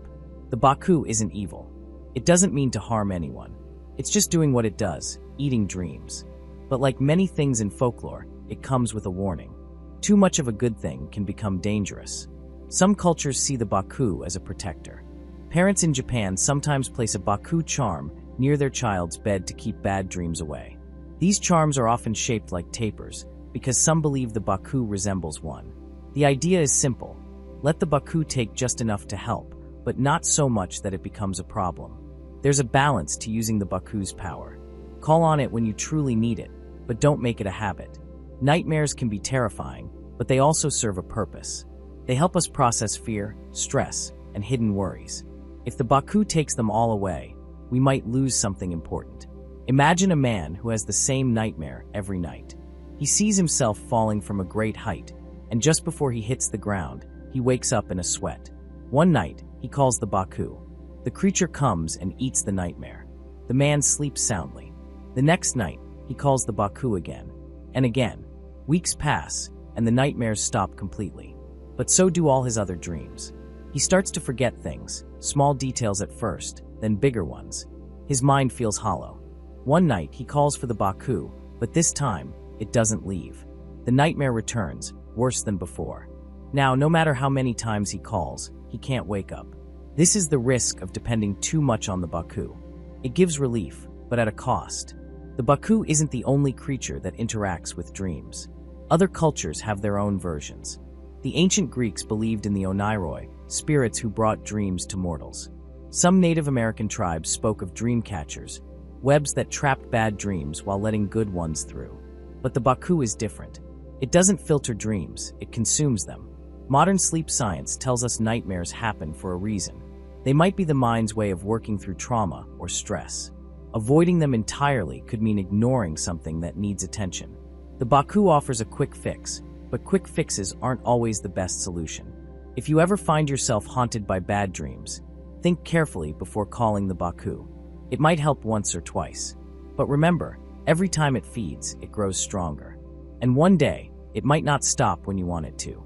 The baku isn't evil. It doesn't mean to harm anyone. It's just doing what it does, eating dreams. But like many things in folklore, it comes with a warning. Too much of a good thing can become dangerous. Some cultures see the baku as a protector. Parents in Japan sometimes place a baku charm near their child's bed to keep bad dreams away. These charms are often shaped like tapers, because some believe the baku resembles one. The idea is simple. Let the baku take just enough to help, but not so much that it becomes a problem. There's a balance to using the baku's power. Call on it when you truly need it, but don't make it a habit. Nightmares can be terrifying, but they also serve a purpose. They help us process fear, stress, and hidden worries. If the baku takes them all away, we might lose something important. Imagine a man who has the same nightmare every night. He sees himself falling from a great height, and just before he hits the ground, he wakes up in a sweat. One night, he calls the baku. The creature comes and eats the nightmare. The man sleeps soundly. The next night, he calls the baku again. And again. Weeks pass, and the nightmares stop completely. But so do all his other dreams. He starts to forget things, small details at first, then bigger ones. His mind feels hollow. One night, he calls for the baku, but this time, it doesn't leave. The nightmare returns, worse than before. Now, no matter how many times he calls, he can't wake up. This is the risk of depending too much on the baku. It gives relief, but at a cost. The baku isn't the only creature that interacts with dreams. Other cultures have their own versions. The ancient Greeks believed in the oniroi, spirits who brought dreams to mortals. Some Native American tribes spoke of dream catchers, webs that trapped bad dreams while letting good ones through. But the baku is different. It doesn't filter dreams, it consumes them. Modern sleep science tells us nightmares happen for a reason. They might be the mind's way of working through trauma or stress. Avoiding them entirely could mean ignoring something that needs attention. The baku offers a quick fix, but quick fixes aren't always the best solution. If you ever find yourself haunted by bad dreams, think carefully before calling the baku. It might help once or twice. But remember, every time it feeds, it grows stronger. And one day, it might not stop when you want it to.